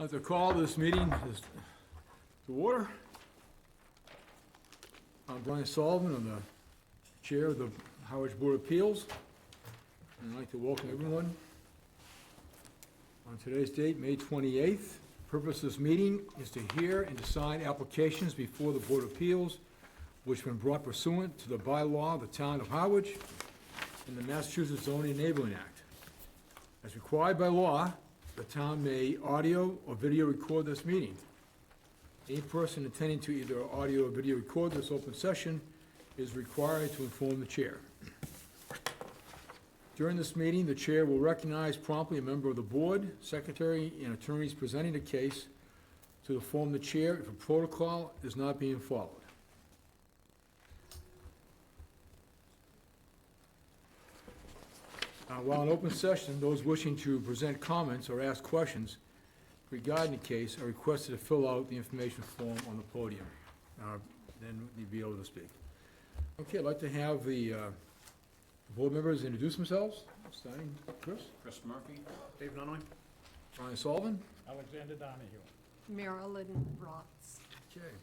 I'd like to call this meeting to order. I'm Brian Sullivan, I'm the Chair of the Harwich Board of Appeals, and I'd like to welcome everyone on today's date, May 28th. The purpose of this meeting is to hear and decide applications before the Board of Appeals which have been brought pursuant to the bylaw of the Town of Harwich and the Massachusetts Zoning Enabling Act. As required by law, the town may audio or video record this meeting. Any person intending to either audio or video record this open session is required to inform the chair. During this meeting, the chair will recognize promptly a member of the board, secretary, and attorneys presenting the case to inform the chair if a protocol is not being followed. While in open session, those wishing to present comments or ask questions regarding the case are requested to fill out the information form on the podium. Then you'll be able to speak. Okay, I'd like to have the board members introduce themselves. Starting, Chris? Chris Murphy. Dave Nunley. Brian Sullivan? Alexander Donahue. Marilyn Rotz. Okay.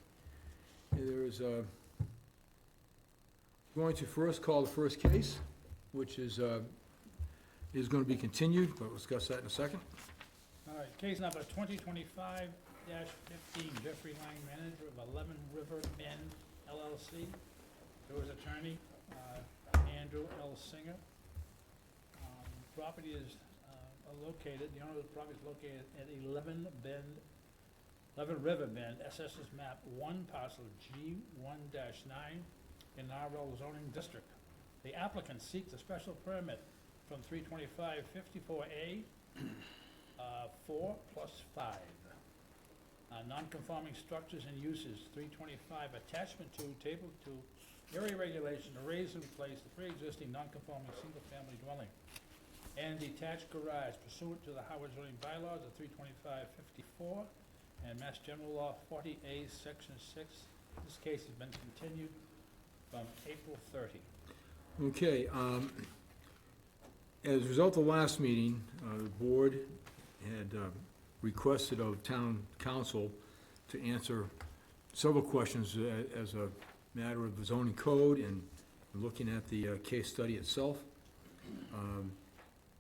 There is going to first call the first case, which is going to be continued, but we'll discuss that in a second. All right, case number 2025-15, Jeffrey Lang, manager of 11 River Bend LLC. To his attorney, Andrew L. Singer. Property is located, the owner of the property is located at 11 River Bend, Assessors Map 1, Parcel G1-9 in RL zoning district. The applicant seeks a special permit from 325-54A, 4 plus 5. Non-conforming structures and uses, 325, attachment to, table 2, area regulation to raise and replace the pre-existing non-conforming single-family dwelling and detached garage pursuant to the Howard zoning bylaws of 325-54 and Mass General Law 40A, Section 6. This case has been continued from April 30. Okay, as a result of the last meeting, the board had requested of town council to answer several questions as a matter of the zoning code and looking at the case study itself.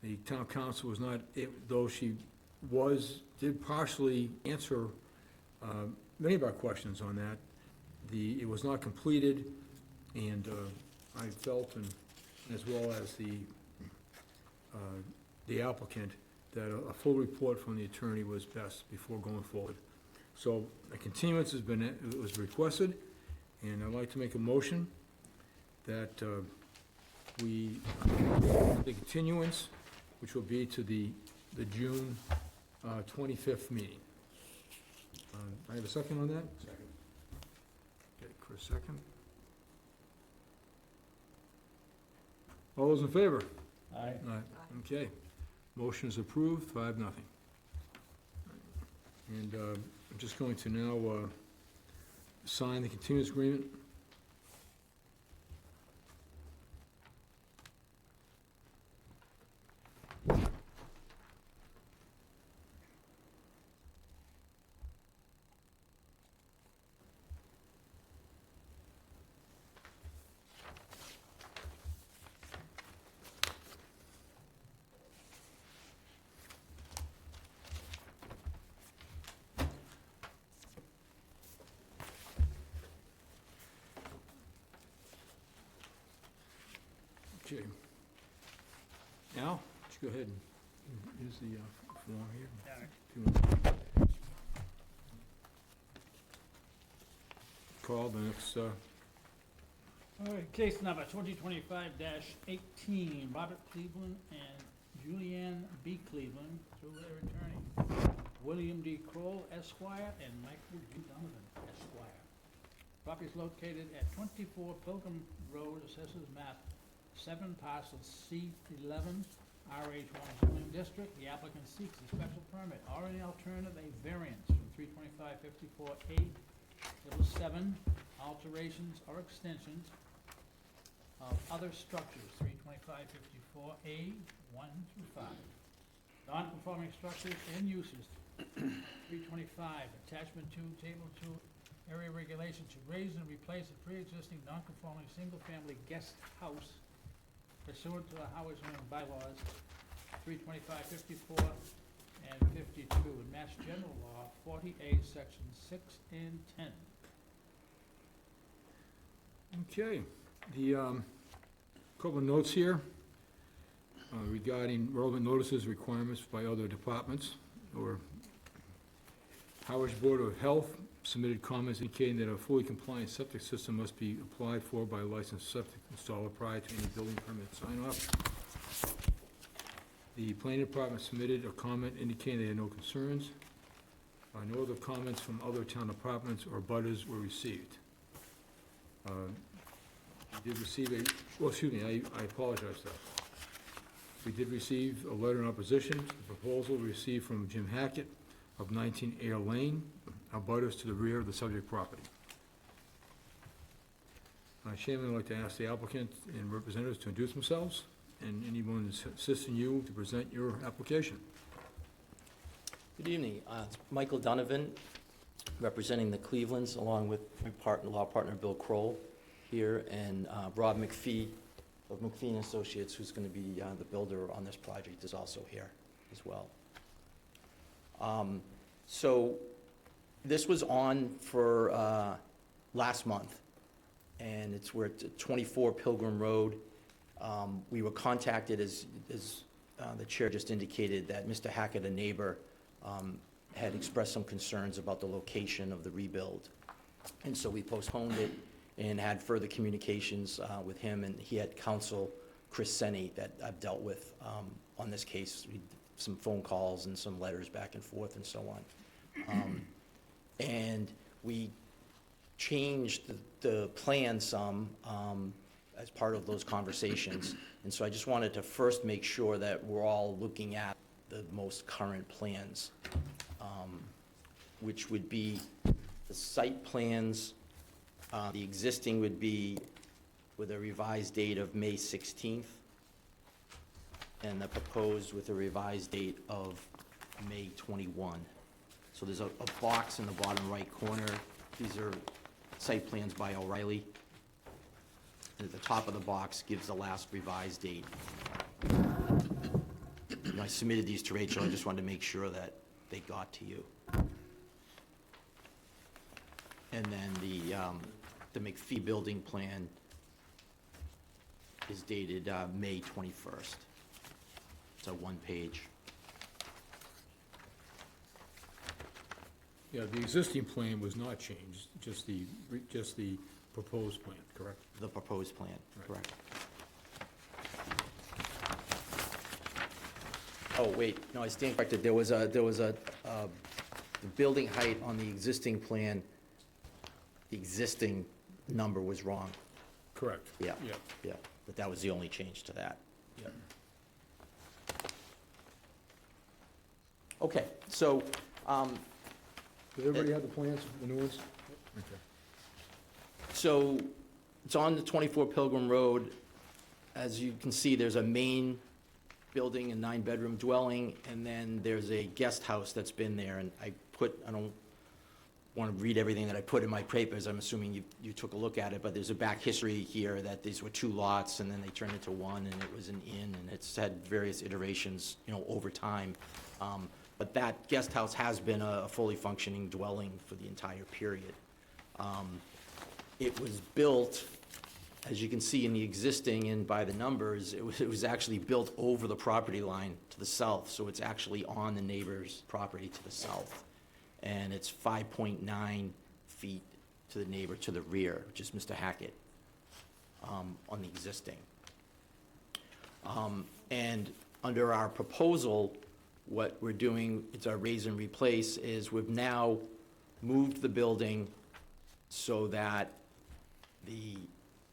The town council was not, though she did partially answer many of our questions on that. It was not completed, and I felt, and as well as the applicant, that a full report from the attorney was best before going forward. So a continuance was requested, and I'd like to make a motion that the continuance, which will be to the June 25th meeting. I have a second on that? Second. Okay, Chris, second. All those in favor? Aye. Okay. Motion is approved, 5-0. And I'm just going to now sign the continuance agreement. Okay. Al, let's go ahead and use the form here. If you want. Call the next, All right, case number 2025-18, Robert Cleveland and Julianne B. Cleveland, through their attorney, William D. Kroll, Esquire, and Michael D. Donovan, Esquire. Property is located at 24 Pilgrim Road, Assessors Map 7, Parcel C11, RH1 zoning district. The applicant seeks a special permit or an alternative, a variance from 325-54A, Level 7, alterations or extensions of other structures, 325-54A, 1 through 5. non-conforming structures and uses. 325, attachment 2, table 2, area regulations to raise and replace a pre-existing non-conforming single-family guest house pursuant to the Howard zoning bylaws, 325, 54, and 52, and Mass General Law, 40A, Sections 6 and 10. Okay, the, couple of notes here regarding relevant notices, requirements by other departments, or Harwich Board of Health submitted comments indicating that a fully compliant septic system must be applied for by a licensed septic installer prior to any building permit sign-off. The planning department submitted a comment indicating they had no concerns. No other comments from other town departments or butters were received. We did receive I apologize for that. We did receive a letter in opposition to the proposal received from Jim Hackett of 19 Air Lane, abutters to the rear of the subject property. Chairman, I'd like to ask the applicant and representatives to introduce themselves, and anyone that's assisting you to present your application. Good evening. It's Michael Donovan, representing the Clevelands, along with my law partner Bill Kroll here, and Rob McPhee of McPhee & Associates, who's going to be the builder on this project, is also here as well. So this was on for last month, and we're at 24 Pilgrim Road. We were contacted, as the chair just indicated, that Mr. Hackett, a neighbor, had expressed some concerns about the location of the rebuild. And so we postponed it and had further communications with him, and he had counsel, Chris Senni, that I've dealt with on this case, some phone calls and some letters back and forth and so on. And we changed the plan some as part of those conversations. And so I just wanted to first make sure that we're all looking at the most current plans, which would be the site plans. The existing would be with a revised date of May 16th, and the proposed with a revised date of May 21. So there's a box in the bottom right corner. These are site plans by O'Reilly. And at the top of the box gives the last revised date. I submitted these to Rachel. I just wanted to make sure that they got to you. And then the McPhee building plan is dated May 21st. It's a one-page. Yeah, the existing plan was not changed, just the proposed plan, correct? The proposed plan, Right. correct. Oh, wait, no, I stand corrected. There was a the building height on the existing plan, the existing number was wrong. Correct. Yeah. Yeah, Yeah, but that was the only change to that. yeah. Okay, so, Does everybody have the plans, the new ones? Okay. so it's on the 24 Pilgrim Road. As you can see, there's a main building, a 9-bedroom dwelling, and then there's a guest house that's been there, and I don't want to read everything that I put in my papers. I'm assuming you took a look at it, but there's a back history here that these were 2 lots, and then they turned into 1, and it was an inn, and it's had various iterations, over time. But that guest house has been a fully functioning dwelling for the entire period. It was built, as you can see in the existing and by the numbers, it was actually built over the property line to the south, so it's actually on the neighbor's property to the south. And it's 5.9 feet to the neighbor to the rear, which is Mr. Hackett, on the existing. And under our proposal, what we're doing, it's our raise and replace, is we've now moved the building so that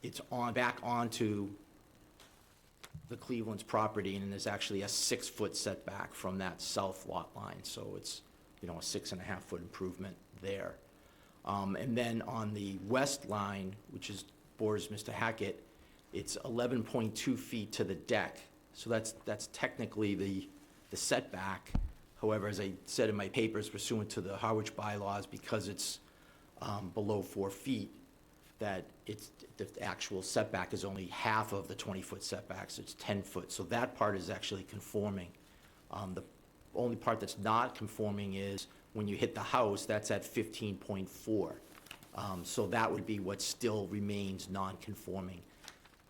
it's back onto the Cleveland's property, and there's actually a 6-foot setback from that south lot line, so it's, a 6.5-foot improvement there. And then on the west line, which borders Mr. Hackett, it's 11.2 feet to the deck, so that's technically the setback. However, as I said in my papers pursuant to the Harwich bylaws, because it's below 4 feet, that the actual setback is only half of the 20-foot setbacks, it's 10 foot, so that part is actually conforming. The only part that's not conforming is when you hit the house, that's at 15.4. So that would be what still remains non-conforming.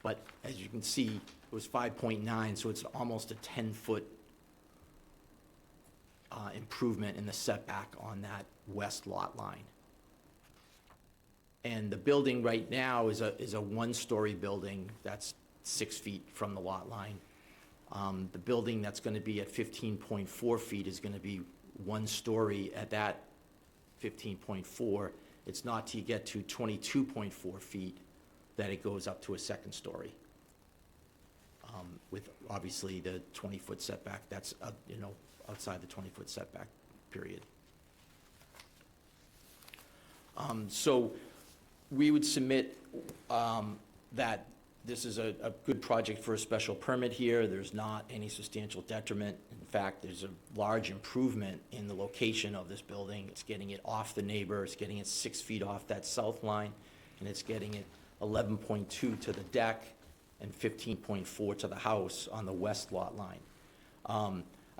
But as you can see, it was 5.9, so it's almost a 10-foot improvement in the setback on that west lot line. And the building right now is a one-story building that's 6 feet from the lot line. The building that's gonna be at 15.4 feet is gonna be one story at that 15.4. It's not till you get to 22.4 feet that it goes up to a second story. With obviously the 20-foot setback, that's, outside the 20-foot setback period. So we would submit that this is a good project for a special permit here. There's not any substantial detriment. In fact, there's a large improvement in the location of this building. It's getting it off the neighbor, it's getting it 6 feet off that south line, and it's getting it 11.2 to the deck and 15.4 to the house on the west lot line.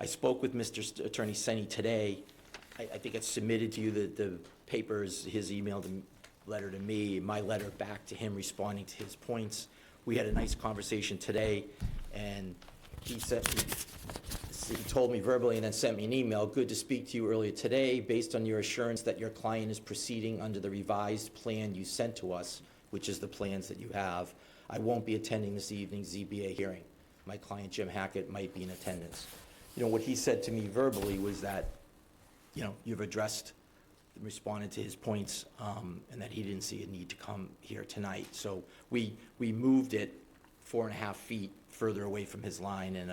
I spoke with Mr. Attorney Senni today. I think it's submitted to you, the papers, his email letter to me, my letter back to him responding to his points. We had a nice conversation today, and he told me verbally and then sent me an email. Good to speak to you earlier today. Based on your assurance that your client is proceeding under the revised plan you sent to us, which is the plans that you have, I won't be attending this evening's ZBA hearing. My client, Jim Hackett, might be in attendance. What he said to me verbally was that, you've addressed, responded to his points, and that he didn't see a need to come here tonight. So we moved it 4.5 feet further away from his line and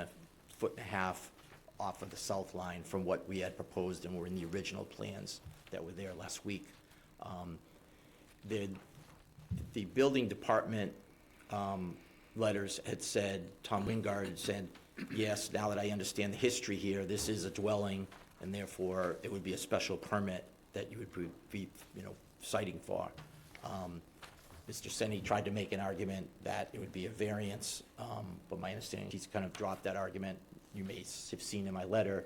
1.5 feet off of the south line from what we had proposed and were in the original plans that were there last week. The building department letters had said, Tom Wingard had said, yes, now that I understand the history here, this is a dwelling, and therefore it would be a special permit that you would be citing for. Mr. Senni tried to make an argument that it would be a variance, but my understanding, he's kind of dropped that argument. You may have seen in my letter,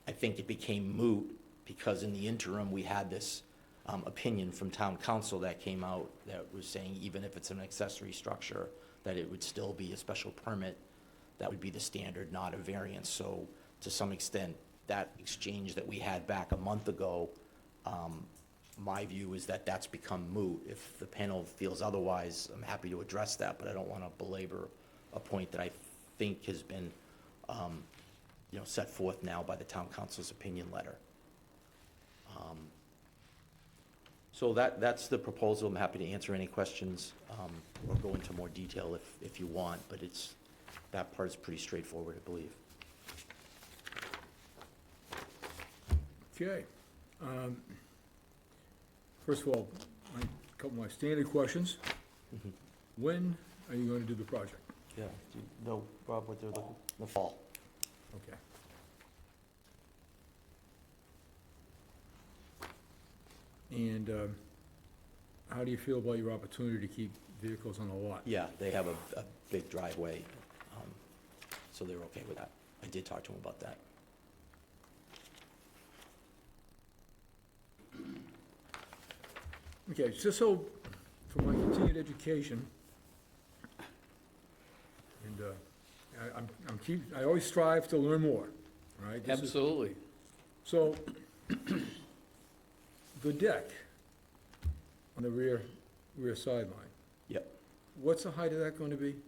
I think it became moot because in the interim, we had this opinion from town council that came out that was saying even if it's an accessory structure, that it would still be a special permit. That would be the standard, not a variance. So to some extent, that exchange that we had back a month ago, my view is that that's become moot. If the panel feels otherwise, I'm happy to address that, but I don't want to belabor a point that I think has been, set forth now by the town council's opinion letter. So that's the proposal. I'm happy to answer any questions or go into more detail if you want, but that part is pretty straightforward, I believe. Okay. First of all, a couple of my standard questions. Mhm. When are you going to do the project? Yeah, do you know, Rob, what they're looking, the fall? Okay. And how do you feel about your opportunity to keep vehicles on the lot? Yeah, they have a big driveway, so they're okay with that. I did talk to them about that. Okay, just so, for my continued education, and I always strive to learn more, all right? This is- Absolutely. So, the deck on the rear sideline, Yep. what's the height of that going to be?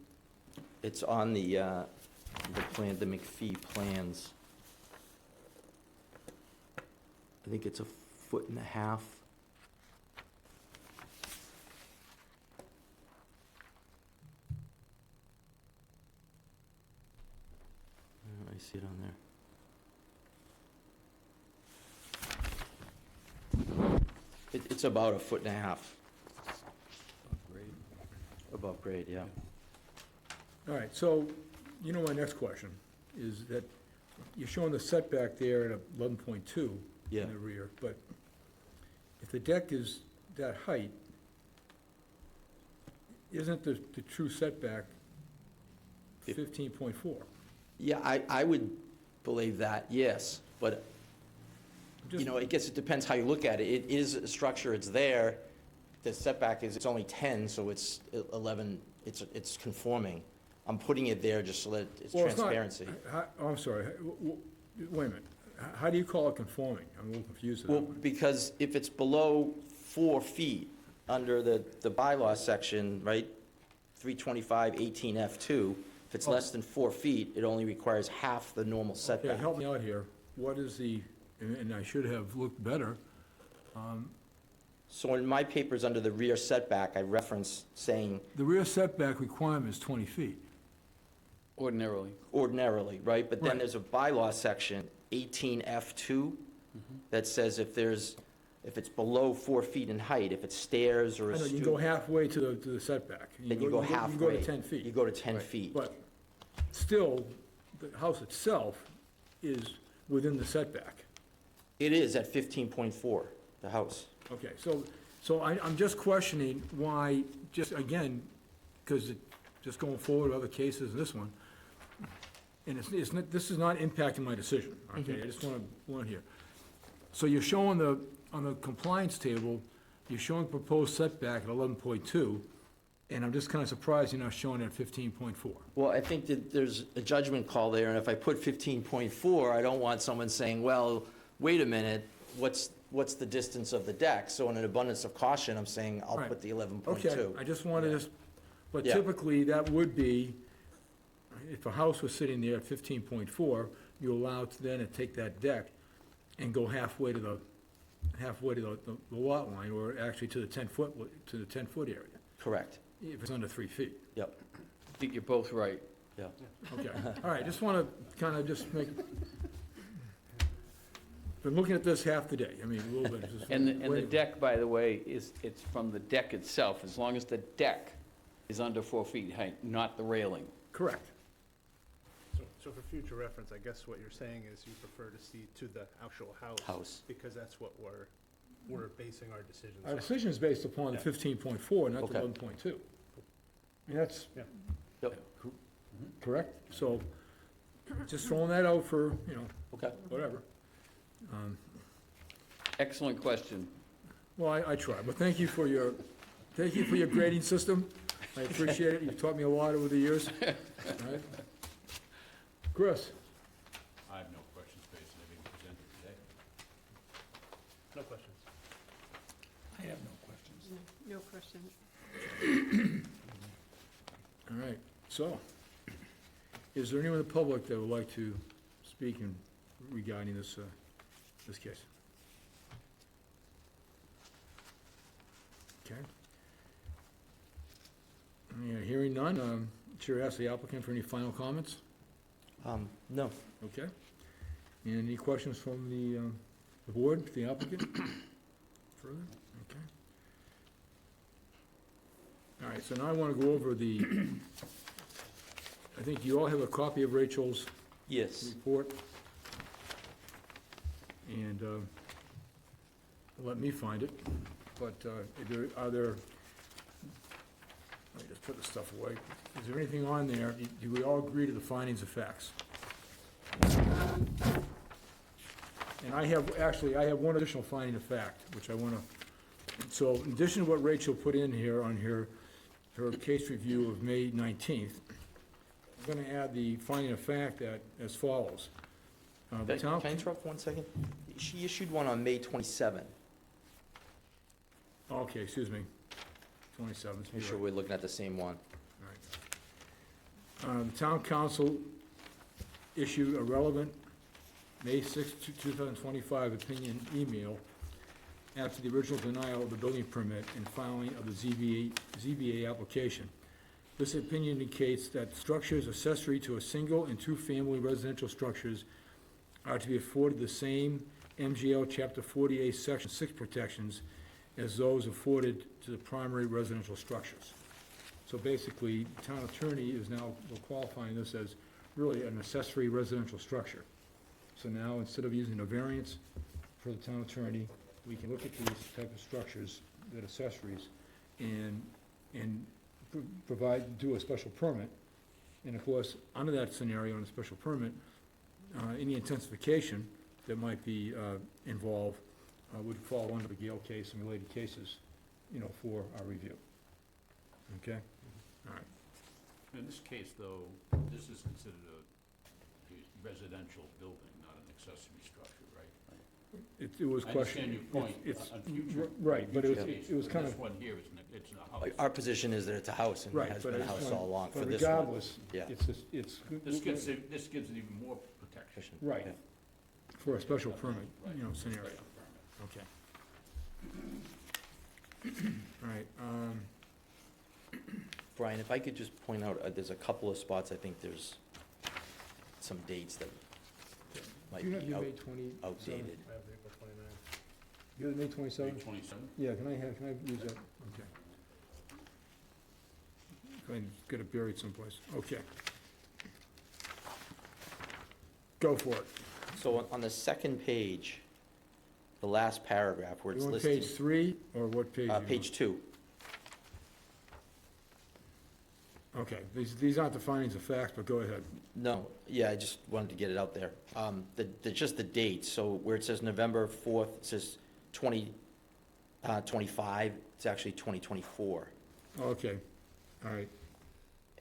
It's on the plan, the McPhee plans. I think it's 1.5 feet. I see it on there. It's about 1.5 feet. Above grade, yeah. All right, so, my next question is that you're showing the setback there at 11.2 Yeah. in the rear, but if the deck is that height, isn't the true setback 15.4? Yeah, I would believe that, yes, but, you know, I guess it depends how you look at it. It is a structure, it's there, the setback is, it's only 10, so it's 11, it's conforming. I'm putting it there just so that it's Well, not- transparency. Oh, I'm sorry, wait a minute. How do you call it conforming? I'm a little confused with Well, that one. because if it's below 4 feet under the bylaw section, right, 325-18F2, if it's less than 4 feet, it only requires half the normal Okay, setback. help me out here. What is the, and I should have looked better, So in my papers under the rear setback, I reference saying the rear setback requirement is 20 feet. Ordinarily. ordinarily, right? But then Right. there's a bylaw section, 18F2, that says if it's below 4 feet in height, if it's stairs or I a know, you stoop, go halfway to the setback. then you go You halfway. go to 10 feet. You go to 10 Right. feet. But still, the house itself is within the setback. It is at 15.4, the house. Okay, so I'm just questioning why, just again, because just going forward, other cases, this one, and it's not, this is not impacting my decision, okay? I just want to hear. So you're showing on the compliance table, you're showing proposed setback at 11.2, and I'm just kind of surprised you're not showing it at 15.4. Well, I think that there's a judgment call there, and if I put 15.4, I don't want someone saying, well, wait a minute, what's the distance of the deck? So in an abundance of caution, I'm saying I'll Right. put the 11.2. Okay, I just wanted to, but Yeah. typically, that would be, if a house was sitting there at 15.4, you're allowed to then take that deck and go halfway to the lot line, or actually to the 10-foot area, Correct. if it's under 3 feet. Yep. I think you're both right. Yeah. Okay, all right, just want to kind of just make, been looking at this half the day, I mean, a little bit. just And the wait. deck, by the way, it's from the deck itself, as long as the deck is under 4 feet height, not the railing. Correct. So for future reference, I guess what you're saying is you prefer to see to the actual house? House. Because that's what we're basing our decisions Our on. decision is based upon the 15.4, not the Okay. 11.2. I mean, that's Yep. correct, so just throwing that out for, Okay. whatever. Excellent question. Well, I try, but thank you for your grading system. I appreciate it. You've taught me a lot over the years. All right. Chris? I have no questions based on everything presented today. No questions. I have no questions. No question. All right, so, is there anyone in the public that would like to speak regarding this case? Okay. Yeah, hearing none, Chair asks the applicant for any final comments? No. Okay. And any questions from the board, the applicant? Further? Okay. All right, so now I want to go over I think you all have a copy of Rachel's Yes. report. And let me find it, but are there, let me just put this stuff away. Is there anything on there, do we all agree to the findings of facts? And I have one additional finding of fact, which I want to, so in addition to what Rachel put in here on her case review of May 19th, I'm going to add the finding of fact that, as follows. The Can town- I interrupt 1 second? She issued one on May 27th. Okay, excuse me, 27th. Make sure we're looking at the same one. The town council issued a relevant May 6, 2025 opinion email after the original denial of the building permit and filing of the ZBA application. This opinion indicates that structures accessory to a single and two-family residential structures are to be afforded the same MGL Chapter 48, Section 6 protections as those afforded to the primary residential structures. So basically, the town attorney is now qualifying this as really an accessory residential structure. So now, instead of using a variance for the town attorney, we can look at these type of structures, that accessories, and provide, do a special permit. And of course, under that scenario, in a special permit, any intensification that might be involved would fall under the Gale case and related cases, for our review. Okay? All right. In this case, though, this is considered a residential building, not an accessory structure, right? It was I questioned. understand your point It's, on future. right, but it future was cases, kind This of, one here is, it's a house. Our position is that it's a house, and right, it has but been a it's, house all along for but this one. regardless, Yeah. it's. This gives it even more protection. Right, Yeah. for a special permit, Right. scenario. Special permit. Okay. All right, Brian, if I could just point out, there's a couple of spots, I think there's some dates that might do you have be your May 27th? outdated. I have April 29th. You have the May May 27th? 27? Yeah, can I use that? Okay. Go ahead and get it buried someplace. Okay. Go for it. So on the second page, the last paragraph where it's You want listed. page 3, or what page? you want? Page 2. Okay, these aren't the findings of facts, but go ahead. No, yeah, I just wanted to get it out there. Just the dates, so where it says November 4th, it says 2025, it's actually 2024. Okay, all right,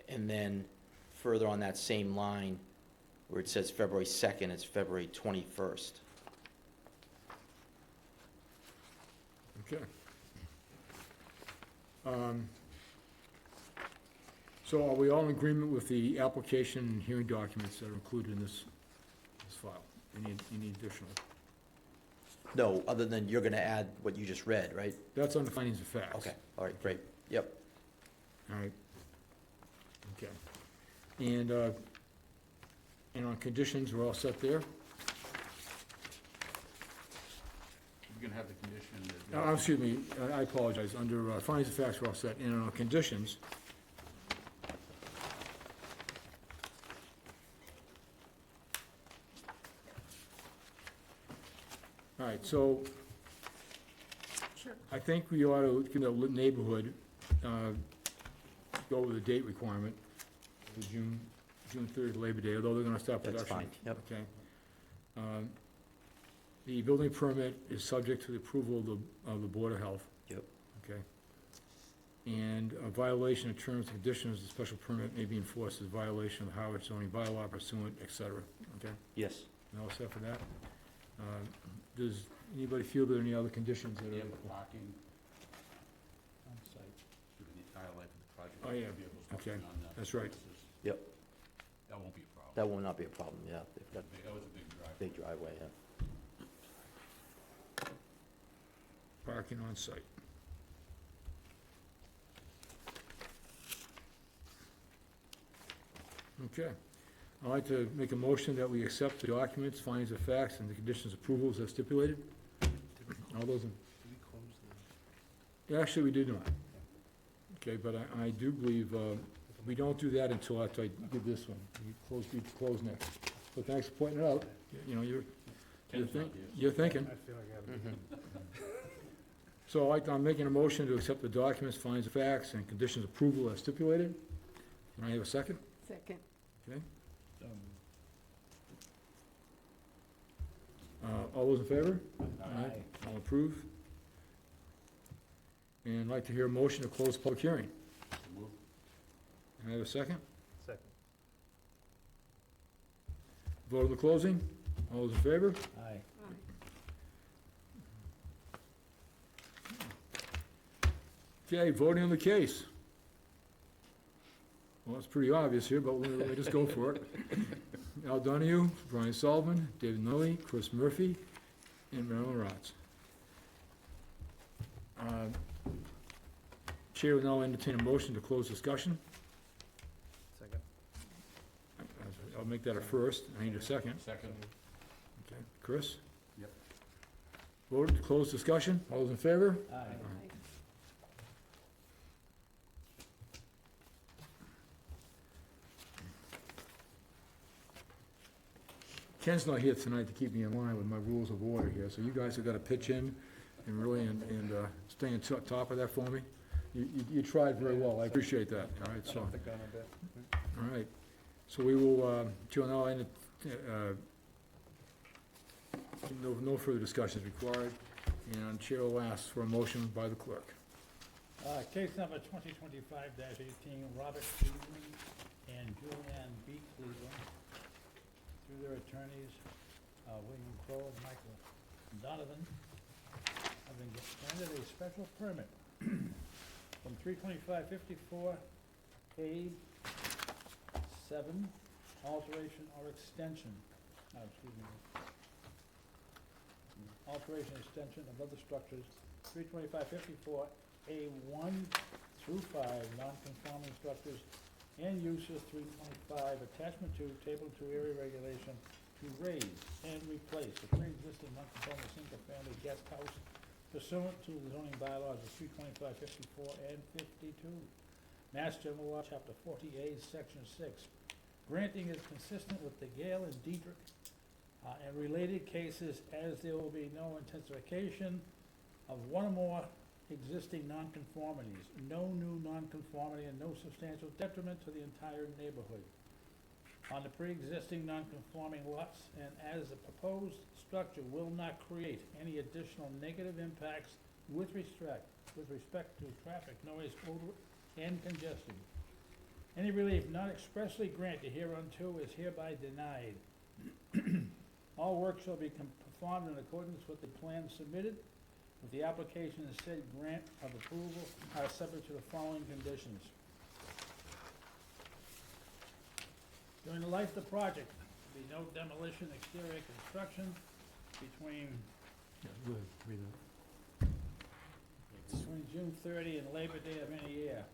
And then further on that same line, where it says February 2nd, it's February 21st. okay. So are we all in agreement with the application and hearing documents that are included in this file? Any additional? No, other than you're gonna add what you just read, right? That's on the findings of facts. Okay, all right, great, yep. All right. Okay. And on conditions, we're all set there? You're gonna have the condition that. Excuse me, I apologize. Under findings of facts, we're all set. And on conditions, all right, so Sure. I think we ought to, give the neighborhood, go with the date requirement, the June 3rd Labor Day, although they're gonna start That's production. fine, yep. Okay. The building permit is subject to the approval of the Board of Health. Yep. Okay. And a violation of terms and conditions of the special permit may be enforced as violation of the Harwich zoning bylaw pursuant, et cetera. Okay? Yes. You all set for that? Does anybody feel there are any other conditions that You are? have the parking, On site. given the entire life of the project. Oh, yeah. vehicles Okay. parking on the That's right. premises. Yep. That won't be a problem. That will not be a problem, yeah. They've got That was a big drive. a big driveway, yeah. Parking on site. Okay. I'd like to make a motion that we accept the documents, findings of facts, and the conditions approvals as stipulated. All those in, Did we close the? actually, we did not. Okay, but I do believe, we don't do that until after I give this one. We close next. So thanks for pointing it out. You know, you're Ken's not here. you're thinking. I feel like I have. Mm-hmm. So I'm making a motion to accept the documents, findings of facts, and conditions approval as stipulated. Can I have a second? Second. Okay. All those in favor? Aye. All approve? And I'd like to hear a motion to close the public hearing. So move. Can I have a second? Second. Vote on the closing? All those in favor? Aye. Okay, voting on the case. Well, it's pretty obvious here, but we'll just go for it. Al Donahue, Brian Sullivan, David Noe, Chris Murphy, and Marilyn Rotz. Chair will now entertain a motion to close discussion. Second. I'll make that a first. I need a second. Second. Okay, Chris? Yep. Vote to close discussion. All those in favor? Aye. Ken's not here tonight to keep me in line with my rules of order here, so you guys have got to pitch in and really, stay on top of that for me. You tried very well, I appreciate that, all right, so. Jump the gun a bit. All right, so we will, Joe, now, no further discussion is required, and Chair will ask for a motion by the clerk. Case number 2025-18, Robert Cleveland and Julianne B. Cleveland, through their attorneys, William Crowe and Michael Donovan, have been granted a special permit from 325-54A7, alteration or extension, alteration or extension of other structures, 325-54A1 through 5, non-conforming structures and uses 325, attachment to, table 2 area regulation, to raise and replace a pre-existing non-conforming single-family guest house pursuant to the zoning bylaws of 325-54 and 52. Mass General Law, Chapter 48, Section 6. Granting is consistent with the Gale and Dietrich and related cases, as there will be no intensification of one or more existing nonconformities, no new nonconformity, and no substantial detriment to the entire neighborhood on the pre-existing nonconforming lots, and as the proposed structure will not create any additional negative impacts with respect to traffic, noise, odor, and congestion. Any relief not expressly granted hereunto is hereby denied. All work shall be performed in accordance with the plan submitted, with the application and said grant of approval are subject to the following conditions. During the life of the project, there will be no demolition, exterior construction between June 30 and Labor Day of any year.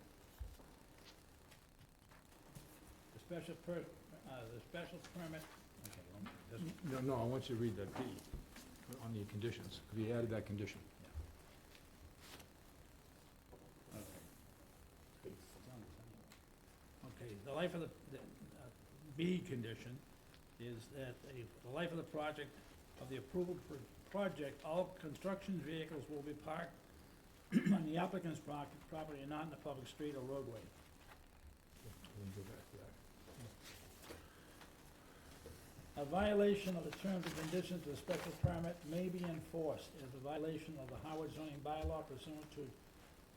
The special permit, okay, this one. No, I want you to read that B on the conditions, because we added that condition. Okay, the life of the B condition is that the life of the project, of the approval project, all construction vehicles will be parked on the applicant's property and not in a public street or roadway. We'll go back to that. A violation of the terms and conditions of the special permit may be enforced as a violation of the Howard zoning bylaw pursuant to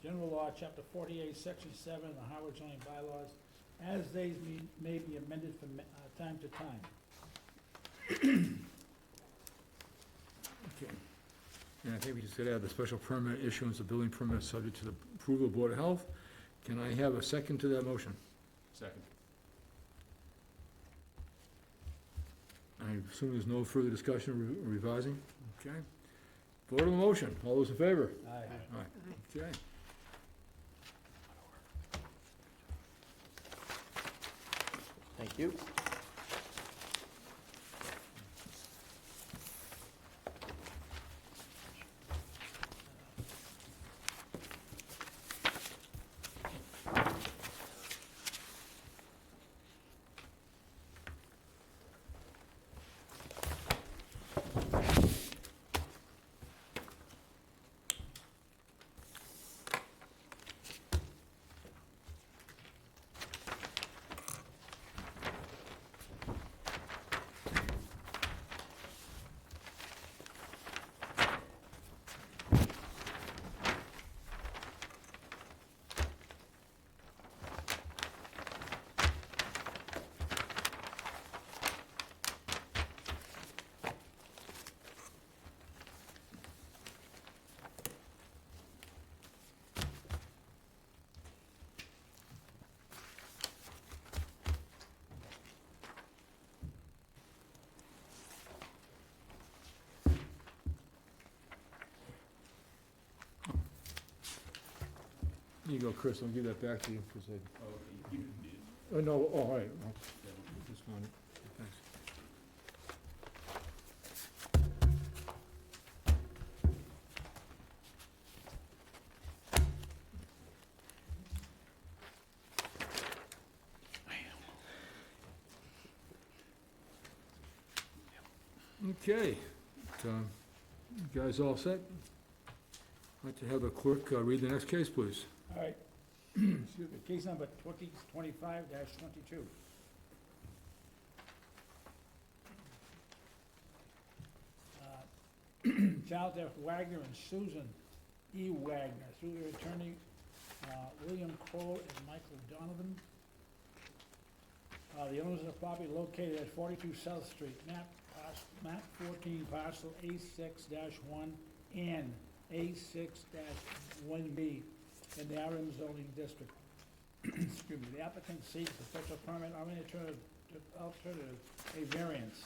General Law, Chapter 48, Section 7, of the Howard zoning bylaws, as they may be amended from time to time. Okay. And I think we just gotta add the special permit issuance of building permit subject to the approval of Board of Health. Can I have a second to that motion? Second. I assume there's no further discussion or revising? Okay. Vote on the motion. All those in favor? Aye. Aye. Okay. Thank you. Here you go, Chris. I'll give that back to you, because I... Oh, you didn't need it. Oh, no, oh, all right. Well, Yeah. just one. Thanks. Okay, you guys all set? I'd like to have the clerk read the next case, please. All right. Excuse me, case number 2025-22. Charles F. Wagner and Susan E. Wagner, through their attorney, William Kroll and Michael Donovan. The owners of the property located at 42 South Street, map 14, parcel A6-1 and A6-1B in the RM zoning district. Excuse me, the applicant seeks a special permit or an alternative, a variance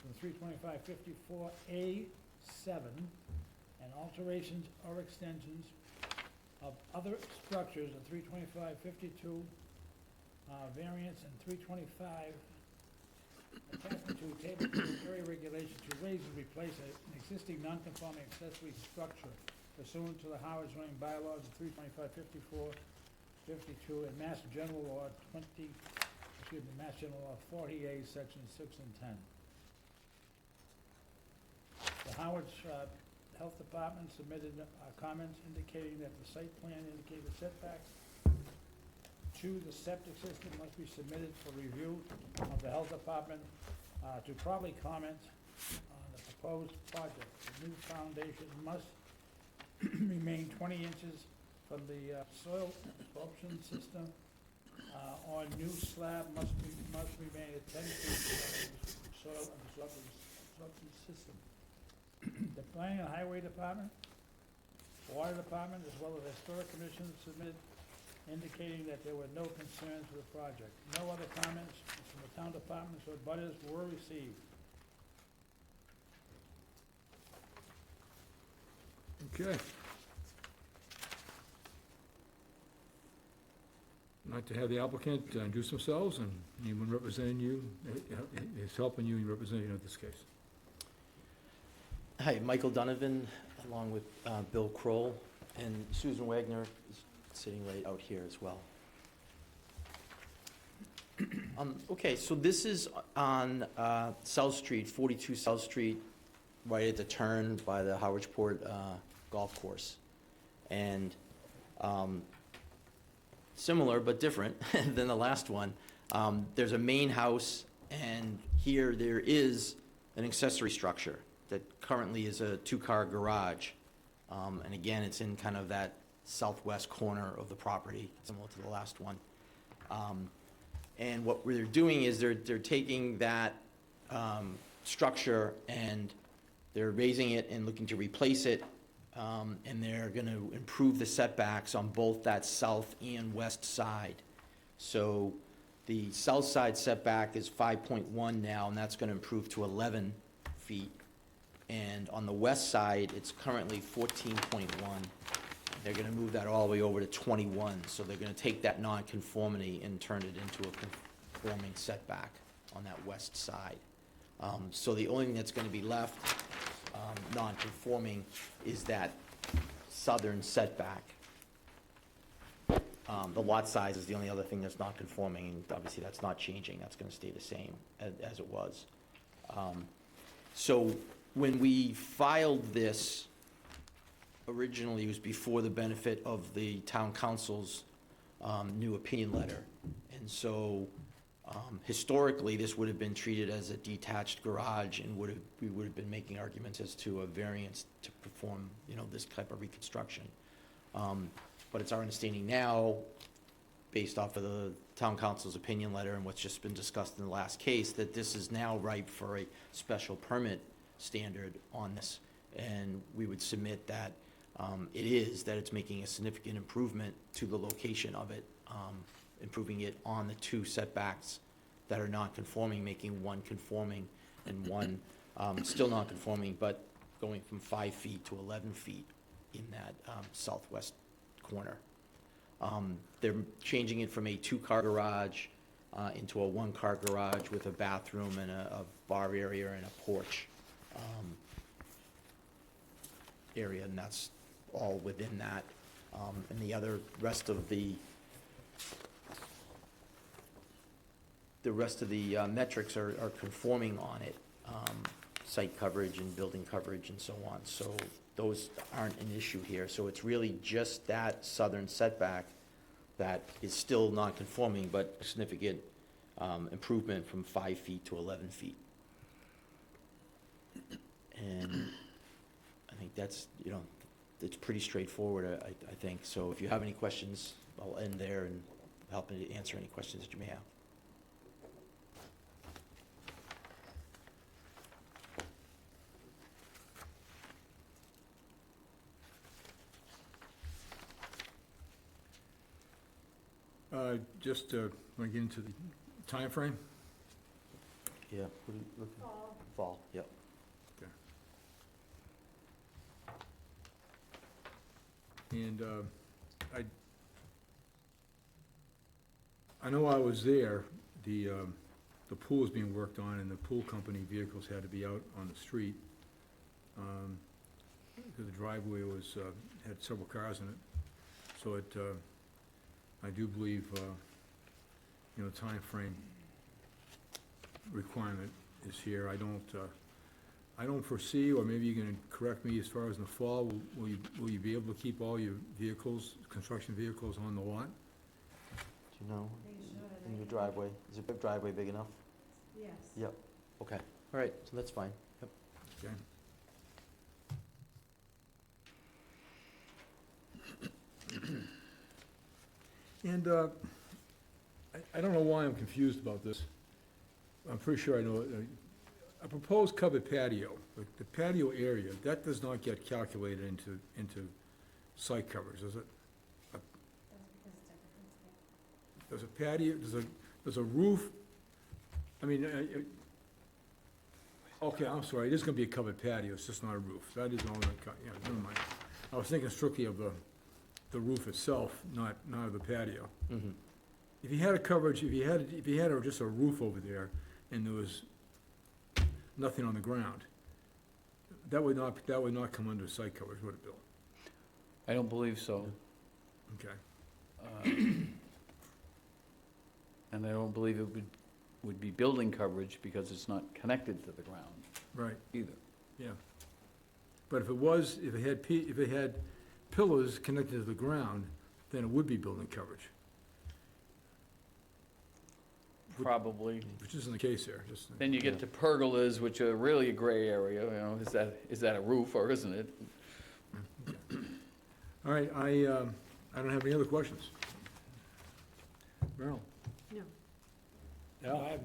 from 325-54A7 and alterations or extensions of other structures of 325-52 variance and 325 attachment to table 2 area regulation to raise and replace an existing non-conforming accessory structure pursuant to the Harwich zoning bylaws of 325-54, 52, and Mass General Law Mass General Law 40A, Sections 6 and 10. The Harwich Health Department submitted comments indicating that the site plan indicated setbacks to the septic system must be submitted for review of the Health Department to properly comment on the proposed project. The new foundation must remain 20 inches from the soil absorption system, or new slab must remain at 10 feet from the soil absorption system. The Planning and Highway Department, Water Department, as well as Historic Commission submitted indicating that there were no concerns with the project. No other comments from the town departments or butters were received. Okay. I'd like to have the applicant introduce themselves and anyone representing you, is helping you and representing you in this case. Hi, Michael Donovan, along with Bill Kroll, and Susan Wagner is sitting right out here as well. Okay, so this is on South Street, 42 South Street, right at the turn by the Harwichport Golf Course. And similar but different than the last one. There's a main house, and here there is an accessory structure that currently is a 2-car garage. And again, it's in kind of that southwest corner of the property, similar to the last one. And what they're doing is they're taking that structure and they're raising it and looking to replace it, and they're going to improve the setbacks on both that south and west side. So the south side setback is 5.1 now, and that's going to improve to 11 feet. And on the west side, it's currently 14.1. They're going to move that all the way over to 21. So they're going to take that nonconformity and turn it into a conforming setback on that west side. So the only thing that's going to be left non-conforming is that southern setback. The lot size is the only other thing that's not conforming, and obviously that's not changing. That's going to stay the same as it was. So when we filed this, originally it was before the benefit of the town council's new opinion letter. And so historically, this would have been treated as a detached garage, and we would have been making arguments as to a variance to perform, this type of reconstruction. But it's our understanding now, based off of the town council's opinion letter and what's just been discussed in the last case, that this is now ripe for a special permit standard on this. And we would submit that that it's making a significant improvement to the location of it, improving it on the 2 setbacks that are not conforming, making one conforming and one still not conforming, but going from 5 feet to 11 feet in that southwest corner. They're changing it from a 2-car garage into a 1-car garage with a bathroom and a bar area and a porch area, and that's all within that. And the rest of the metrics are conforming on it. site coverage and building coverage and so on. So those aren't an issue here. So it's really just that southern setback that is still non-conforming, but significant improvement from 5 feet to 11 feet. And I think that's, it's pretty straightforward, I think. So if you have any questions, I'll end there and help to answer any questions that you may have. Just, want to get into the timeframe? Yeah. What are you looking? Fall, yep. And I know I was there, the pool was being worked on, and the pool company vehicles had to be out on the street, because the driveway was, had several cars in it. So it, I do believe, timeframe requirement is here. I don't foresee, or maybe you can correct me as far as in the fall, will you be able to keep all your vehicles, construction vehicles on the lot? Do you know, in your driveway, is your driveway big enough? Yes. Yep. Okay, all right, so that's fine. Yep. Okay. And I don't know why I'm confused about this. I'm pretty sure I know it. A proposed covered patio, the patio area, that does not get calculated into site coverage, does it? Does a patio, does a roof, I mean, okay, I'm sorry, it is gonna be a covered patio, it's just not a roof. That is all, yeah, never mind. I was thinking strictly of the roof itself, not of the patio. Mm-hmm. If you had a coverage, if you had just a roof over there, and there was nothing on the ground, that would not come under site coverage, would it, Bill? I don't believe so. Okay. And I don't believe it would be building coverage because it's not connected to the ground Right, either. yeah. But if it had pillars connected to the ground, then it would be building coverage, Probably. which isn't the case here, just. Then you get to pergolas, which are really a gray area, is that a roof or isn't it? All right, I don't have any other questions. Merrill? No. Al? I have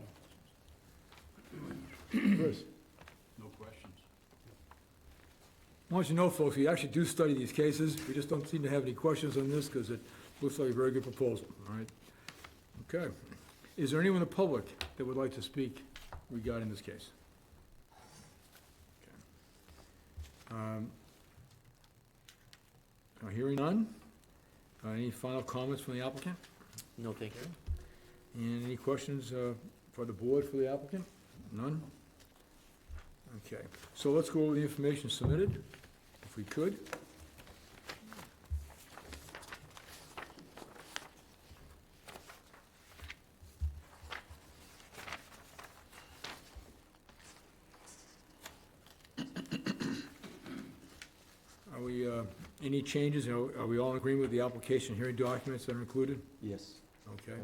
Chris? No questions. I want you to know, folks, we actually do study these cases. We just don't seem to have any questions on this because it looks like a very good proposal, all right? Okay. Is there anyone in the public that would like to speak regarding this case? Okay. Hearing none. Any final comments from the applicant? No, thank you. And any questions for the board for the applicant? None? Okay, so let's go over the information submitted, if we could. Are we, any changes, are we all in agreement with the application hearing documents that are included? Yes. Okay.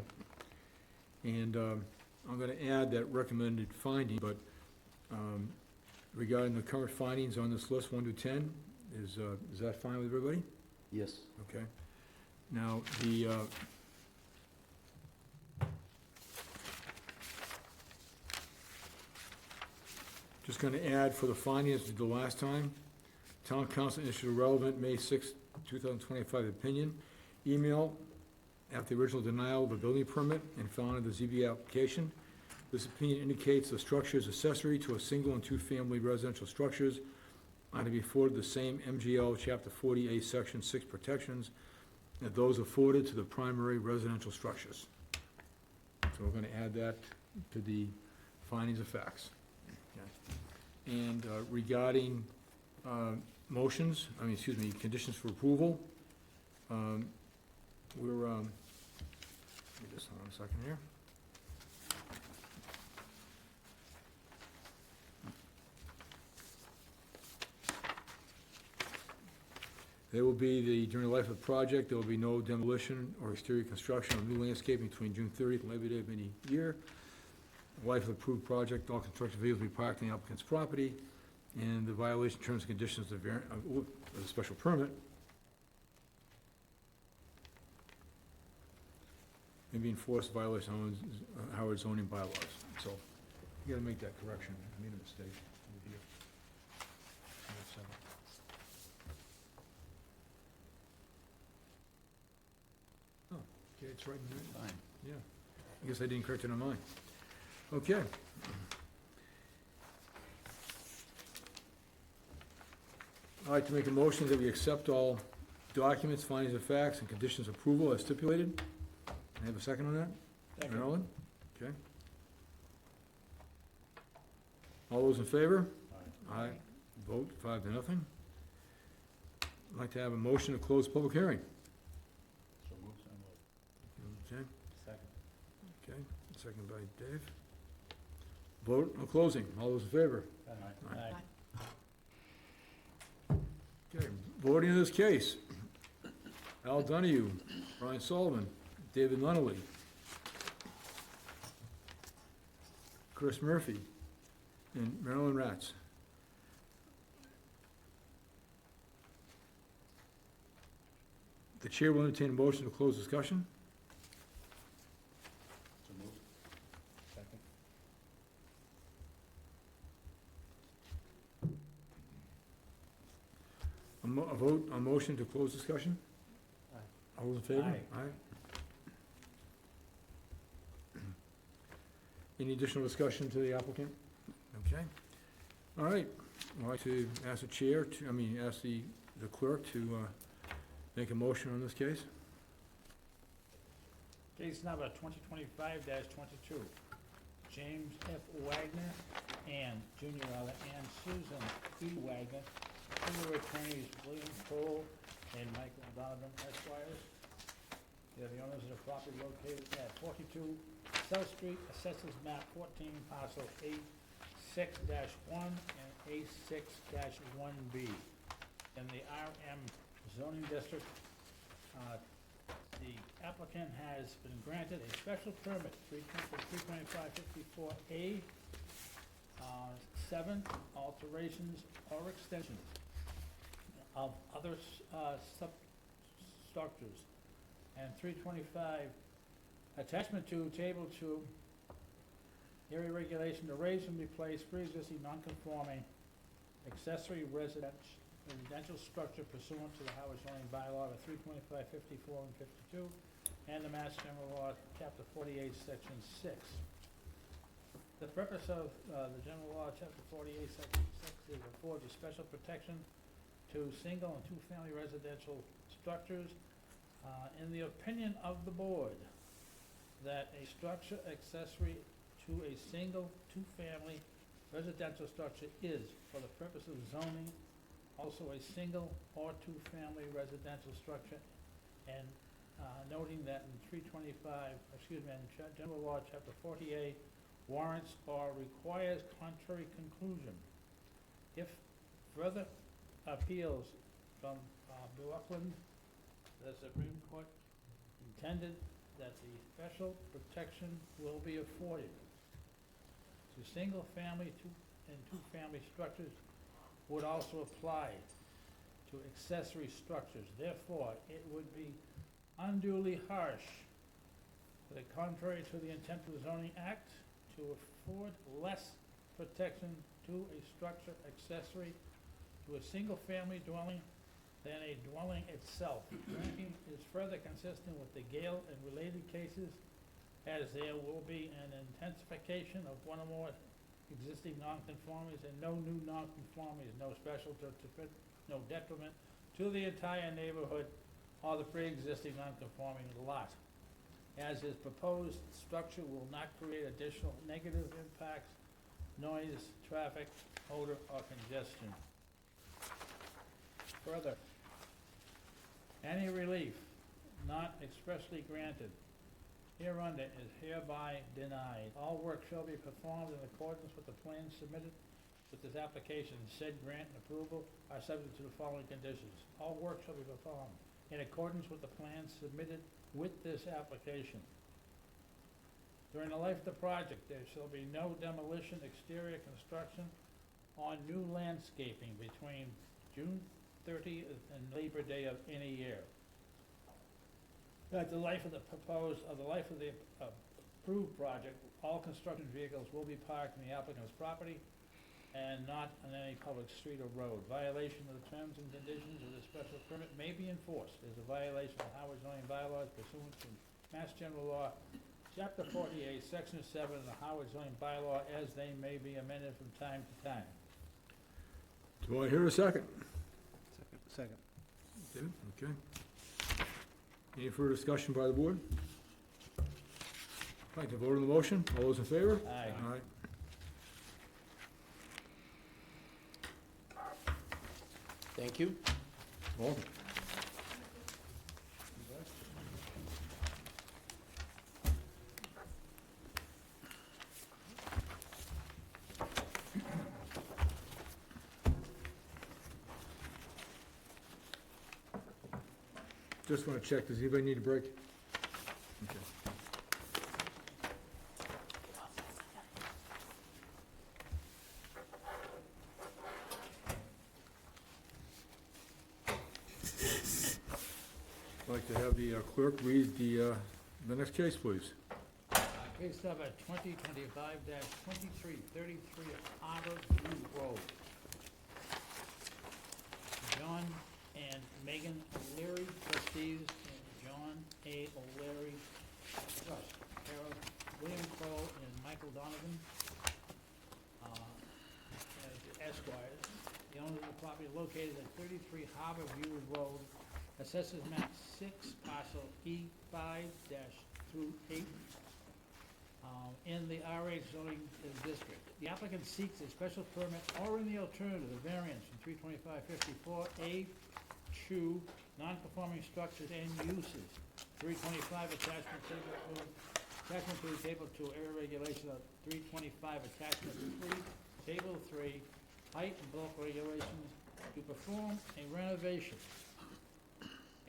And I'm gonna add that recommended finding, but regarding the current findings on this list, 1 to 10, is that fine with everybody? Yes. Okay. Now, the, just gonna add for the findings we did the last time, town council issued a relevant May 6, 2025 opinion, email after the original denial of the building permit and found in the ZBA application. This opinion indicates the structure is accessory to a single and two-family residential structures are to be afforded the same MGL Chapter 40A Section 6 protections as those afforded to the primary residential structures. So we're gonna add that to the findings of facts. Okay. And regarding motions, conditions for approval, we're, let me just, hold on a second here. During the life of the project, there will be no demolition or exterior construction of new landscaping between June 30th and Labor Day of any year. The life of the approved project, all construction vehicles will be parked on the applicant's property, and the violation terms and conditions of the special permit may be enforced violation of Howard zoning bylaws. So, you gotta make that correction. I made a mistake over here. Oh, okay, it's right in there. Fine. Yeah. I guess I didn't correct it on mine. Okay. I'd like to make a motion that we accept all documents, findings of facts, and conditions of approval as stipulated. Can I have a second on that? Second. Marilyn? Okay. All those in favor? Aye. Vote 5-0. I'd like to have a motion to close the public hearing. So moved, so moved. Okay, Second. okay, second by Dave. Vote on closing. All those in favor? Aye. Aye. Okay, voting in this case. Al Donahue, Brian Sullivan, David Nunnally, Chris Murphy, and Marilyn Ratz. The chair will entertain a motion to close discussion. So moved. Second. A vote, a motion to close discussion? Aye. All those in favor? Aye. Any additional discussion to the applicant? Okay. All right. I'd like to ask the chair ask the clerk to make a motion on this case. Case number 2025-22. James F. Wagner and Junior and Susan E. Wagner, senior attorneys William Cole and Michael Donovan Esquires. They're the owners of the property located at 42 South Street, Assessors Map 14, Parcel A6-1 and A6-1B in the RM zoning district. The applicant has been granted a special permit, 325-54A, 7 alterations or extensions of other substructures, and 325, attachment to table 2, area regulation to raise and replace pre-existing non-conforming accessory residential structure pursuant to the Howard zoning bylaw of 325, 54, and 52, and the Mass General Law, Chapter 48, Section 6. The purpose of the General Law, Chapter 48, Section 6 is to afford the special protection to single and two-family residential structures. In the opinion of the board, that a structure accessory to a single two-family residential structure is, for the purpose of zoning, also a single or two-family residential structure, and noting that in General Law, Chapter 48, warrants or requires contrary conclusion. If further appeals from Brooklyn, the Supreme Court intended that the special protection will be afforded to single-family and two-family structures would also apply to accessory structures. Therefore, it would be unduly harsh, to the contrary to the intent of the zoning act, to afford less protection to a structure accessory to a single-family dwelling than a dwelling itself. Granting is further consistent with the Gale and related cases, as there will be an intensification of one or more existing nonconformities and no new nonconformities, no no detriment to the entire neighborhood or the pre-existing nonconforming lot. As is proposed, structure will not create additional negative impacts, noise, traffic, odor, or congestion. Further, any relief not expressly granted hereunder is hereby denied. All work shall be performed in accordance with the plans submitted with this application, said grant and approval are subject to the following conditions. All work shall be performed in accordance with the plans submitted with this application. During the life of the project, there shall be no demolition, exterior construction, on new landscaping between June 30th and Labor Day of any year. At the life of the approved project, all construction vehicles will be parked in the applicant's property and not on any public street or road. Violation of the terms and conditions of the special permit may be enforced as a violation of Howard zoning bylaws pursuant to Mass General Law, Chapter 48, Section 7 of the Howard zoning bylaw, as they may be amended from time to time. Do I hear a second? Second. David, okay. Any further discussion by the board? Like to vote on the motion? All those in favor? Aye. Aye. Thank you. Welcome. Just want to check, does anybody need a break? Okay. I'd like to have the clerk read the next case, please. Case number 2025-2333 Harwich Road. John and Megan O'Leary, trustees, and John A. O'Leary, trust. Carol, William Crowe, and Michael Donovan, as Esquires. The owner of the property located at 33 Harbor View Road, assesses map 6, parcel E5-8, in the RH zoning district. The applicant seeks a special permit or in the alternative, a variance from 325-54A to non-conforming structures and uses. 325 attachment to the table 2 area regulation of 325 attachment 3, table 3, height and bulk regulations to perform a renovation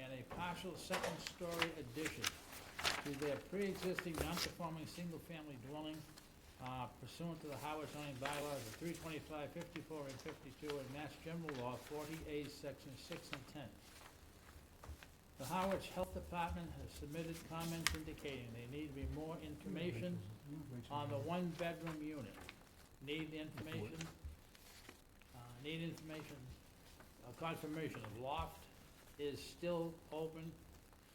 and a partial second-story addition to their pre-existing non-conforming single-family dwelling pursuant to the Howard zoning bylaws of 325, 54, and 52, and Mass General Law 40A, Sections 6 and 10. The Howard Health Department has submitted comments indicating they need to be more information on the one-bedroom unit. Need information, confirmation of loft is still open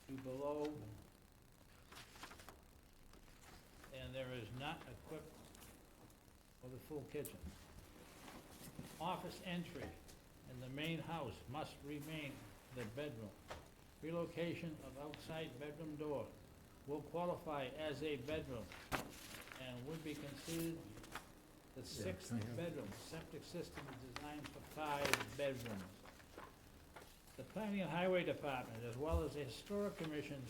to below, and there is not equipped with a full kitchen. Office entry in the main house must remain the bedroom. Relocation of outside bedroom door will qualify as a bedroom and would be considered the sixth bedroom. Septic system is designed for 5 bedrooms. The Planning and Highway Department, as well as the Historic Commission,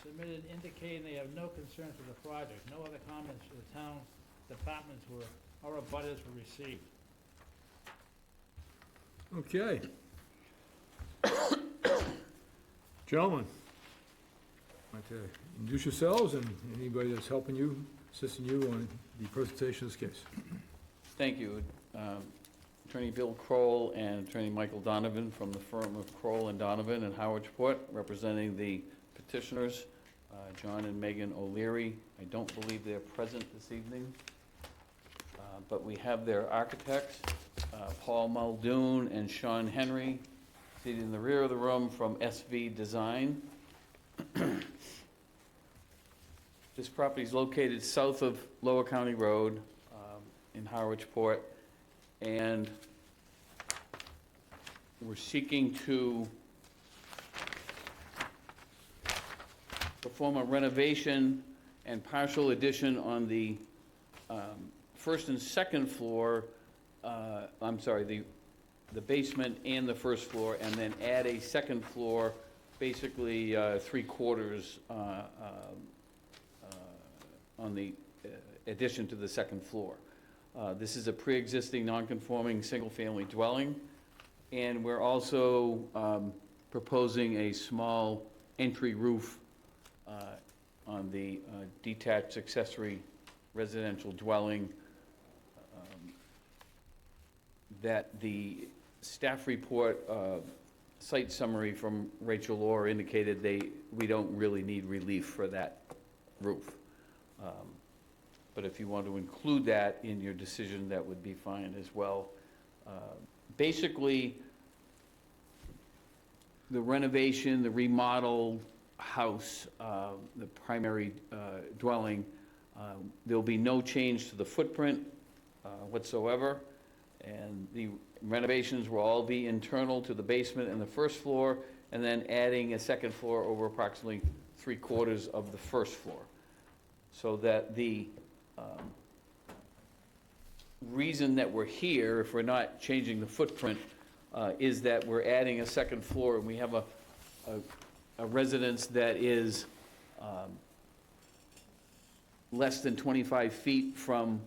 submitted indicating they have no concerns with the project. No other comments from the town departments or abutters were received. Okay. Gentlemen, like to introduce yourselves and anybody that's helping you, assisting you on the presentation of this case. Thank you. Attorney Bill Kroll and Attorney Michael Donovan from the firm of Kroll and Donovan in Howardsport, representing the petitioners, John and Megan O'Leary. I don't believe they're present this evening, but we have their architects, Paul Muldoon and Sean Henry, seated in the rear of the room from SV Design. This property is located south of Lower County Road in Harwichport, and we're seeking to perform a renovation and partial addition on the first and second floor, the basement and the first floor, and then add a second floor, basically 3/4 on the addition to the second floor. This is a pre-existing, non-conforming, single-family dwelling, and we're also proposing a small entry roof on the detached accessory residential dwelling that the staff report site summary from Rachel Orr indicated we don't really need relief for that roof. But if you want to include that in your decision, that would be fine as well. Basically, the renovation, the remodel house, the primary dwelling, there'll be no change to the footprint whatsoever. And the renovations will all be internal to the basement and the first floor, and then adding a second floor over approximately 3/4 of the first floor. So that the reason that we're here, if we're not changing the footprint, is that we're adding a second floor, and we have a residence that is less than 25 feet from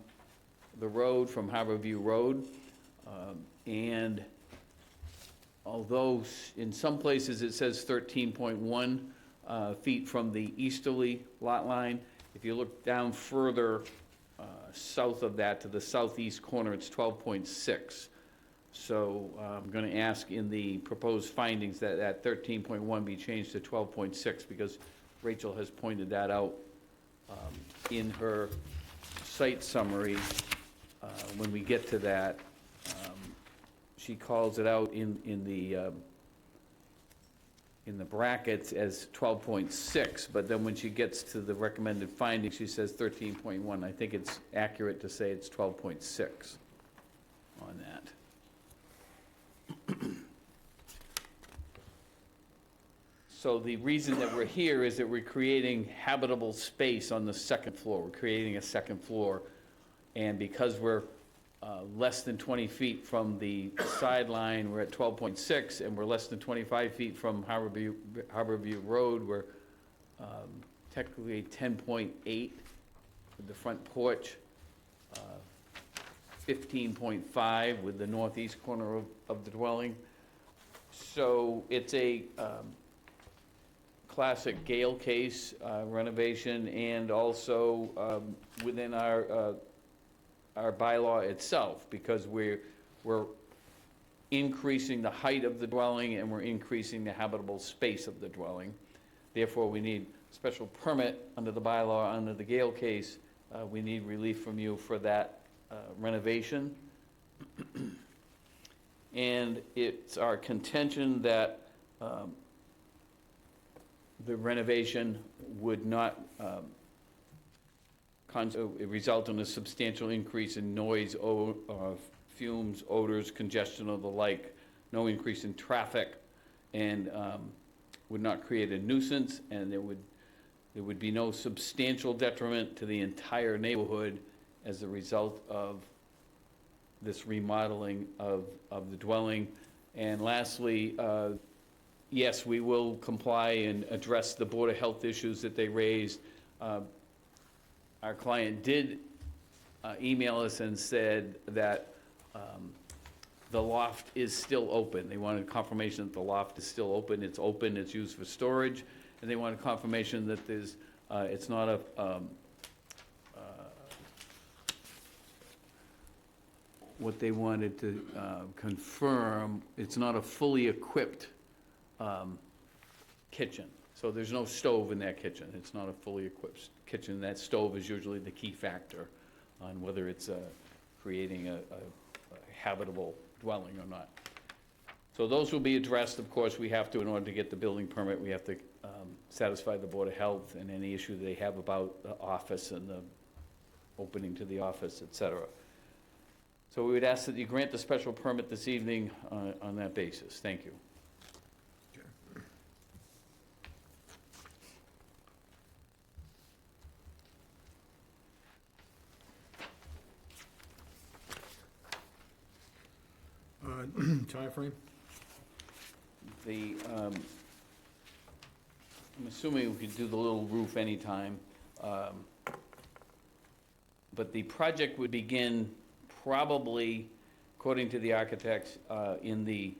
the road, from Harborview Road. And although in some places it says 13.1 feet from the easterly lot line, if you look down further south of that to the southeast corner, it's 12.6. So I'm going to ask in the proposed findings that that 13.1 be changed to 12.6, because Rachel has pointed that out in her site summary. When we get to that, she calls it out in the brackets as 12.6, but then when she gets to the recommended findings, she says 13.1. I think it's accurate to say it's 12.6 on that. So the reason that we're here is that we're creating habitable space on the second floor. We're creating a second floor, and because we're less than 20 feet from the sideline, we're at 12.6, and we're less than 25 feet from Harborview Road, we're technically 10.8 with the front porch, 15.5 with the northeast corner of the dwelling. So it's a classic Gale case renovation, and also within our bylaw itself, because we're increasing the height of the dwelling and we're increasing the habitable space of the dwelling. Therefore, we need special permit under the bylaw. Under the Gale case, we need relief from you for that renovation. And it's our contention that the renovation would not result in a substantial increase in noise, fumes, odors, congestion, or the like, no increase in traffic, and would not create a nuisance, and there would be no substantial detriment to the entire neighborhood as a result of this remodeling of the dwelling. And lastly, yes, we will comply and address the Board of Health issues that they raised. Our client did email us and said that the loft is still open. They wanted confirmation that the loft is still open. It's open, it's used for storage, and they wanted confirmation that there's, it's not a, what they wanted to confirm, it's not a fully equipped kitchen. So there's no stove in that kitchen. It's not a fully equipped kitchen. That stove is usually the key factor on whether it's creating a habitable dwelling or not. So those will be addressed. Of course, we have to, in order to get the building permit, we have to satisfy the Board of Health and any issue they have about the office and the opening to the office, et cetera. So we would ask that you grant the special permit this evening on that basis. Thank you. Timeframe? I'm assuming we could do the little roof anytime. But the project would begin probably, according to the architects, in the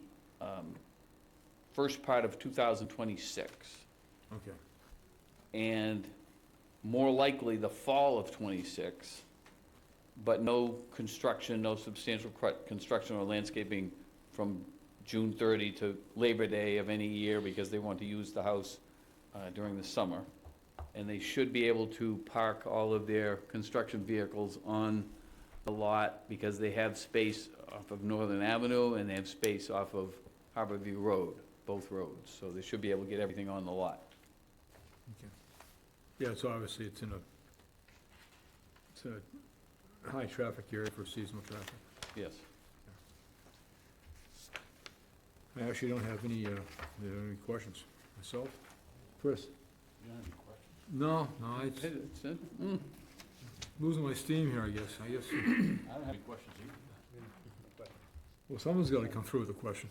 first part of 2026. Okay. And more likely the fall of '26, but no construction, no substantial construction or landscaping from June 30 to Labor Day of any year, because they want to use the house during the summer. And they should be able to park all of their construction vehicles on the lot, because they have space off of Northern Avenue and they have space off of Harborview Road, both roads. So they should be able to get everything on the lot. Okay. Yeah, it's obviously, it's a high-traffic area for seasonal traffic. Yes. I actually don't have any questions myself. Chris? You don't have any questions? No, it's It's, losing my steam here, I guess. I don't have any questions either. Well, someone's gotta come through with a question.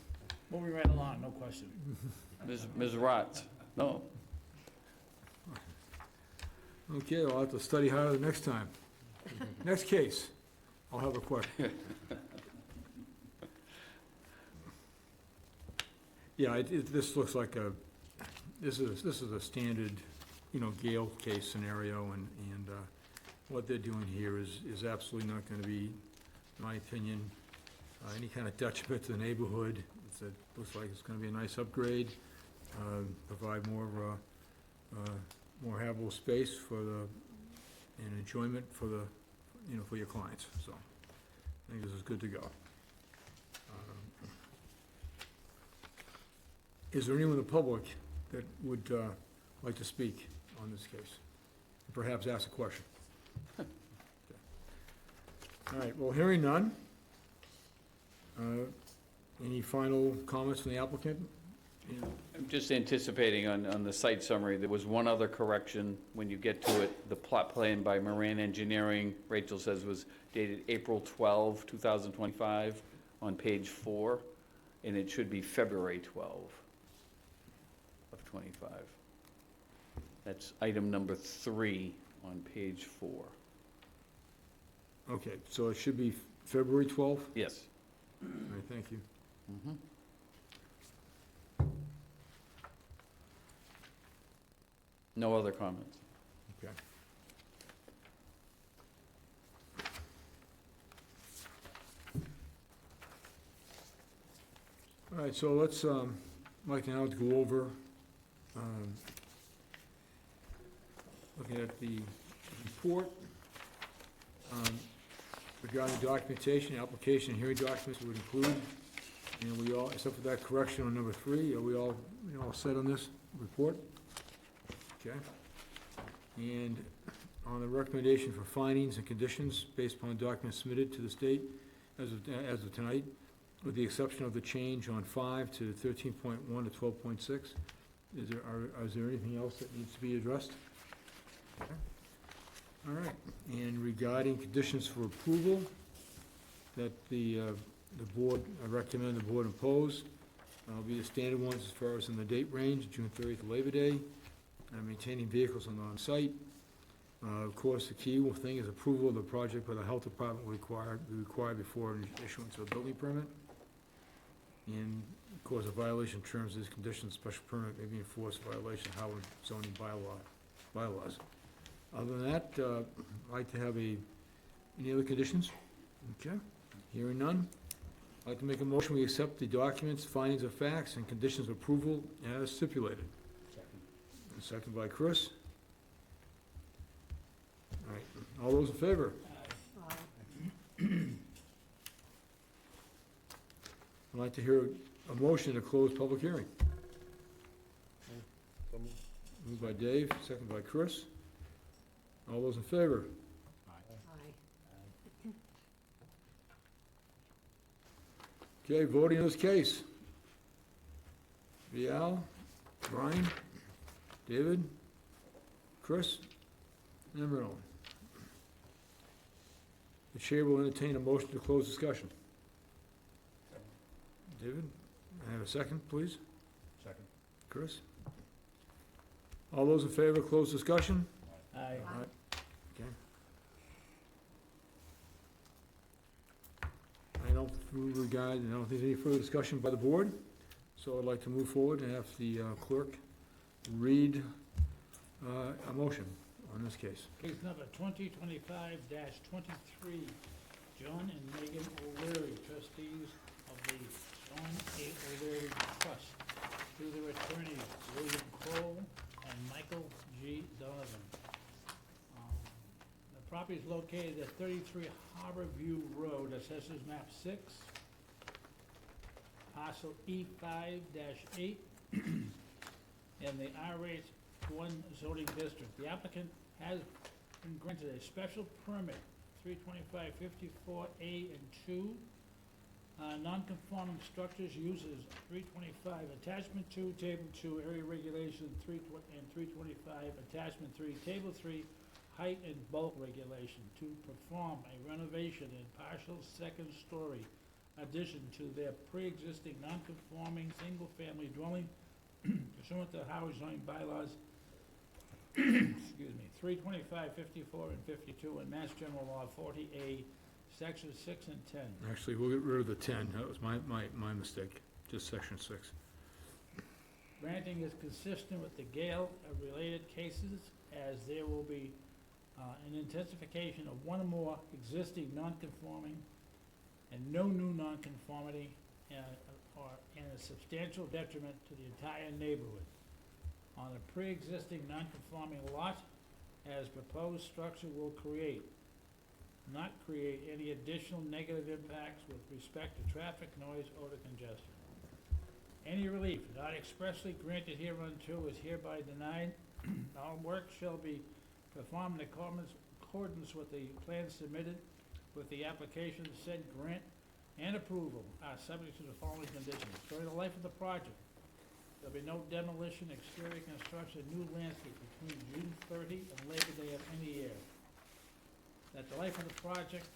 Moving right along, no question. Ms. Rotz? No. Okay, I'll have to study harder next time. Next case, I'll have a question. Yeah, this looks like this is a standard, Gale case scenario, and what they're doing here is absolutely not gonna be, in my opinion, any kind of detriment to the neighborhood. Looks like it's gonna be a nice upgrade, provide more habitable space and enjoyment for for your clients, so I think this is good to go. Is there anyone in the public that would like to speak on this case? Perhaps ask a question? Okay. All right, well, hearing none. Any final comments from the applicant? I'm just anticipating on the site summary, there was one other correction when you get to it. The plot plan by Moran Engineering, Rachel says, was dated April 12, 2025 on page 4, and it should be February 12 of 25. That's item number 3 on page 4. Okay, so it should be February 12th? Yes. All right, thank you. Mhm. No other comments. Okay. All right, so let's, Mike, now to go over, looking at the report, regarding documentation, application, and hearing documents would include, and we all, except for that correction on number 3, are we all set on this report? Okay. And on the recommendation for findings and conditions based upon documents submitted to the state as of tonight, with the exception of the change on 5 to 13.1 to 12.6, is there anything else that needs to be addressed? Okay. All right, and regarding conditions for approval that the board, I recommend the board impose, will be the standard ones as far as in the date range, June 30th to Labor Day, maintaining vehicles on-site. Of course, the key thing is approval of the project by the health department will be required before issuance of a building permit. And, of course, a violation in terms of these conditions, special permit may be enforced violation of Howard zoning bylaws. Other than that, I'd like to have any other conditions? Okay, hearing none. I'd like to make a motion, we accept the documents, findings of facts, and conditions of approval as stipulated. Second. Second by Chris. All right, all those in favor? I'd like to hear a motion to close public hearing. Moved by Dave, second by Chris. All those in favor? Okay, voting in this case. Vial, Brian, David, Chris, and Marilyn. The chair will entertain a motion to close discussion. David, I have a second, please. Second. Chris? All those in favor of closed discussion? Aye. All right, okay. don't think there's any further discussion by the board, so I'd like to move forward and have the clerk read a motion on this case. Case number 2025-23, John and Megan O'Leary, trustees of the John A. O'Leary Trust, through their attorneys, William Kroll and Michael G. Donovan. The property is located at 33 Harbor View Road, assessors map 6, parcel E5-8, in the RH1 zoning district. The applicant has been granted a special permit, 325-54A and 2, non-conforming structures, uses 325, attachment 2, table 2, area regulation 325, attachment 3, table 3, height and bulk regulation, to perform a renovation and partial second story addition to their pre-existing non-conforming single-family dwelling pursuant to Harwich zoning bylaws, excuse me, 325, 54, and 52, and Mass General Law 40A, Sections 6 and 10. Actually, we'll get rid of the 10, that was my mistake, just section 6. Granting is consistent with the Gale of related cases, as there will be an intensification of one or more existing non-conforming and no new non-conformity, and a substantial detriment to the entire neighborhood. On a pre-existing non-conforming lot, as proposed structure will not create any additional negative impacts with respect to traffic, noise, odor, congestion. Any relief not expressly granted hereunto is hereby denied. All work shall be performed in accordance with the plans submitted with the application. Said grant and approval are subject to the following conditions. During the life of the project, there'll be no demolition, exterior construction, new landscape between June 30 and Labor Day of any year. At the life of the project,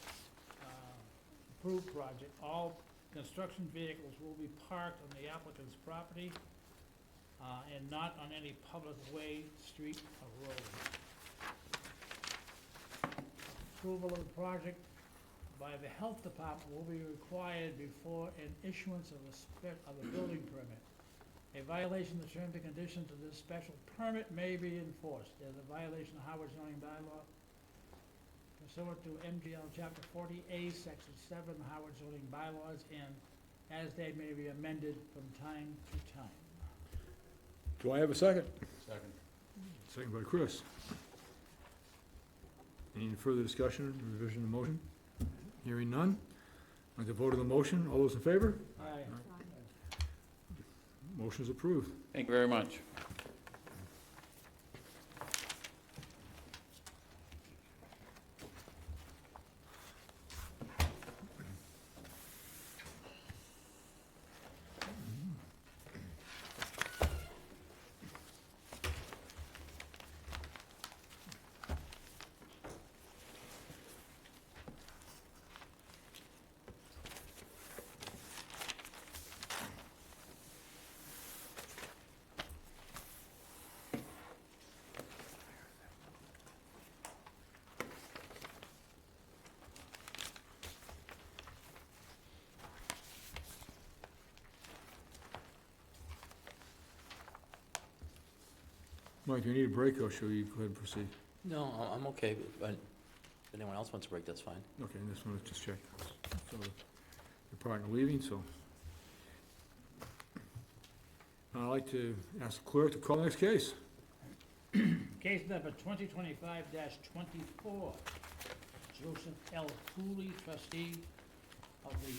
approved project, all construction vehicles will be parked on the applicant's property and not on any public way, street, or road. Approval of the project by the health department will be required before an issuance of a building permit. A violation of the terms and conditions of this special permit may be enforced as a violation of Harwich zoning bylaw pursuant to MGL Chapter 40A, Section 7, Harwich zoning bylaws, and as they may be amended from time to time. Do I have a second? Second. Second by Chris. Any further discussion, revision of the motion? Hearing none. I'd like to vote on the motion. All those in favor? Aye. Motion is approved. Thank you very much. Mike, do you need a break, or shall we go ahead and proceed? No, I'm okay, but if anyone else wants a break, that's fine. Okay, I just want to just check. So, your partner leaving, so. I'd like to ask the clerk to call the next case. Case number 2025-24, Joseph L. Cooley, trustee of the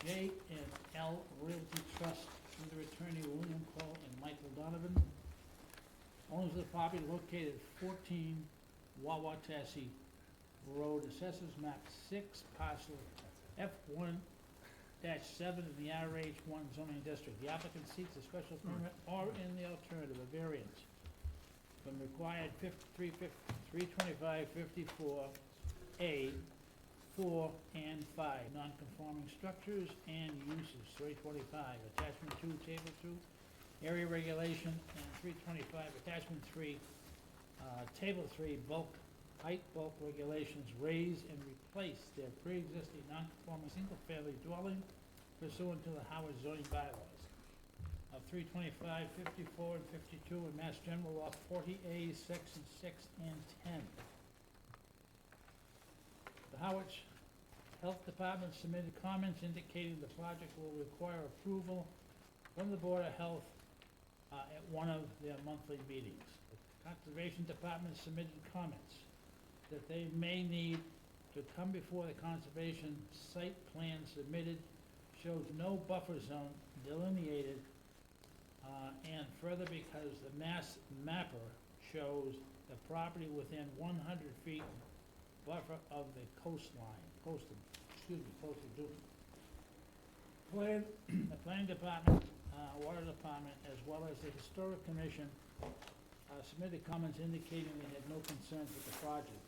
J&L Realty Trust, through their attorney William Kroll and Michael Donovan. Owners of the property located at 14 Wauwatosa Road, assessors map 6, parcel F1-7 in the RH1 zoning district. The applicant seeks a special permit or, in the alternative, a variance from required 325, 54A, 4 and 5, non-conforming structures and uses, 325, attachment 2, table 2, area regulation, and 325, attachment 3, table 3, bulk height bulk regulations raise and replace their pre-existing non-conforming single-family dwelling pursuant to the Howard zoning bylaws of 325, 54, and 52 in Mass General Law 40A, Section 6 and 10. The Howard Health Department submitted comments indicating the project will require approval from the Board of Health at one of their monthly meetings. The Conservation Department submitted comments that they may need to come before the conservation site plan submitted shows no buffer zone delineated, and further because the mass mapper shows the property within 100 feet buffer of the coastline, coastal dune. The planning department, water department, as well as the historic commission, submitted comments indicating they had no concerns with the project.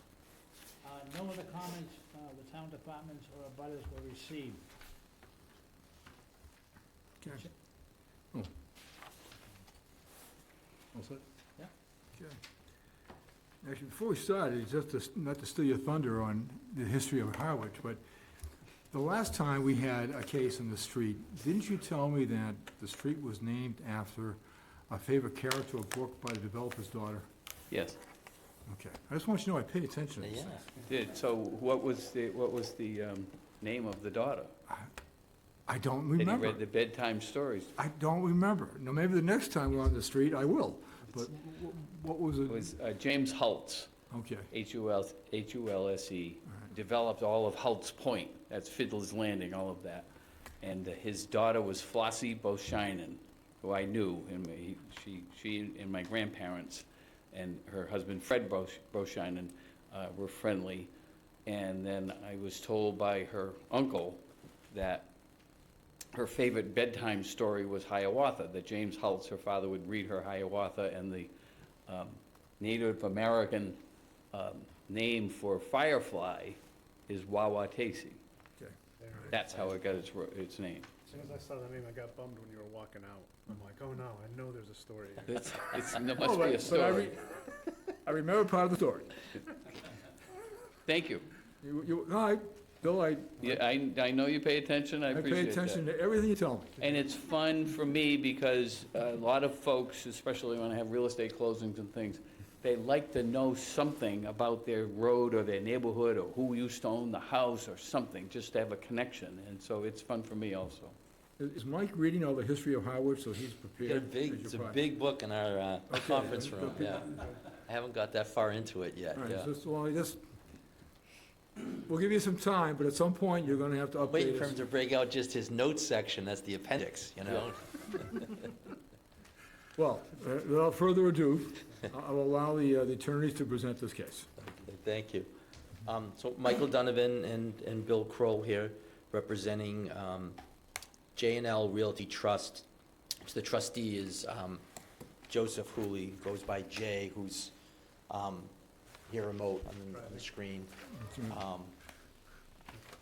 No other comments, the town departments or abutters were received. Okay. Oh. All set? Yeah. Okay. Actually, before we started, just to, not to steal your thunder on the history of Harwich, but the last time we had a case in the street, didn't you tell me that the street was named after a favorite character of a book by the developer's daughter? Yes. Okay. I just want you to know I pay attention to this. Did, so what was the name of the daughter? I don't That he remember. read the bedtime stories. I don't remember. Now, maybe the next time we're on the street, I will. But what was it? It was James Hultz, Okay. Hulse, All developed all of Hultz Point. That's Fiddler's Landing, all of that. And his daughter was Flossie Boshinen, who I knew, and she and my grandparents and her husband Fred Boshinen were friendly. And then I was told by her uncle that her favorite bedtime story was Hiawatha, that James Hultz, her father, would read her Hiawatha, and the Native American name for firefly is Wawatesi. Okay. That's how it got its name. As soon as I saw the name, I got bummed when you were walking out. I'm like, oh no, I know there's a story here. There Oh, must be a but story. I remember part of the story. Thank you. No, Bill, Yeah, I know you pay attention, I I pay appreciate attention that. to everything you tell me. And it's fun for me because a lot of folks, especially when I have real estate closings and things, they like to know something about their road or their neighborhood or who used to own the house or something, just to have a connection. And so it's fun for me also. Is Mike reading all the history of Howard, so he's We got a prepared? big, as it's your a private- big book in our Okay, conference then, room, okay. yeah. I haven't got that far into it yet, All right, yeah. well, we'll give you some time, but at some point, you're gonna have to Waiting update for him us. to break out just his notes section, that's the appendix, you know? Well, without further ado, I'll allow the attorneys to present this case. Okay, thank you. So Michael Donovan and Bill Kroll here, representing J&L Realty Trust. So the trustee is Joseph Hooley, goes by Jay, who's here remote on the screen.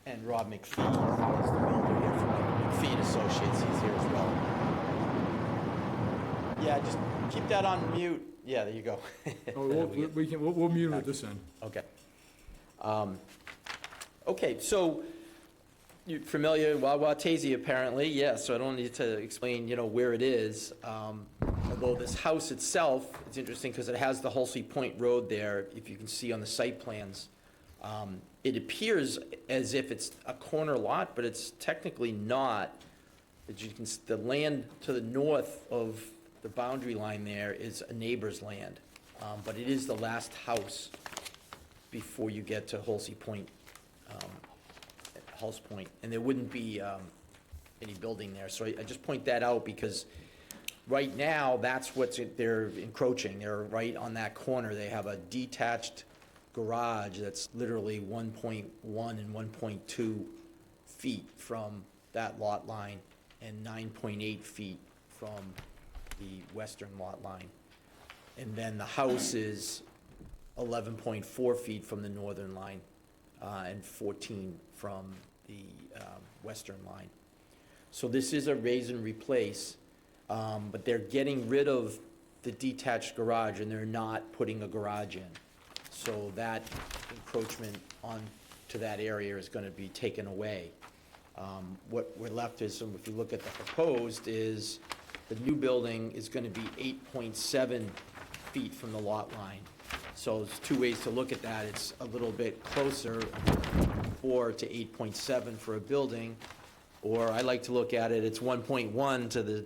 And Rob McPhee is the builder here from McPhee and Associates, he's here as well. Yeah, just keep that on mute. Yeah, there you go. Oh, we'll mute him at this end. Okay. Okay, so you're familiar, Wawatezi apparently, yeah, so I don't need to explain, where it is. Although this house itself, it's interesting because it has the Halsey Point Road there, if you can see on the site plans. It appears as if it's a corner lot, but it's technically not. As you can, the land to the north of the boundary line there is a neighbor's land. But it is the last house before you get to Halsey Point, Halls Point, and there wouldn't be any building there. So I just point that out because right now, that's they're encroaching. They're right on that corner. They have a detached garage that's literally 1.1 and 1.2 feet from that lot line and 9.8 feet from the western lot line. And then the house is 11.4 feet from the northern line and 14 from the western line. So this is a raise and replace, but they're getting rid of the detached garage and they're not putting a garage in. So that encroachment on to that area is gonna be taken away. What we're left is, if you look at the proposed, is the new building is gonna be 8.7 feet from the lot line. So there's two ways to look at that. It's a little bit closer, 4 to 8.7 for a building, or I like to look at it, it's 1.1 to the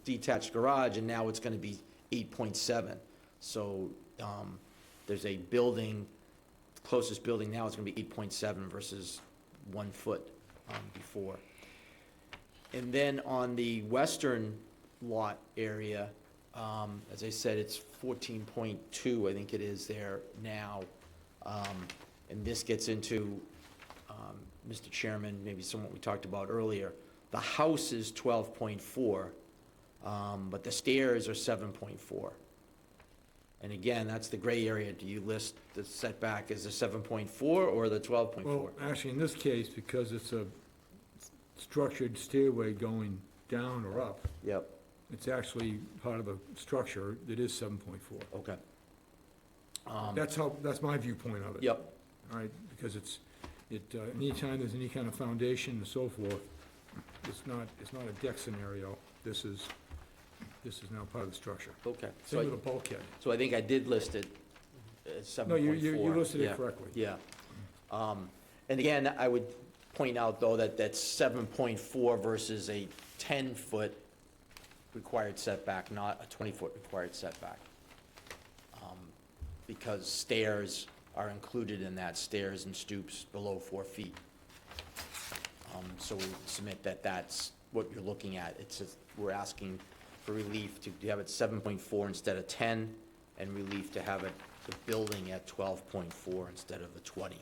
detached garage, and now it's gonna be 8.7. So, there's a building, closest building now is gonna be 8.7 versus 1 foot, before. And then on the western lot area, as I said, it's 14.2, I think it is there now. And this gets into, Mr. Chairman, maybe some what we talked about earlier. The house is 12.4, but the stairs are 7.4. And again, that's the gray area. Do you list the setback as the 7.4 or the 12.4? Well, actually, in this case, because it's a structured stairway going down or up, Yep, it's actually part of the structure, it is 7.4. okay. That's my viewpoint of it. Yep, All right, because anytime there's any kind of foundation and so forth, it's not a deck scenario. This is now part of the structure. okay. Same with the bulkhead. So I think I did list it as 7.4. No, you listed Yeah, it correctly. Yeah. And again, I would point out, though, that that's 7.4 versus a 10-foot required setback, not a 20-foot required setback. Because stairs are included in that, stairs and stoops below 4 feet. So we submit that that's what you're looking at. It's just, we're asking for relief to have it 7.4 instead of 10, and relief to have it, the building at 12.4 instead of the 20.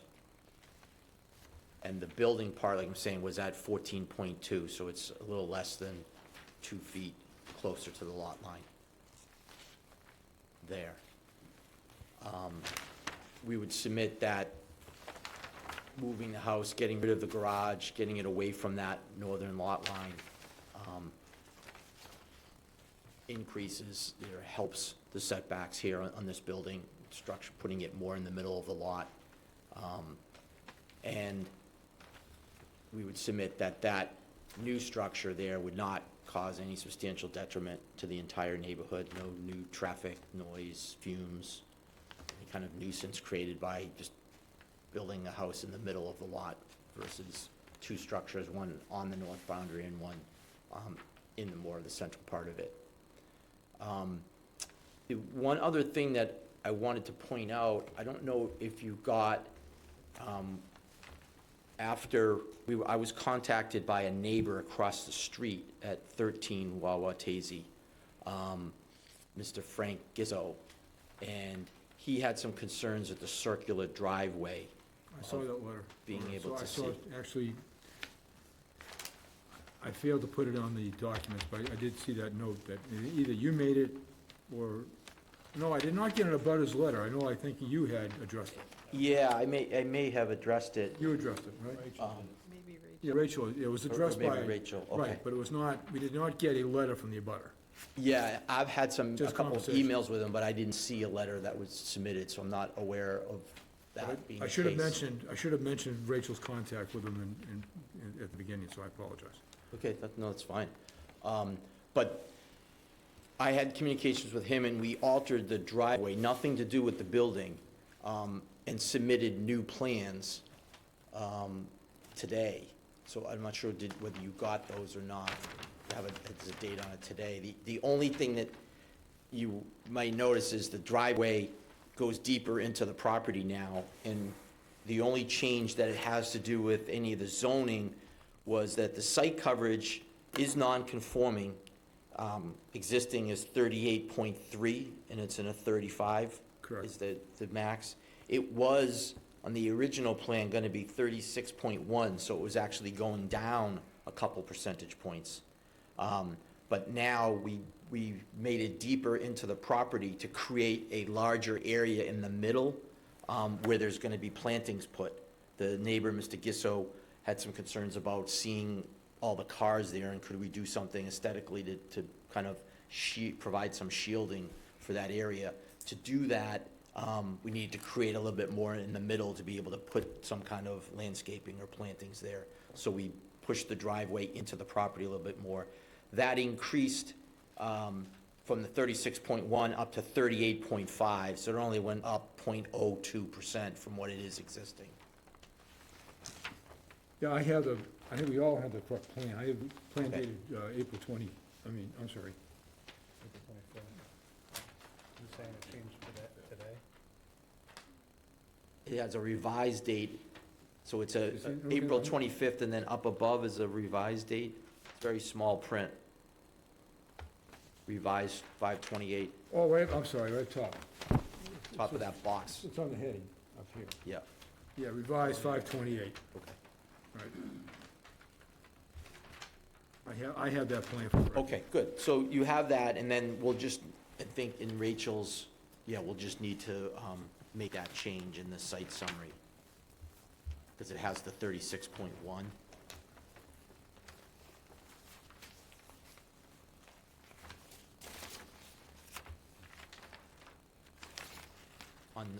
And the building part, like I'm saying, was at 14.2, so it's a little less than 2 feet closer to the lot line there. We would submit that moving the house, getting rid of the garage, getting it away from that northern lot line, increases, helps the setbacks here on this building structure, putting it more in the middle of the lot. And we would submit that new structure there would not cause any substantial detriment to the entire neighborhood, no new traffic, noise, fumes, any kind of nuisance created by just building a house in the middle of the lot versus two structures, one on the north boundary and one in the more of the central part of it. The one other thing that I wanted to point out, I don't know if you got, I was contacted by a neighbor across the street at 13 Wawatezi, Mr. Frank Gizzo, and he had some concerns with the circular driveway. I saw that letter. Being able to I saw see. it. Actually, I failed to put it on the documents, but I did see that note that either you made it or, no, I did not get an abutters letter. I think you had addressed it. Yeah, I may have addressed it. You addressed it, right? Maybe Rachel. Yeah, Rachel, it was addressed by. Maybe Rachel, okay. Right, but it was not, we did not get a letter from the abutter. Yeah, I've had a Just couple of conversation. emails with him, but I didn't see a letter that was submitted, so I'm not aware of that being the I case. should have mentioned Rachel's contact with him at the beginning, so I apologize. Okay, no, that's fine. But I had communications with him, and we altered the driveway, nothing to do with the building, and submitted new plans today. So I'm not sure whether you got those or not. There's a date on it today. The only thing that you might notice is the driveway goes deeper into the property now, and the only change that it has to do with any of the zoning was that the site coverage is non-conforming. Existing is 38.3, and it's in a 35. Correct. Is the max. It was, on the original plan, gonna be 36.1, so it was actually going down a couple percentage points. But now we made it deeper into the property to create a larger area in the middle, where there's gonna be plantings put. The neighbor, Mr. Gisso, had some concerns about seeing all the cars there, and could we do something aesthetically to kind of provide some shielding for that area. To do that, We needed to create a little bit more in the middle to be able to put some kind of landscaping or plantings there. So we pushed the driveway into the property a little bit more. That increased from the 36.1 up to 38.5, so it only went up 0.02% from what it is existing. Yeah, I think we all have the correct plan. I have the plan Okay. dated April 20, I'm sorry. April 24th. You saying it changed today? It has a revised date, so it's a Is it- okay, April I'm- 25th, and then up above is a revised date. It's very small print. Revised 5/28, Oh, right, I'm sorry, right top. top of that box. It's on the heading up here. Yeah. Yeah, revised 5/28. Okay. Right. I have that plan for record. Okay, good. So you have that, and then we'll just, I think in Rachel's, yeah, we'll just need to make that change in the site summary. Because it has the 36.1.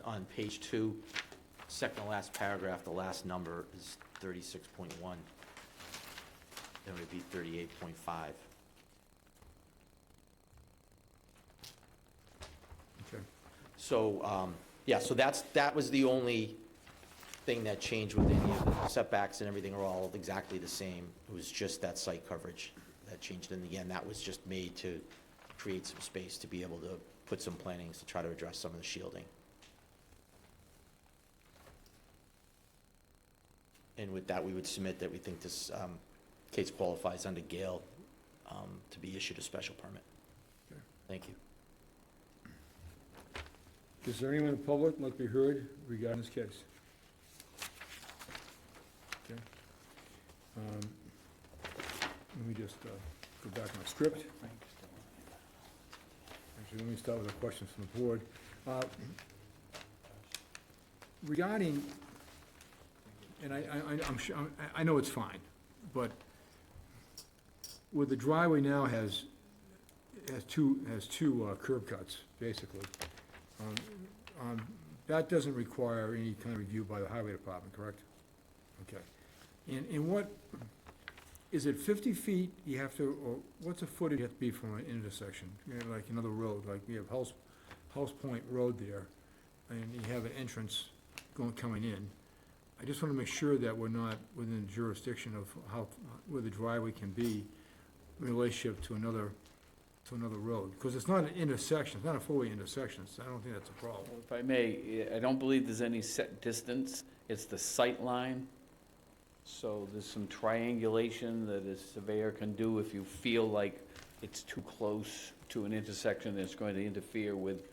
On page 2, second to last paragraph, the last number is 36.1. Then it would be 38.5. Okay. So, yeah, so that was the only thing that changed with any of the setbacks, and everything are all exactly the same. It was just that site coverage that changed, and again, that was just made to create some space to be able to put some plantings to try to address some of the shielding. And with that, we would submit that we think this case qualifies under Gale to be issued a special permit. Okay. Thank you. Is there anyone in the public like to be heard regarding this case? Okay. Let me just go back to my script. Actually, let me start with a question from the board. Regarding, and I'm sure, I know it's fine, but where the driveway now has two curb cuts, basically, that doesn't require any kind of review by the highway department, correct? Okay. And what, is it 50 feet you have to, or what's a footage you have to be from an intersection? You know, like another road, like we have House Point Road there, and you have an entrance coming in. I just want to make sure that we're not within the jurisdiction of where the driveway can be in relationship to another road, because it's not an intersection, it's not a four-way intersection, so I don't think that's a problem. If I may, I don't believe there's any set distance. It's the sight line. So there's some triangulation that a surveyor can do if you feel like it's too close to an intersection that's going to interfere with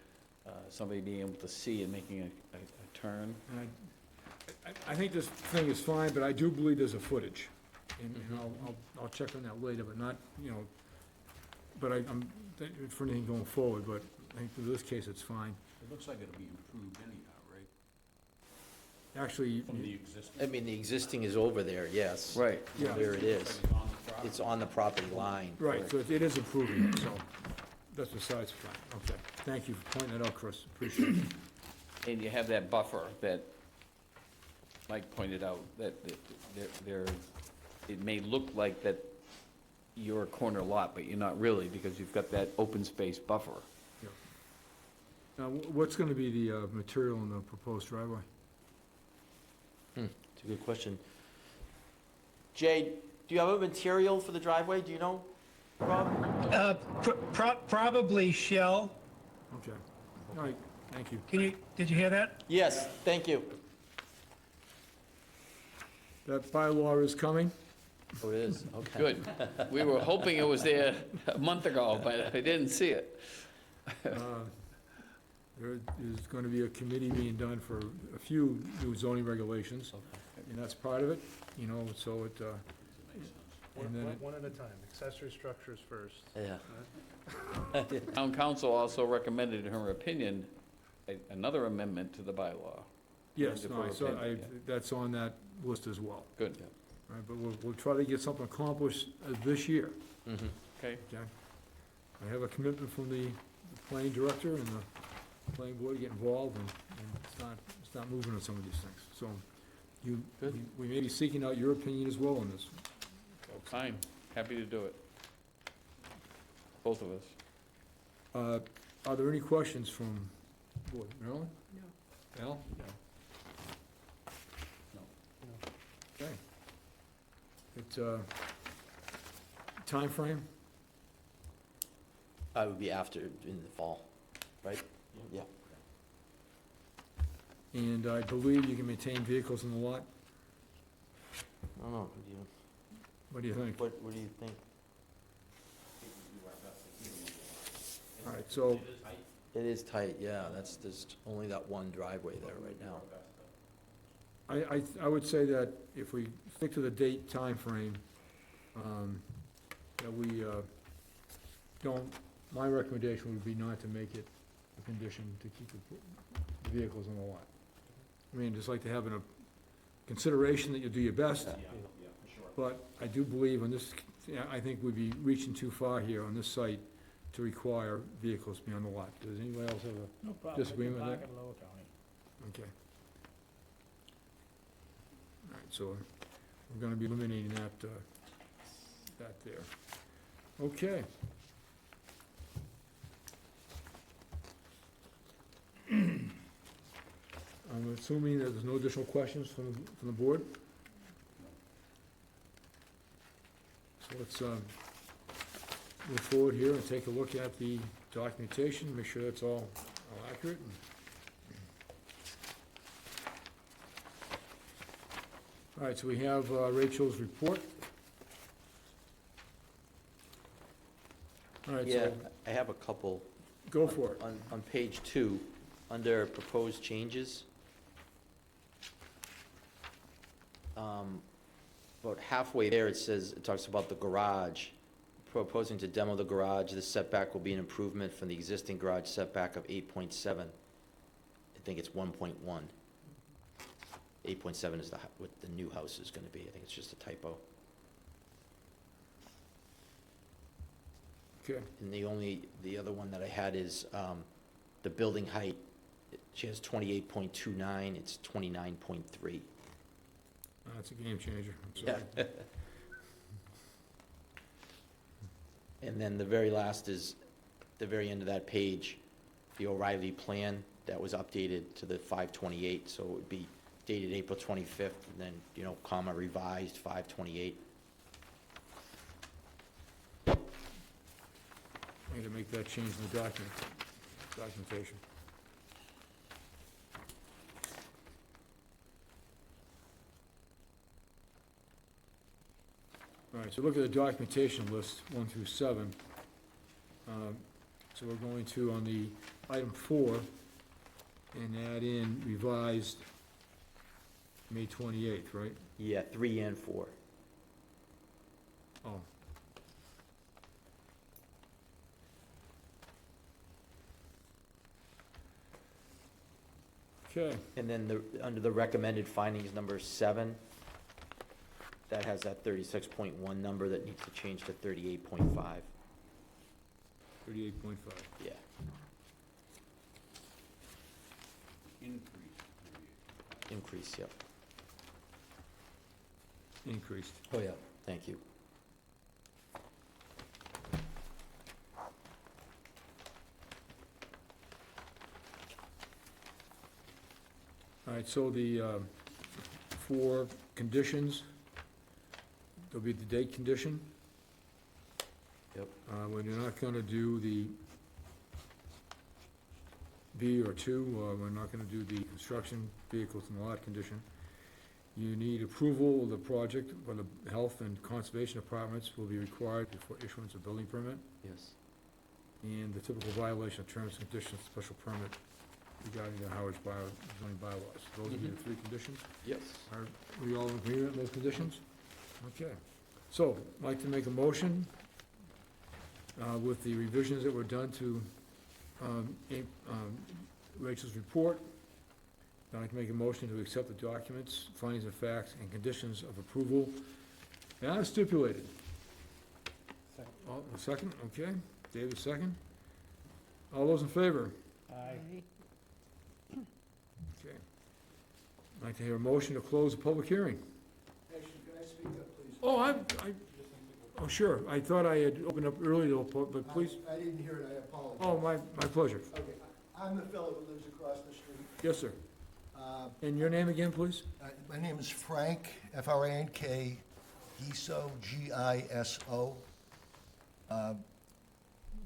somebody being able to see and making a turn. And I think this thing is fine, but I do believe there's a footage, and I'll check on that later, but not, but I'm, for anything going forward, but I think for this case, it's fine. It looks like it'll be improved anyhow, right? Actually, From the existing. I mean, the existing is over there, yes. Right. yeah, There it is. It's on the property. It's on the property line. right, so it is improving, so that's besides the fact. Okay, thank you for pointing that out, Chris, appreciate it. And you have that buffer that Mike pointed out, that there, it may look like that you're a corner lot, but you're not really, because you've got that open space buffer. Now, what's gonna be the material in the proposed driveway? It's a good question. Jay, do you have a material for the driveway, do you know, Rob? Probably shell. Okay, all right, thank you. Did you hear that? Yes, thank you. That bylaw is coming? Oh, it is, okay. Good. We were hoping it was there a month ago, but I didn't see it. There is going to be a committee being done for a few new zoning regulations, and that's part of it, so it, and then One at a time, accessory structures first. Yeah. Town council also recommended in her opinion, another amendment to the bylaw. yes, Defer no, opinion, yeah. that's on that list as well. Good, All right, but we'll try to get something accomplished this year, Mhm. okay. okay? I have a commitment from the planning director and the planning board to get involved and start moving on some of these things. So you, Good. we may be seeking out your opinion as well on this. Fine, happy to do it. Both of us. Are there any questions from board? Marilyn? No. Al? No. Okay. It's, timeframe? I would be after, in the fall, right? Yeah. And I believe you can maintain vehicles in the lot? I don't know, What do you think? what do you think? All right, so, It is tight, yeah, there's only that one driveway there right now. I would say that if we stick to the date timeframe, that we don't, my recommendation would be not to make it a condition to keep the vehicles in the lot. I mean, just like to have a consideration that you do your best, but I do believe on this, I think we'd be reaching too far here on this site to require vehicles to be on the lot. Does anybody else have a, No problem. Disagreement with Park that? at Lower County. okay. All right, so we're gonna be eliminating that, that there. Okay. I'm assuming that there's no additional questions from the board? So let's, move forward here and take a look at the documentation, make sure it's all accurate. All right, so we have Rachel's report. All right, Yeah, so I have a couple. go for it. On page 2, under proposed changes, about halfway there, it talks about the garage. Proposing to demo the garage, the setback will be an improvement from the existing garage setback of 8.7. I think it's 1.1. 8.7 is what the new house is gonna be. I think it's just a typo. Okay, And the other one that I had is, the building height. She has 28.29, it's 29.3. that's a game changer, I'm Yeah. sorry. And then the very last is, the very end of that page, the O'Reilly plan that was updated to the 5/28, so it would be dated April 25th, and then, comma, revised 5/28. I need to make that change in the documentation. All right, so look at the documentation list, 1 through 7. So we're going to, on the item 4, and add in revised May 28th, right? Yeah, 3 and 4. Oh. Okay, And then under the recommended findings, number 7, that has that 36.1 number that needs to change to 38.5. 38.5. Yeah. Increase, yep. Increased. Oh, yeah, thank you. All right, so the 4 conditions, there'll be the date condition. Yep. When you're not gonna do the B or 2, we're not gonna do the construction vehicles in the lot condition. You need approval of the project by the health and conservation departments will be required before issuance of building permit, Yes. and the typical violation of terms and conditions, special permit regarding the Harwich zoning bylaws. Those would be the 3 conditions. Yes. Are we all in agreement with those conditions? Okay. So, I'd like to make a motion with the revisions that were done to Rachel's report. I'd like to make a motion to accept the documents, findings of facts, and conditions of approval as stipulated. Second, okay. David, second. All those in favor? Aye. Okay. I'd like to hear a motion to close the public hearing. Actually, can I speak up, please? Oh, oh, sure, I thought I had opened up early, but please, I didn't hear it, I apologize. oh, my pleasure. Okay, I'm the fellow who lives across the street. Yes, sir. And your name again, please? My name is Frank, F-R-A-N-K, Giso, G-I-S-O.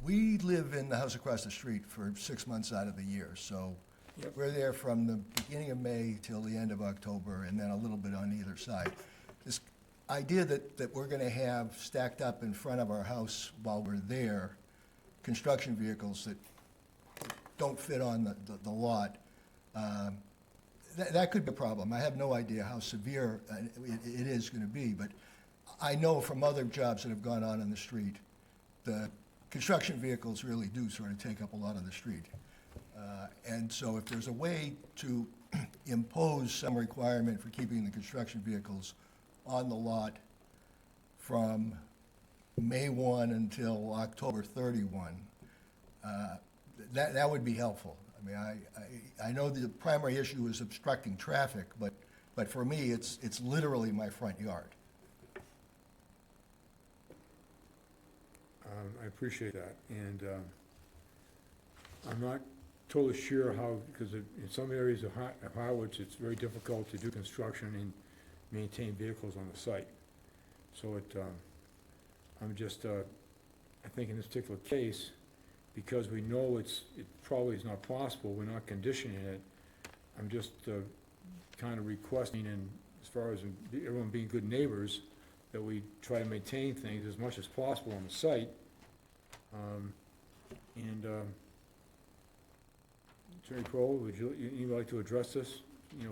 We live in the house across the street for 6 months out of the year, so Yep. we're there from the beginning of May till the end of October, and then a little bit on either side. This idea that we're gonna have stacked up in front of our house while we're there, construction vehicles that don't fit on the lot, that could be a problem. I have no idea how severe it is gonna be, but I know from other jobs that have gone on in the street, the construction vehicles really do sort of take up a lot of the street. And so if there's a way to impose some requirement for keeping the construction vehicles on the lot from May 1 until October 31, that would be helpful. I mean, I know the primary issue is obstructing traffic, but for me, it's literally my front yard. I appreciate that, and I'm not totally sure how, because in some areas of Harwich, it's very difficult to do construction and maintain vehicles on the site. So I'm just, I think in this particular case, because we know it probably is not possible, we're not conditioning it, I'm just kind of requesting, and as far as everyone being good neighbors, that we try to maintain things as much as possible on the site. And Attorney Crowell, would you like to address this,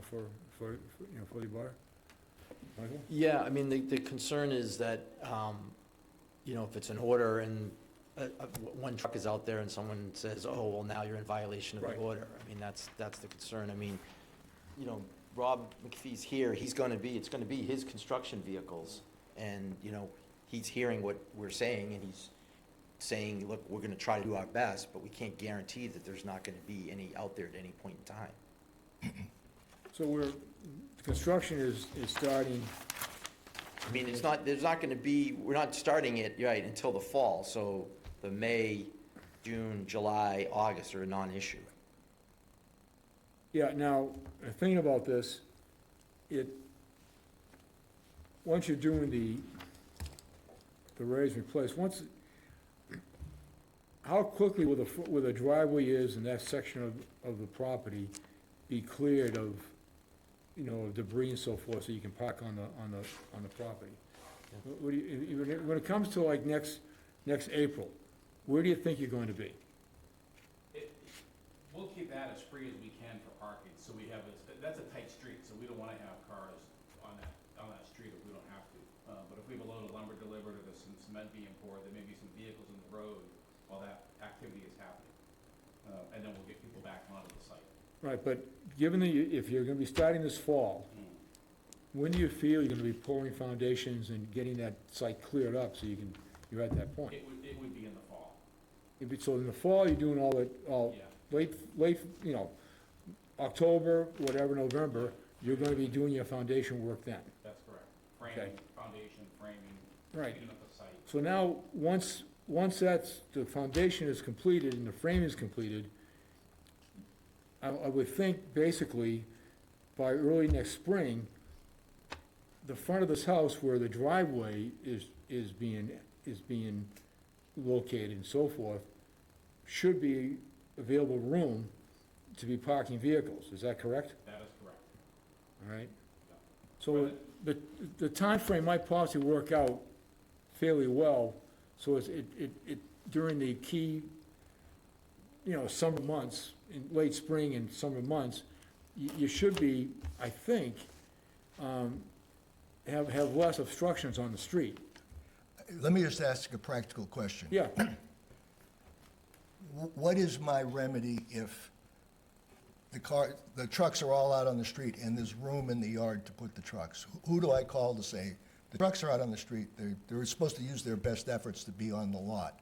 for the bar? Michael? Yeah, I mean, the concern is that, if it's an order and one truck is out there and someone says, oh, well, now you're in violation of the Right. order. I mean, that's the concern. I mean, Rob McPhee's here, it's gonna be his construction vehicles. And, he's hearing what we're saying, and he's saying, look, we're gonna try to do our best, but we can't guarantee that there's not gonna be any out there at any point in time. So construction is starting, I mean, we're not starting it, right, until the fall, so the May, June, July, August are a non-issue. yeah, now, thinking about this, once you're doing the raise and replace, how quickly will where the driveway is in that section of the property be cleared of, debris and so forth, so you can park on the property? What do you, when it comes to like next April, where do you think you're going to be? We'll keep that as free as we can for parking, so we have, that's a tight street, so we don't wanna have cars on that street if we don't have to. But if we have a load of lumber delivered, or there's some cement being poured, there may be some vehicles in the road while that activity is happening. And then we'll get people back onto the site. Right, but given if you're gonna be starting this fall, when do you feel you're gonna be pouring foundations and getting that site cleared up so you're at that point? It would be in the fall. So in the fall, you're doing all Yeah, late, October, whatever, November, you're gonna be doing your foundation work then. that's correct. Okay. Framing, foundation, framing, Right. cleaning up the site. So now, once the foundation is completed and the frame is completed, I would think basically by early next spring, the front of this house where the driveway is being located and so forth, should be available room to be parking vehicles. Is that correct? That is correct. All right? So the timeframe might possibly work out fairly well, so during the key, summer months, in late spring and summer months, you should be, I think, have less obstructions on the street. Let me just ask a practical question. Yeah, What is my remedy if the trucks are all out on the street and there's room in the yard to put the trucks? Who do I call to say, the trucks are out on the street, they're supposed to use their best efforts to be on the lot?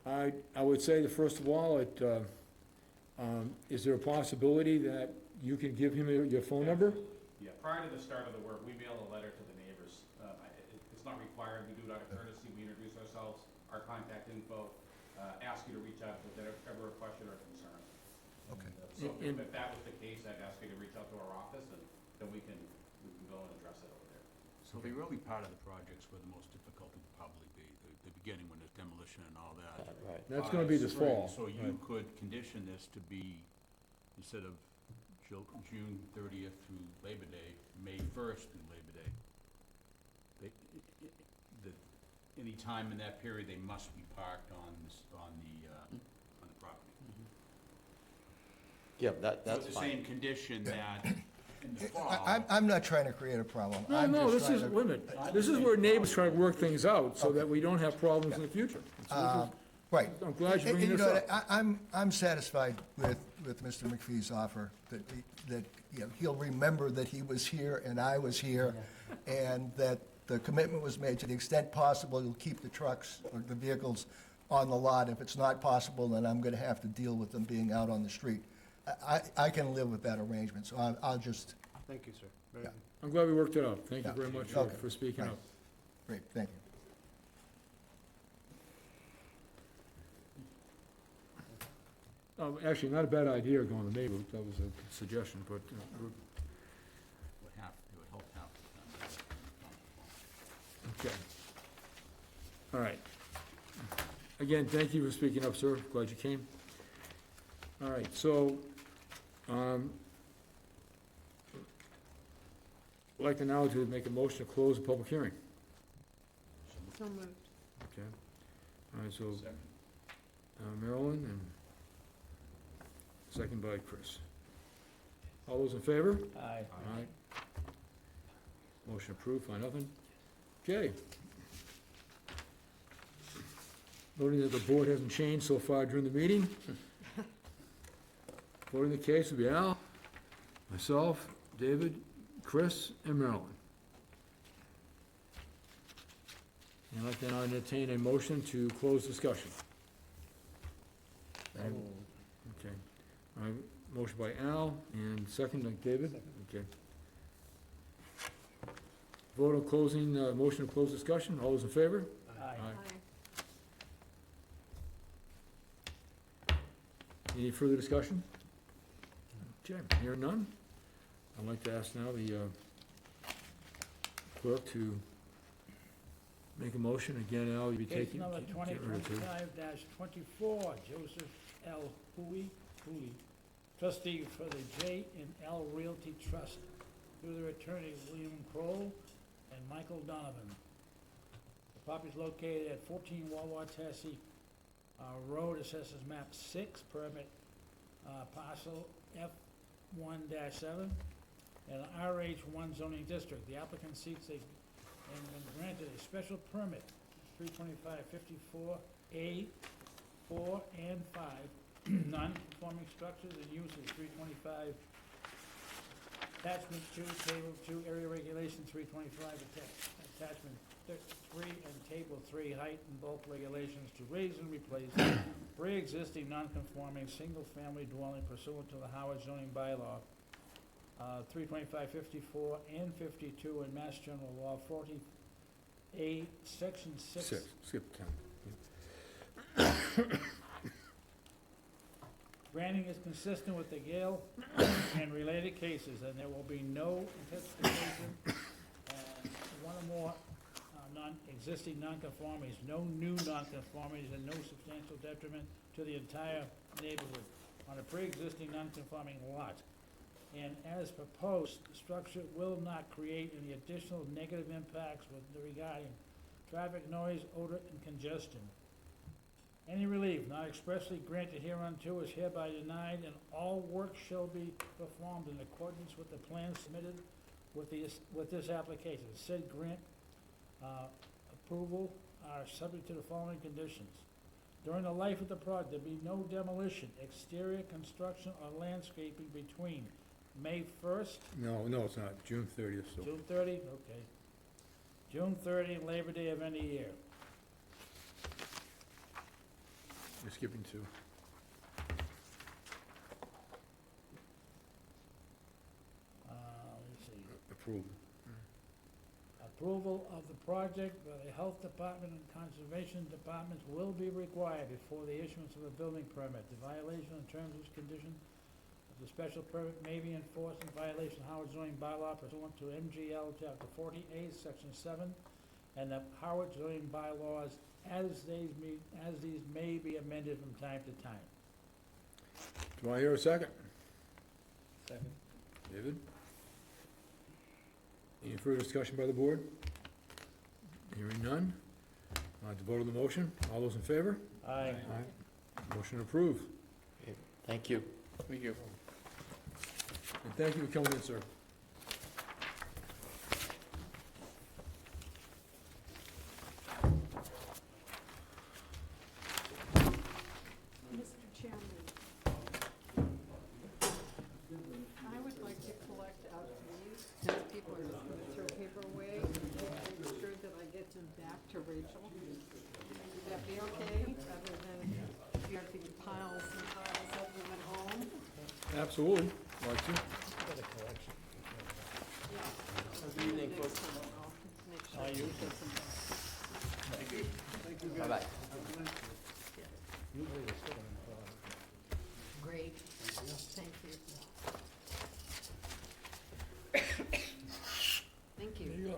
I would say that first of all, is there a possibility that you can give him your phone number? Yeah, prior to the start of the work, we mail a letter to the neighbors. It's not required, we do it out of courtesy, we introduce ourselves, our contact info, ask you to reach out if there's ever a question or concern. Okay. So And- if that was the case, I'd ask you to reach out to our office, and then we can go and address it over there. So the early part of the project's where the most difficulty would probably be, the beginning when there's demolition and all that. Right. That's gonna be this Spring. fall. So you Right. could condition this to be, instead of June 30th through Labor Day, May 1st through Labor Day. Any time in that period, they must be parked on the property. Yeah, that's With the fine. same condition that in the fall. I'm not trying to create a problem. No, I'm no, just this is, trying to- wait a minute, this is where neighbors try to work things out so that we don't have problems in the future. Right. I'm glad you're And, bringing you this know, up. I'm satisfied with Mr. McPhee's offer, that, you know, he'll remember that he was here and I was here, and that the commitment was made to the extent possible, you'll keep the trucks or the vehicles on the lot. If it's not possible, then I'm gonna have to deal with them being out on the street. I can live with that arrangement, so I'll just, Thank you, sir. Very Yeah. good. I'm glad we worked it out. Thank you Yeah. very much Okay. for speaking Right. up. great, thank you. Actually, not a bad idea going to neighbor, that was a suggestion, but, It would help out. okay. All right. Again, thank you for speaking up, sir. Glad you came. All right, so, I'd like to now to make a motion to close the public hearing. So moved. Okay. All right, so Second. Marilyn and second by Chris. All those in favor? Aye. Aye. Motion approved, five nothing. Okay. Noting that the board hasn't changed so far during the meeting. Voting the case will be Al, myself, David, Chris, and Marilyn. And I'd like to now entertain a motion to close discussion. Okay. All right, motion by Al, and second by David? Okay. Vote on closing, motion to close discussion, all those in favor? Aye. Any further discussion? Okay, hearing none. I'd like to ask now the clerk to make a motion. Again, Al, you'll be Case taking. number get rid of two. 2025-24, Joseph L. Hooley, trustee for the J and L Realty Trust, through their attorney William Kroll and Michael Donovan. The property is located at 14 Wawatessi Road, assesses map 6, permit parcel F1-7, and RH1 zoning district. The applicant seeks and been granted a special permit, 325-54A, 4 and 5, non-conforming structures and uses, 325, attachment 2, table 2, area regulation, 325, attachment 3 and table 3, height and bulk regulations to raise and replace pre-existing non-conforming single-family dwelling pursuant to the Howard zoning bylaw, 325-54 and 52 in Mass General Law 40A, Section 6. Six, skip 10. Granting is consistent with the Gale and related cases, and there will be no intensification, one or more existing nonconformities, no new nonconformities, and no substantial detriment to the entire neighborhood on a pre-existing nonconforming lot. And as proposed, the structure will not create any additional negative impacts regarding traffic, noise, odor, and congestion. Any relief not expressly granted hereunto is hereby denied, and all work shall be performed in accordance with the plan submitted with this application. Said grant approval are subject to the following conditions. During the life of the project, there be no demolition, exterior construction, or landscaping between May 1st, No, it's not, June 30th, so. June 30, okay. June 30 and Labor Day of any year. You're skipping 2. Approval. Approval of the project by the Health Department and Conservation Departments will be required before the issuance of a building permit. The violation in terms and conditions of the special permit may be enforced in violation of Howard zoning bylaw pursuant to MGL Chapter 40A, Section 7, and the Howard zoning bylaws as these may be amended from time to time. Do I hear a second? Second. David? Any further discussion by the board? Hearing none. I'd like to vote on the motion. All those in favor? Aye. Motion approved. Thank you. Thank you. And thank you for coming in, sir. Mr. Chairman, I would like to collect out these, since people are just gonna throw paper away, and make sure that I get them back to Rachel. Would that be okay, rather than having piles and piles of them at home? Absolutely. Like to. Good evening, folks. Make sure I I use get it. them back. Bye-bye. Usually they sit on the floor. Great, thank you. Thank There you. you go.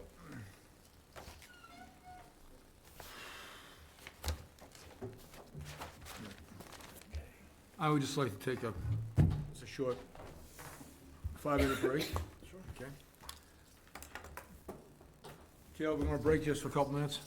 I would just like to take it's a short 5-minute break. Sure. Okay. Caleb, we're gonna break just for a couple minutes.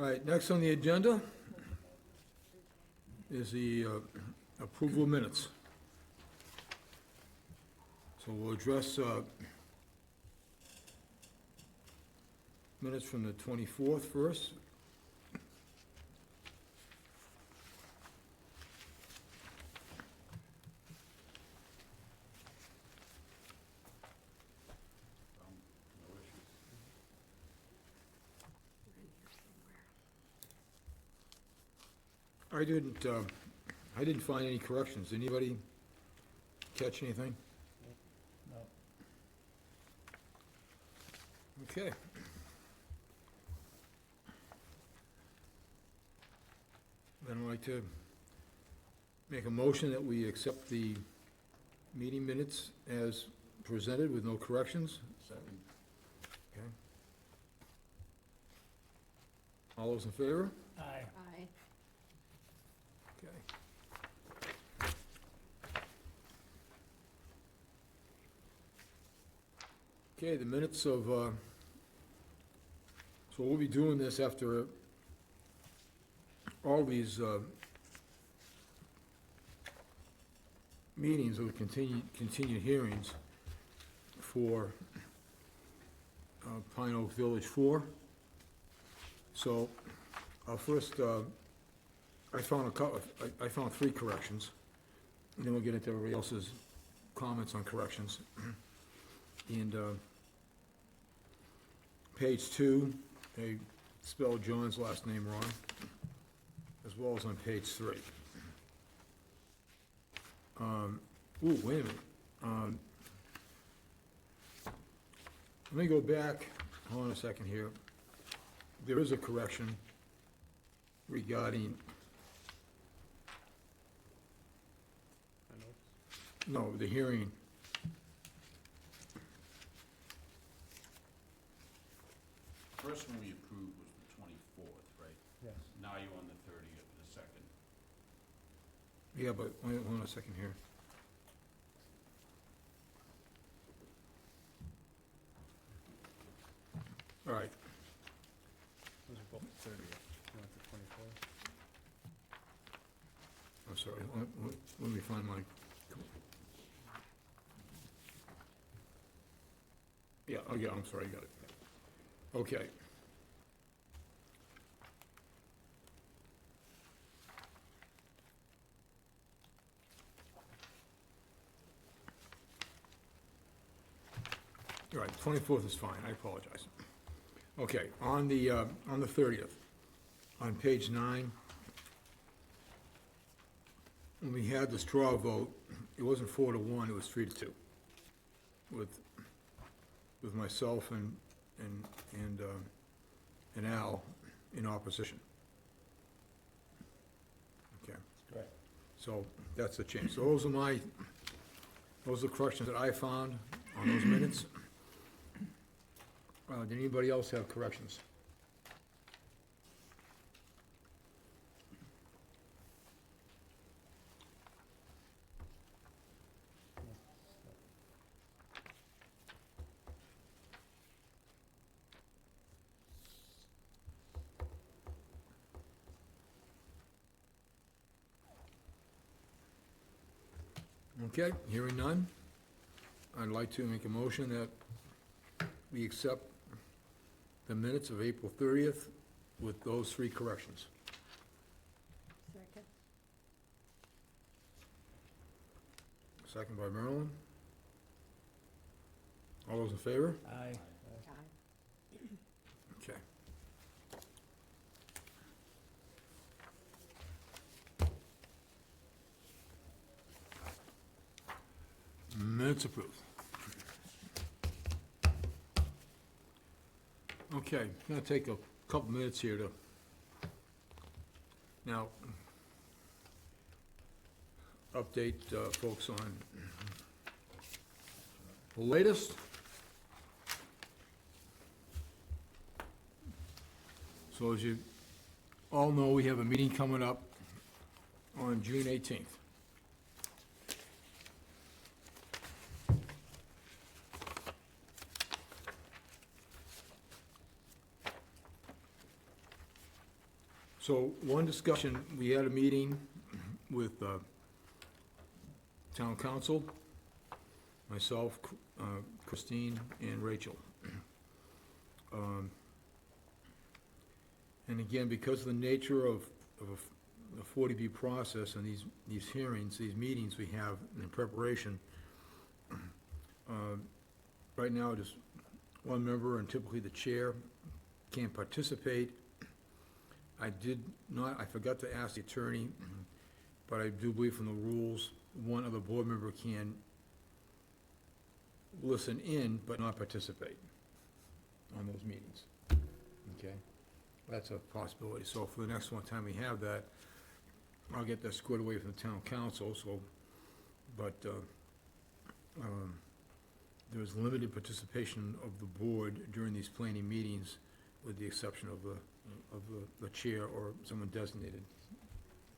All right, next on the agenda is the approval of minutes. So we'll address minutes from the 24th first. No issues. I didn't find any corrections. Anybody catch anything? No. Okay. Then I'd like to make a motion that we accept the meeting minutes as presented with no corrections. Second. Okay. All those in favor? Aye. Aye. Okay. Okay, the minutes of, so we'll be doing this after all these meetings or continued hearings for Pine Oak Village 4. So, first, I found 3 corrections, and then we'll get into everybody else's comments on corrections. And page 2, they spelled John's last name wrong, as well as on page 3. Wait a minute. Let me go back, hold on a second here. There is a correction regarding, no, the hearing. First one we approved was the 24th, right? Yes. Now you're on the 30th, the second. Yeah, but, wait, hold on a second here. All right, Those are both the 30th. You want the 24th? I'm sorry, let me find my. Yeah, oh yeah, I'm sorry, I got it. Okay. All right, 24th is fine, I apologize. Okay, on the 30th, on page 9, when we had the straw vote, it wasn't 4-1, it was 3-2, with myself and Al in opposition. Okay. Correct. So that's the change. So those are the corrections that I found on those minutes. Did anybody else have corrections? Okay, hearing none, I'd like to make a motion that we accept the minutes of April 30th with those 3 corrections. Second. Second by Marilyn. All those in favor? Aye. Aye. Okay. Minutes approved. Okay, gonna take a couple minutes here to, now, update folks on the latest. So as you all know, we have a meeting coming up on June 18th. So, one discussion, we had a meeting with town council, myself, Christine, and Rachel. And again, because of the nature of the 40B process and these hearings, these meetings we have in preparation, right now, just one member, and typically the chair, can't participate. I forgot to ask the attorney, but I do believe from the rules, one other board member can listen in but not participate on those meetings. Okay? That's a possibility. So for the next one time we have that, I'll get that squared away from the town council, so, but, there's limited participation of the board during these planning meetings, with the exception of the chair or someone designated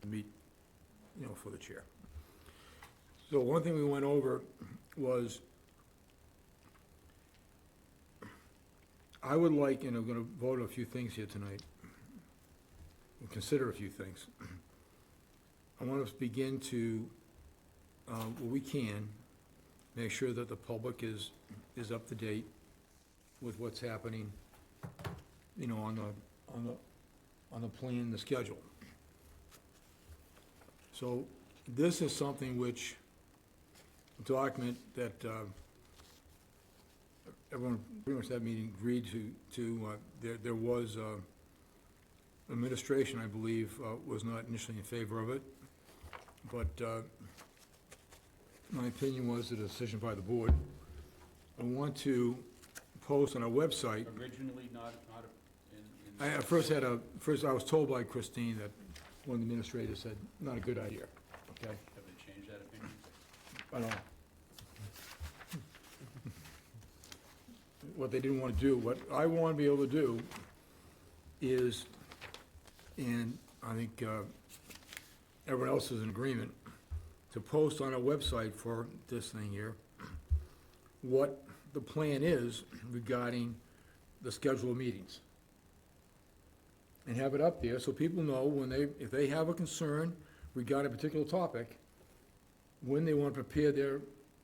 to meet, for the chair. So one thing we went over was, I would like, and I'm gonna vote on a few things here tonight, and consider a few things. I want us to begin to, where we can, make sure that the public is up to date with what's happening, on the plan, the schedule. So this is something which, a document that everyone, pretty much that meeting agreed to, there was, administration, I believe, was not initially in favor of it, but my opinion was a decision by the board. I want to post on our website. Originally not in. I first I was told by Christine that one of the administrators said, not a good idea, okay? Have they changed that opinion? I don't know. What they didn't want to do, what I want to be able to do is, and I think everyone else is in agreement, to post on our website for this thing here, what the plan is regarding the schedule of meetings. And have it up there so people know when if they have a concern regarding a particular topic, when they want to prepare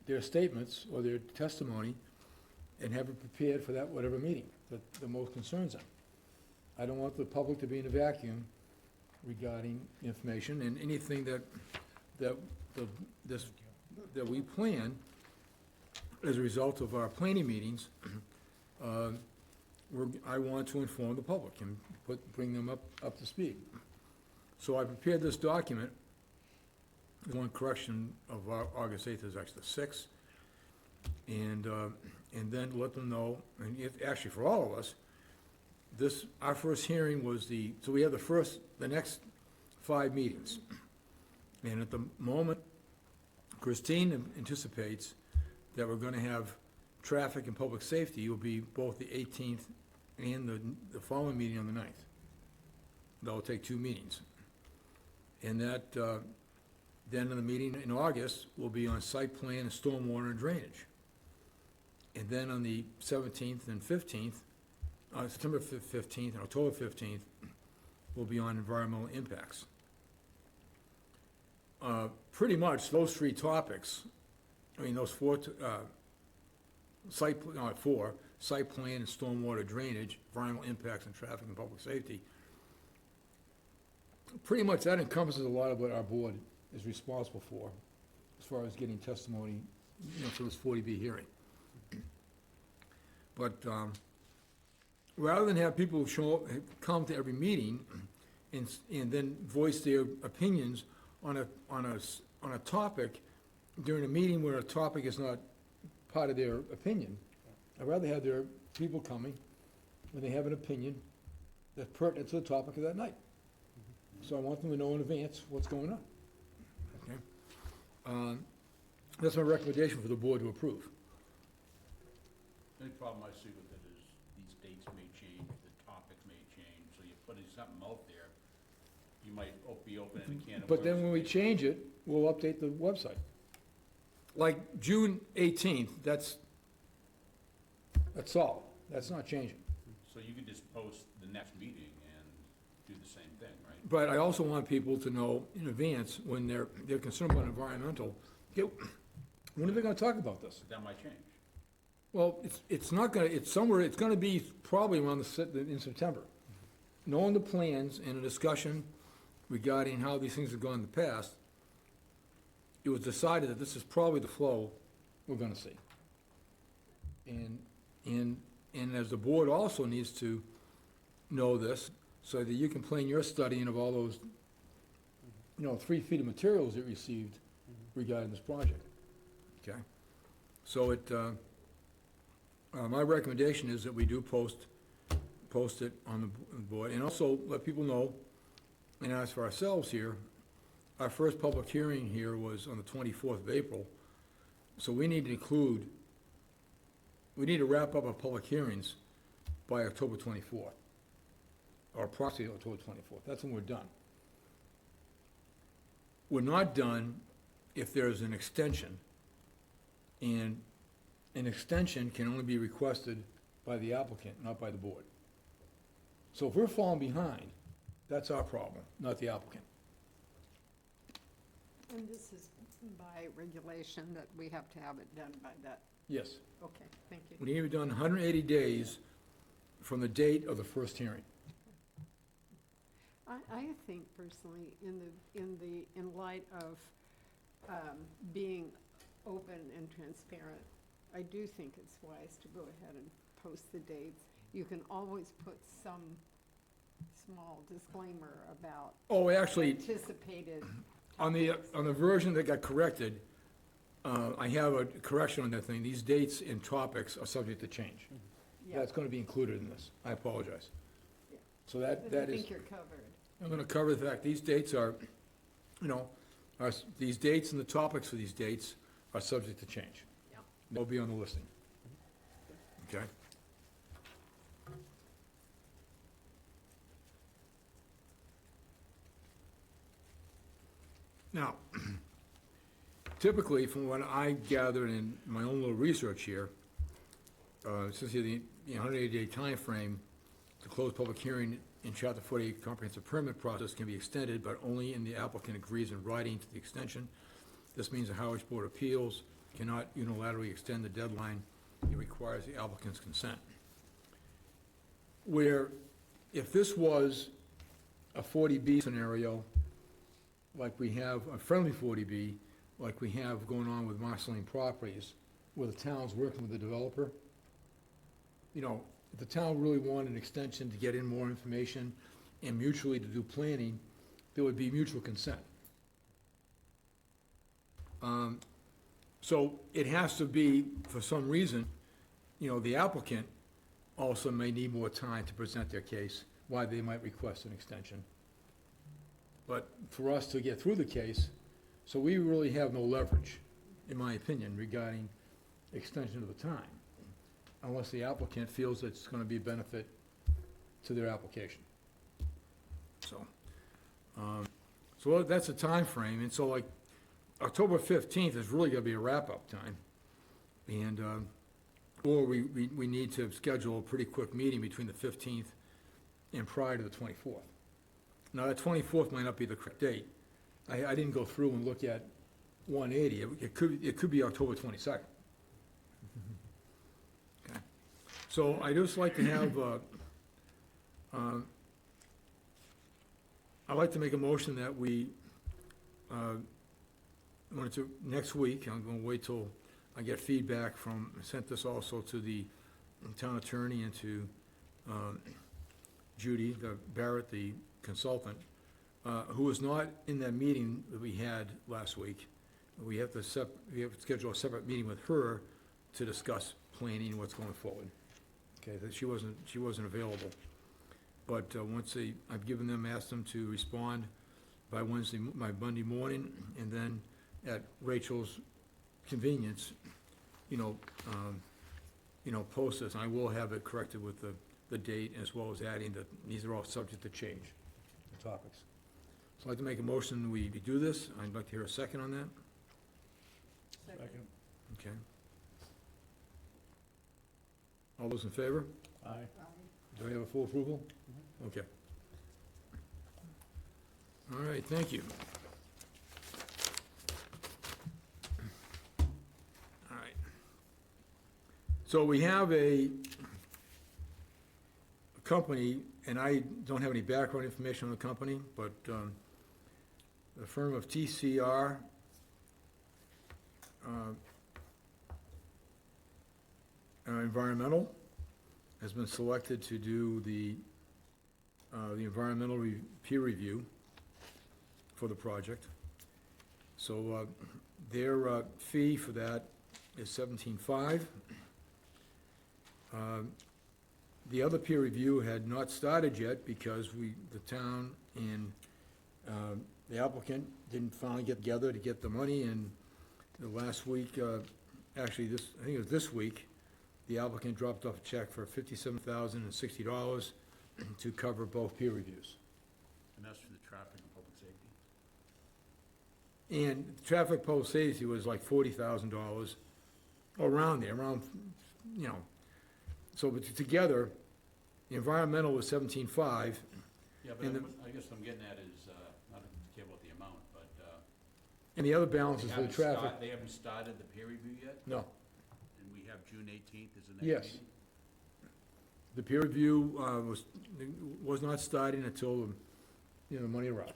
their statements or their testimony, and have it prepared for that whatever meeting that the most concerns them. I don't want the public to be in a vacuum regarding information, and anything that we plan as a result of our planning meetings, I want to inform the public and bring them up to speed. So I prepared this document. One correction of August 8th is actually the 6th. And then let them know, and actually for all of us, our first hearing was so we have the next 5 meetings. And at the moment, Christine anticipates that we're gonna have traffic and public safety will be both the 18th and the following meeting on the 9th. That'll take 2 meetings. And that, then in the meeting in August, will be on site plan and stormwater and drainage. And then on the 17th and 15th, September 15th and October 15th, will be on environmental impacts. Pretty much those 3 topics, those 4, site plan and stormwater drainage, environmental impacts and traffic and public safety. Pretty much that encompasses a lot of what our board is responsible for, as far as getting testimony, for this 40B hearing. But rather than have people come to every meeting and then voice their opinions on a topic during a meeting where a topic is not part of their opinion, I'd rather have their people coming when they have an opinion that's pertinent to the topic of that night. So I want them to know in advance what's going on. Okay? That's my recommendation for the board to approve. The only problem I see with it is these dates may change, the topics may change, so you're putting something out there, you might be opening a can of worms. But then when we change it, we'll update the website. Like June 18th, that's all. That's not changing. So you could just post the next meeting and do the same thing, right? But I also want people to know in advance, when they're concerned about environmental, okay, when are they gonna talk about this? That might change. Well, it's not gonna, it's somewhere, it's gonna be probably around in September. Knowing the plans and a discussion regarding how these things have gone in the past, it was decided that this is probably the flow we're gonna see. And as the board also needs to know this, so that you can plan your studying of all those, 3 feet of materials it received regarding this project, okay? So my recommendation is that we do post it on the board, and also let people know, and as for ourselves here, our first public hearing here was on the 24th of April, so we need to wrap up our public hearings by October 24th, or approximately October 24th, that's when we're done. We're not done if there's an extension, and an extension can only be requested by the applicant, not by the board. So if we're falling behind, that's our problem, not the applicant. And this is by regulation that we have to have it done by that, Yes, okay, thank you. we need to be done 180 days from the date of the first hearing. I think personally, in light of being open and transparent, I do think it's wise to go ahead and post the dates. You can always put some small disclaimer about Oh, actually, anticipated on the version that got corrected, I have a correction on that thing. These dates and topics are subject to change. Yeah, That's gonna be included in this. I apologize. Yeah. So but I that is, think you're covered. I'm gonna cover the fact, these dates are, these dates and the topics for these dates are subject to change. Yeah. They'll be on the listing. Okay? Now, typically, from what I gathered in my own little research here, since the 180-day timeframe to close public hearing in Chapter 48 comprehensive permit process can be extended, but only in the applicant agrees in writing to the extension. This means the Harwich Board of Appeals cannot unilaterally extend the deadline. It requires the applicant's consent. Where, if this was a 40B scenario, like we have, a friendly 40B, like we have going on with Marceline Properties, where the town's working with the developer, if the town really wanted an extension to get in more information and mutually to do planning, there would be mutual consent. So it has to be, for some reason, the applicant also may need more time to present their case, why they might request an extension. But for us to get through the case, so we really have no leverage, in my opinion, regarding extension of the time, unless the applicant feels it's gonna be a benefit to their application. So that's a time frame, and so like, October 15th is really gonna be a wrap-up time. And, or we need to schedule a pretty quick meeting between the 15th and prior to the 24th. Now, that 24th might not be the correct date. I didn't go through and look at 180. It could be October 22nd. Okay. So I just like to have, I'd like to make a motion that we, next week, I'm gonna wait till I get feedback from, I sent this also to the town attorney and to Judy Barrett, the consultant, who was not in that meeting that we had last week. We have to schedule a separate meeting with her to discuss planning and what's going forward. Okay, that she wasn't available. But I've given them, asked them to respond by Monday morning, and then at Rachel's convenience, post this. And I will have it corrected with the date, as well as adding that these are all subject to change, the topics. So I'd like to make a motion, we do this. I'd like to hear a second on that. Second. Okay. All those in favor? Aye. Do I have a full approval? Okay. All right, thank you. All right. So we have a company, and I don't have any background information on the company, but the firm of TCR Environmental has been selected to do the environmental peer review for the project. So their fee for that is $17,500. The other peer review had not started yet because the town and the applicant didn't finally get together to get the money, and the last week, actually I think it was this week, the applicant dropped off a check for $57,060 to cover both peer reviews. And that's for the traffic and public safety? And traffic public safety was like $40,000, around there, you know. So but together, the environmental was $17,500. Yeah, but And I guess what I'm getting at is, not to care about the amount, but, And the other balance they is for the haven't traffic. they haven't started the peer review yet? No, And we have June 18th as the next Yes. meeting? the peer review was not starting until, the money arrived,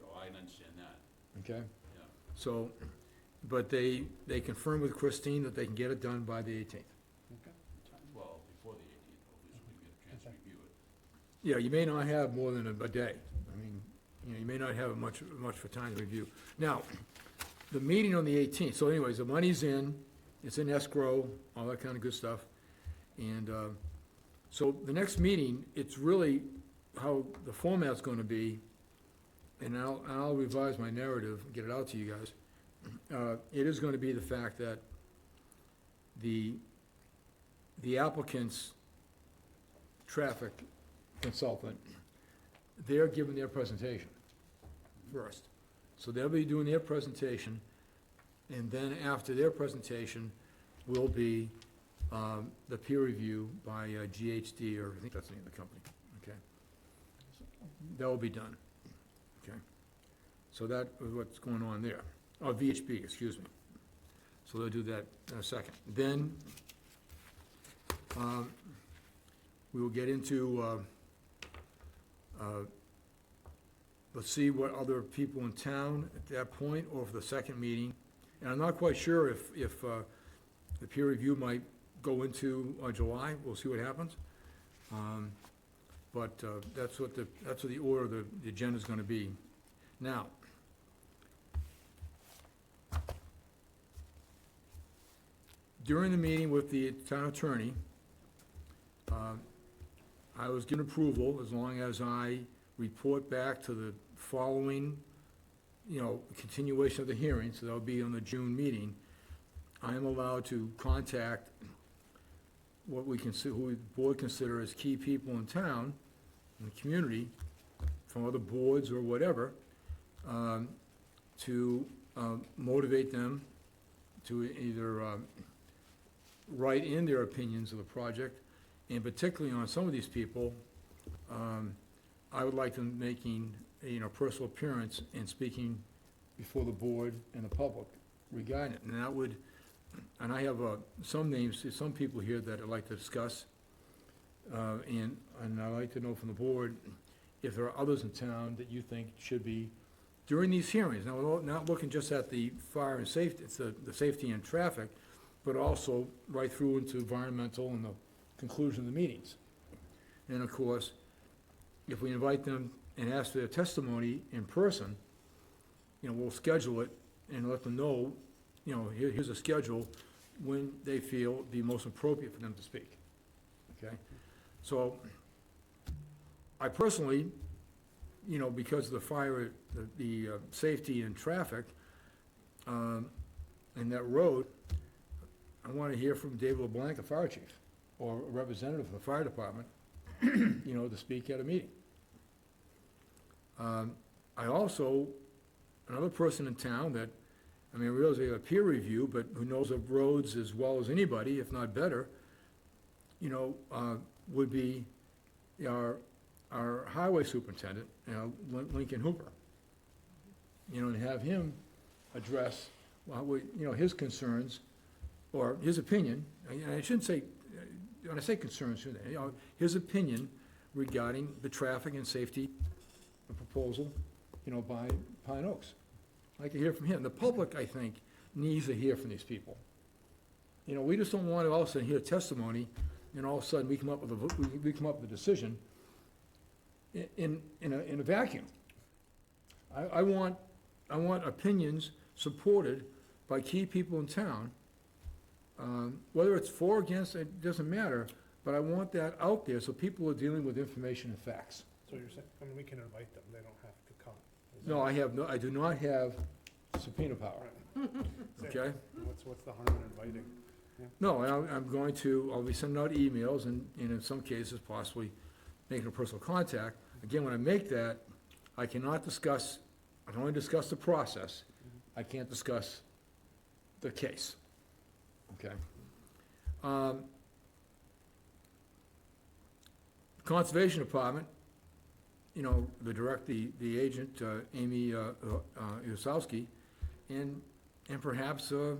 Oh, I understand that, okay? yeah. So, but they confirmed with Christine that they can get it done by the 18th. Well, before the 18th, at least we can get a chance to review it. Yeah, you may not have more than a day. I mean, you may not have much for time to review. Now, the meeting on the 18th, so anyways, the money's in, it's in escrow, all that kind of good stuff. And so the next meeting, it's really how the format's gonna be, and I'll revise my narrative, and get it out to you guys. It is gonna be the fact that the applicant's traffic consultant, they're giving their presentation first. So they'll be doing their presentation, and then after their presentation will be the peer review by GHD, or I think that's the name of the company, okay? That will be done, okay? So that is what's going on there. Oh, VHB, excuse me. So they'll do that in a second. Then we will get into, let's see what other people in town at that point, or for the second meeting. And I'm not quite sure if the peer review might go into July. We'll see what happens. But that's what the order of the agenda's gonna be. Now, during the meeting with the town attorney, I was given approval as long as I report back to the following, continuation of the hearing, so that'll be on the June meeting. I am allowed to contact what we consider, who the board consider as key people in town, in the community, from other boards or whatever, to motivate them to either write in their opinions of the project, and particularly on some of these people, I would like them making a personal appearance and speaking before the board and the public regarding it. And that would, and I have some names, some people here that I'd like to discuss, and I'd like to know from the board if there are others in town that you think should be during these hearings. Now, we're not looking just at the fire and safety, it's the safety and traffic, but also right through into environmental and the conclusion of the meetings. And of course, if we invite them and ask for their testimony in person, we'll schedule it and let them know, here's a schedule when they feel it'd be most appropriate for them to speak, okay? So, I personally, because of the fire, the safety and traffic, and that road, I want to hear from David LeBlanc, the fire chief, or a representative from the fire department, to speak at a meeting. I also, another person in town that, I realize they have a peer review, but who knows the roads as well as anybody, if not better, would be our our highway superintendent, Lincoln Hooper, and have him address, his concerns, or his opinion, and I shouldn't say, when I say concerns, his opinion regarding the traffic and safety proposal, by Pine Oaks. I'd like to hear from him. The public, I think, needs to hear from these people. We just don't want to all of a sudden hear testimony, and all of a sudden we come up with a decision in a vacuum. I want opinions supported by key people in town. Whether it's for or against, it doesn't matter, but I want that out there so people are dealing with information and facts. So you're saying, I mean, we can invite them, they don't have to come. Is No, that- I do not have subpoena power, okay? What's the harm in inviting? No, and I'll be sending out emails and in some cases possibly making a personal contact. Again, when I make that, I can only discuss the process. I can't discuss the case, okay? Conservation Department, the agent, Amy Usowski, and perhaps, not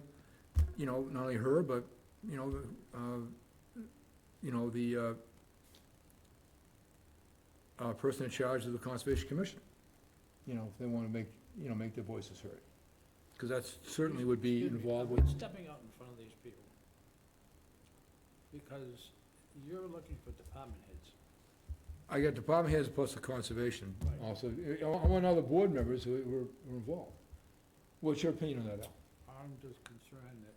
only her, but, the person in charge of the Conservation Commission, if they want to make their voices heard. Because that certainly would be Excuse me, involved I'm with, stepping out in front of these people. Because you're looking for department heads. I got department heads plus the conservation Right. also. I want other board members who were involved. What's your opinion on that, Al? I'm just concerned that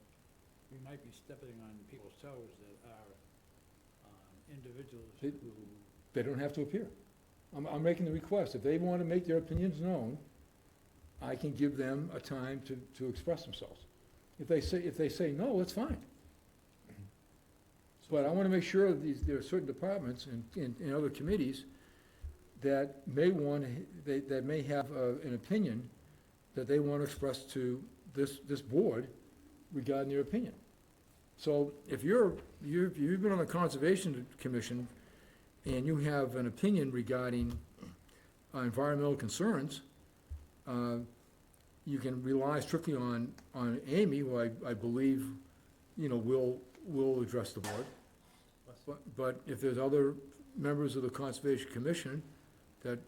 we might be stepping on people's toes that are individuals They- who, They don't have to appear. I'm making the request. If they want to make their opinions known, I can give them a time to express themselves. If they say no, that's fine. But I want to make sure that there are certain departments and other committees that may that may have an opinion that they want to express to this board regarding their opinion. So if you've been on the Conservation Commission and you have an opinion regarding environmental concerns, you can rely strictly on Amy, who I believe, will address the board. But if there's other members of the Conservation Commission that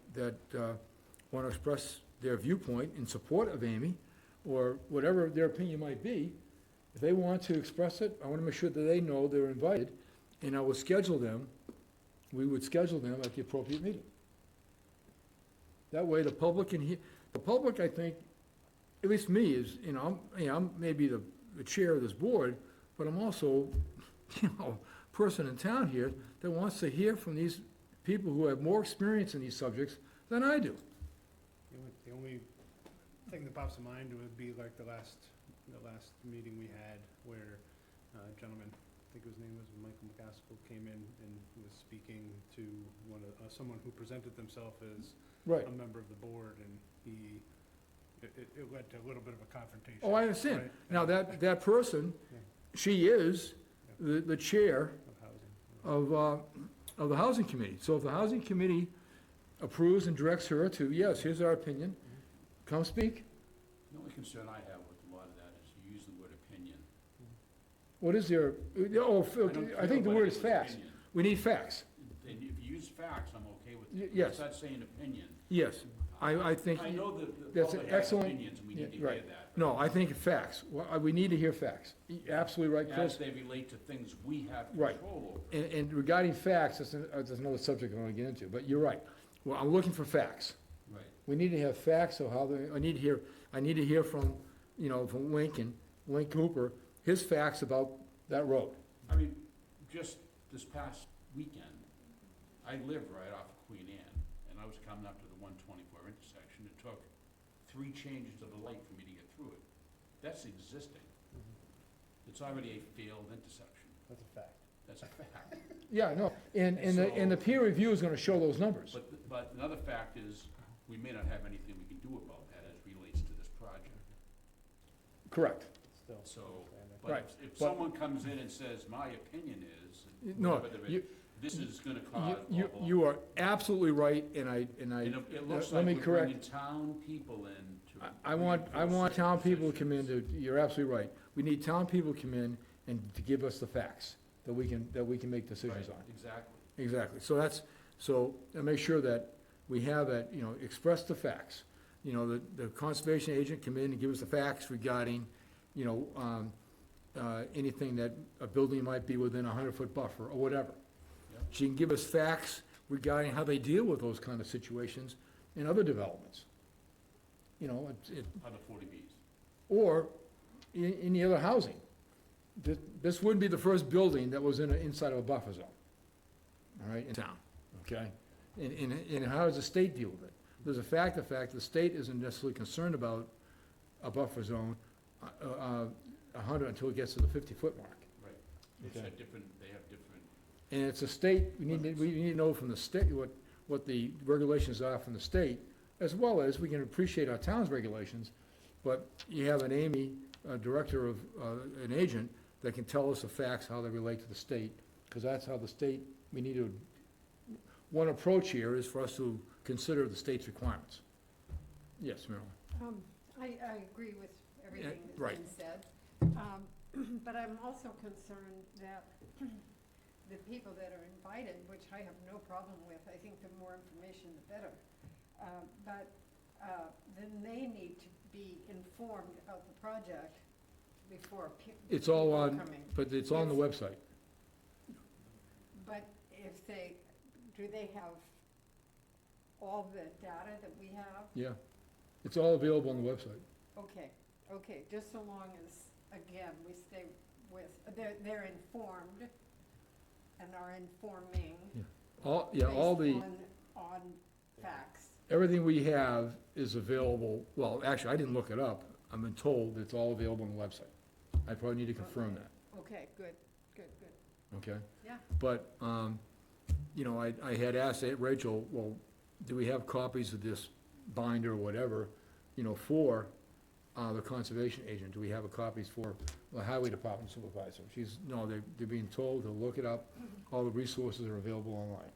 want to express their viewpoint in support of Amy, or whatever their opinion might be, if they want to express it, I want to make sure that they know they're invited, and we would schedule them at the appropriate meeting. That way, the public can hear, the public, I think, at least me, is, I'm maybe the chair of this board, but I'm also, person in town here that wants to hear from these people who have more experience in these subjects than I do. The only thing that pops in mind would be like the last meeting we had where a gentleman, I think his name was Michael McCaskill, came in and was speaking to someone who presented themselves as Right. a member of the board, and it led to a little bit of a confrontation. Oh, I understand. Right. Now, that person, she is the chair Of housing. of the Housing Committee. So if the Housing Committee approves and directs her to, yes, here's our opinion, come speak. The only concern I have with a lot of that is you use the word opinion. What is there, I think the word is facts. We need facts. And if you use facts, I'm okay with it. Yes. Start saying opinion. Yes, I think. I know that the That's an public has excellent- opinions, and we need to yeah, hear right. that. No, I think facts. Well, we need to hear facts. Absolutely right, As Chris. they relate to things we have Right. control over. And regarding facts, that's another subject I want to get into, but you're right. Well, I'm looking for facts. Right. We need to have facts of how I need to hear from, from Link Cooper, his facts about that road. I mean, just this past weekend, I live right off of Queen Anne, and I was coming up to the 124 intersection. It took 3 changes of the light for me to get through it. That's existing. It's already a failed intersection. That's a fact. That's a fact. Yeah, no, and the peer review is gonna show those numbers. But another fact is, we may not have anything we can do about that as relates to this project. Correct. Still. So, Right, but if but- someone comes in and says, my opinion is, No, whatever the- this is gonna cause. You are absolutely right, and And it looks let like me we're correct. bringing town people in to. I want reinforce town certain people to come in positions. to, you're absolutely right. We need town people to come in and to give us the facts that we can make decisions Right, on. exactly. Exactly. So I make sure that we have that, express the facts. The conservation agent come in and give us the facts regarding, anything that a building might be within a 100-foot buffer or whatever. Yep. She can give us facts regarding how they deal with those kind of situations in other developments. Other 40Bs. Or in any other housing. This wouldn't be the first building that was inside of a buffer zone, all right, in town, okay? And how does the state deal with it? There's a fact, the state isn't necessarily concerned about a buffer zone, 100 until it gets to the 50-foot mark. Right. They Okay. have different. And it's a state, we need to know from the state what the regulations are from the state, as well as we can appreciate our town's regulations, but you have an Amy, a director of, an agent, that can tell us the facts, how they relate to the state, because that's how the state, one approach here is for us to consider the state's requirements. Yes, Marilyn? I agree with everything that's right. been said. But I'm also concerned that the people that are invited, which I have no problem with, I think the more information, the better. But then they need to be informed about the project before It's all people on, coming. but it's on the website. But if do they have all the data that we have? Yeah. It's all available on the website. Okay, just so long as, again, we stay with, they're informed and are informing. All based on facts. everything we have is available, well, actually, I didn't look it up. I've been told it's all available on the website. I probably need to confirm that, Okay, good. okay? Yeah. But, I had asked Rachel, well, do we have copies of this binder or whatever, for the conservation agent? Do we have copies for the highway department supervisor? No, they're being told to look it up. All the resources are available online.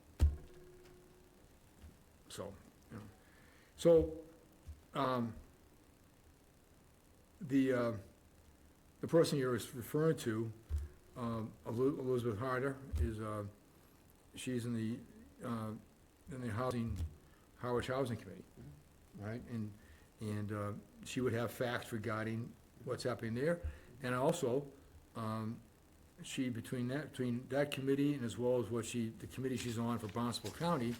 So, the person you're referring to, Elizabeth Harder, she's in the Harwich Housing Committee, right? And she would have facts regarding what's happening there. And also, between that committee and as well as the committee she's on for Barnstable County,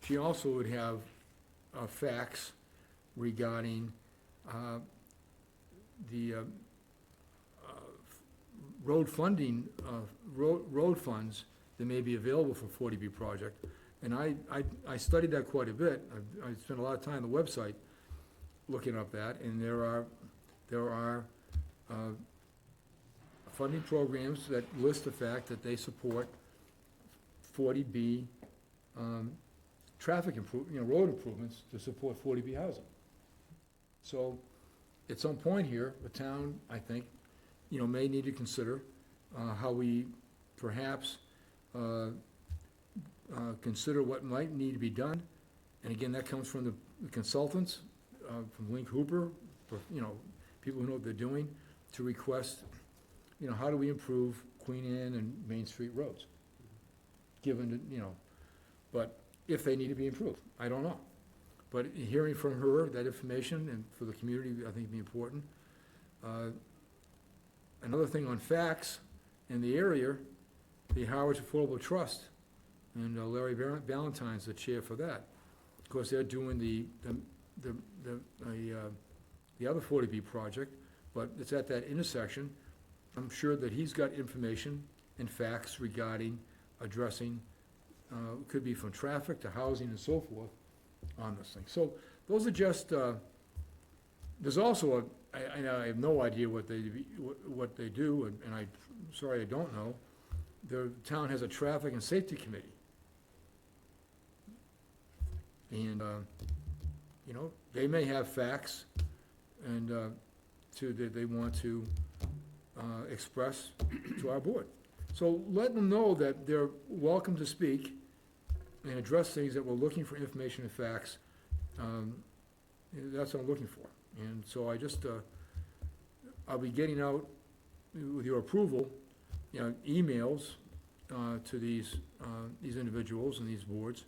she also would have facts regarding the road funding, road funds that may be available for 40B project. And I studied that quite a bit. I spent a lot of time on the website looking up that, and there are funding programs that list the fact that they support 40B road improvements to support 40B housing. So, at some point here, the town, I think, may need to consider how we perhaps consider what might need to be done. And again, that comes from the consultants, from Link Hooper, people who know what they're doing, to request, how do we improve Queen Anne and Main Street roads? Given that, but if they need to be improved, I don't know. But hearing from her that information, and for the community, I think would be important. Another thing on facts, in the area, the Harwich Affordable Trust, and Larry Valentine's the chair for that. Of course, they're doing the other 40B project, but it's at that intersection. I'm sure that he's got information and facts regarding addressing, could be from traffic to housing and so forth on this thing. So those are just, there's also I have no idea what they do, and I'm sorry I don't know. The town has a traffic and safety committee. And, they may have facts and, that they want to, express to our board. So let them know that they're welcome to speak and address things that we're looking for information and facts. That's what I'm looking for. And so I just, I'll be getting out, with your approval, emails to these individuals and these boards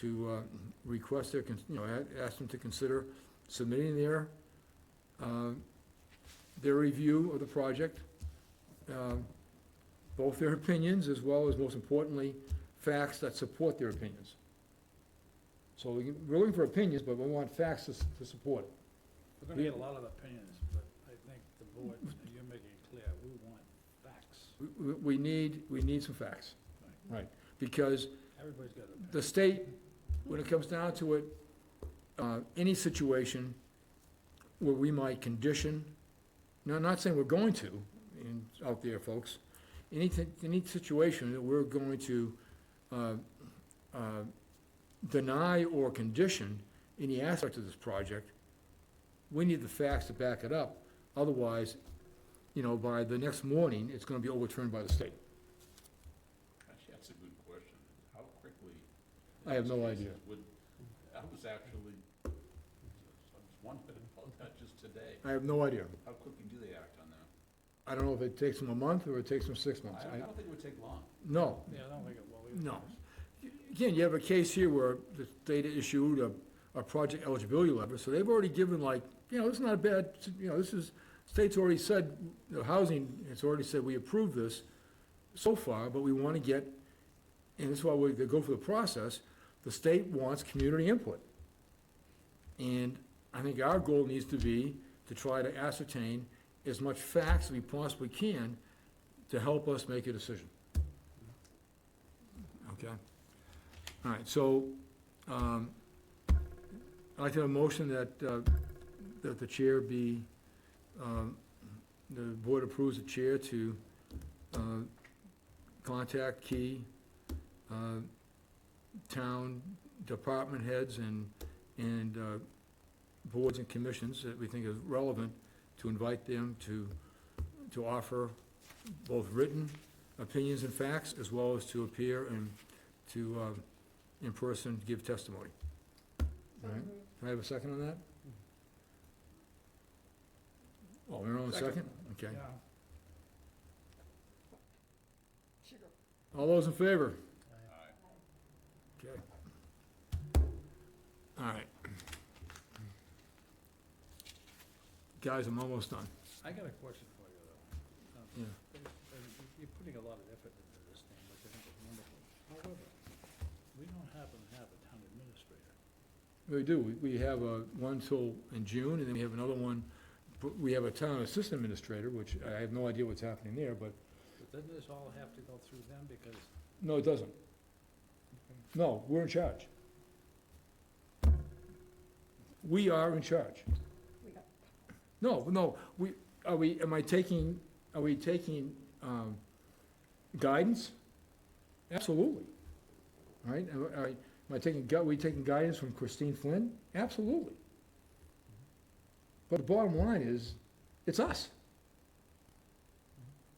to request ask them to consider submitting their review of the project, both their opinions as well as, most importantly, facts that support their opinions. So we're looking for opinions, but we want facts to support it. We're gonna get a lot of opinions, but I think the board, you're making it clear, we want facts. We need some facts, right? Because Everybody's got an opinion. the state, when it comes down to it, any situation where we might condition, no, I'm not saying we're going to, out there, folks, any situation that we're going to deny or condition any aspect of this project, we need the facts to back it up. Otherwise, by the next morning, it's gonna be overturned by the state. Actually, that's a good question. How quickly? I have no idea. I was actually, I was wondering about that just today. I have no idea. How quickly do they act on that? I don't know if it takes them a month or it takes them 6 months. I don't think it would take long. No, Yeah, I don't think it will either. no. Again, you have a case here where the state issued a project eligibility letter, so they've already given this is not a bad, state's already said, the housing, it's already said, we approve this so far, but we want to get, and this is why they go for the process, the state wants community input. And I think our goal needs to be to try to ascertain as much facts as we possibly can to help us make a decision. Okay? All right, so, I'd like to have a motion that the chair be, the board approves the chair to contact key town department heads and boards and commissions that we think is relevant, to invite them to offer both written opinions and facts, as well as to appear and to, in person, give testimony. All right, can I have a second on that? Oh, we're on a second? Okay. Yeah. All those in favor? Okay. All right. Guys, I'm almost done. I got a question for you, though. Yeah. You're putting a lot of effort into this thing, which I think is wonderful. However, we don't happen to have a town administrator. We do. We have one till in June, and then we have another one. We have a town assistant administrator, which I have no idea what's happening there, but But doesn't this all have to go through them, because no, it doesn't. No, we're in charge. We are in charge. No, are we taking guidance? Absolutely. All right, are we taking guidance from Christine Flynn? Absolutely. But the bottom line is, it's us.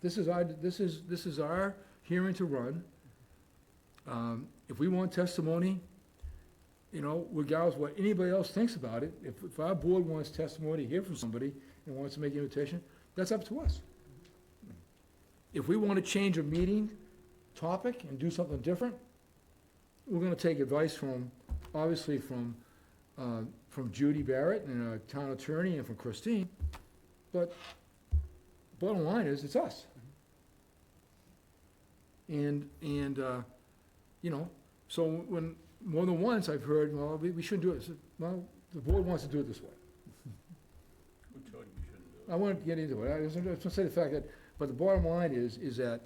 This is our hearing to run. If we want testimony, regardless of what anybody else thinks about it, if our board wants testimony to hear from somebody and wants to make an invitation, that's up to us. If we want to change a meeting topic and do something different, we're gonna take advice obviously from Judy Barrett and our town attorney and from Christine, but bottom line is, it's us. And so when, more than once, I've heard, well, we shouldn't do it. I said, well, the board wants to do it this way. Who told you we shouldn't do it? I won't get into it. I was gonna say the fact that, but the bottom line is that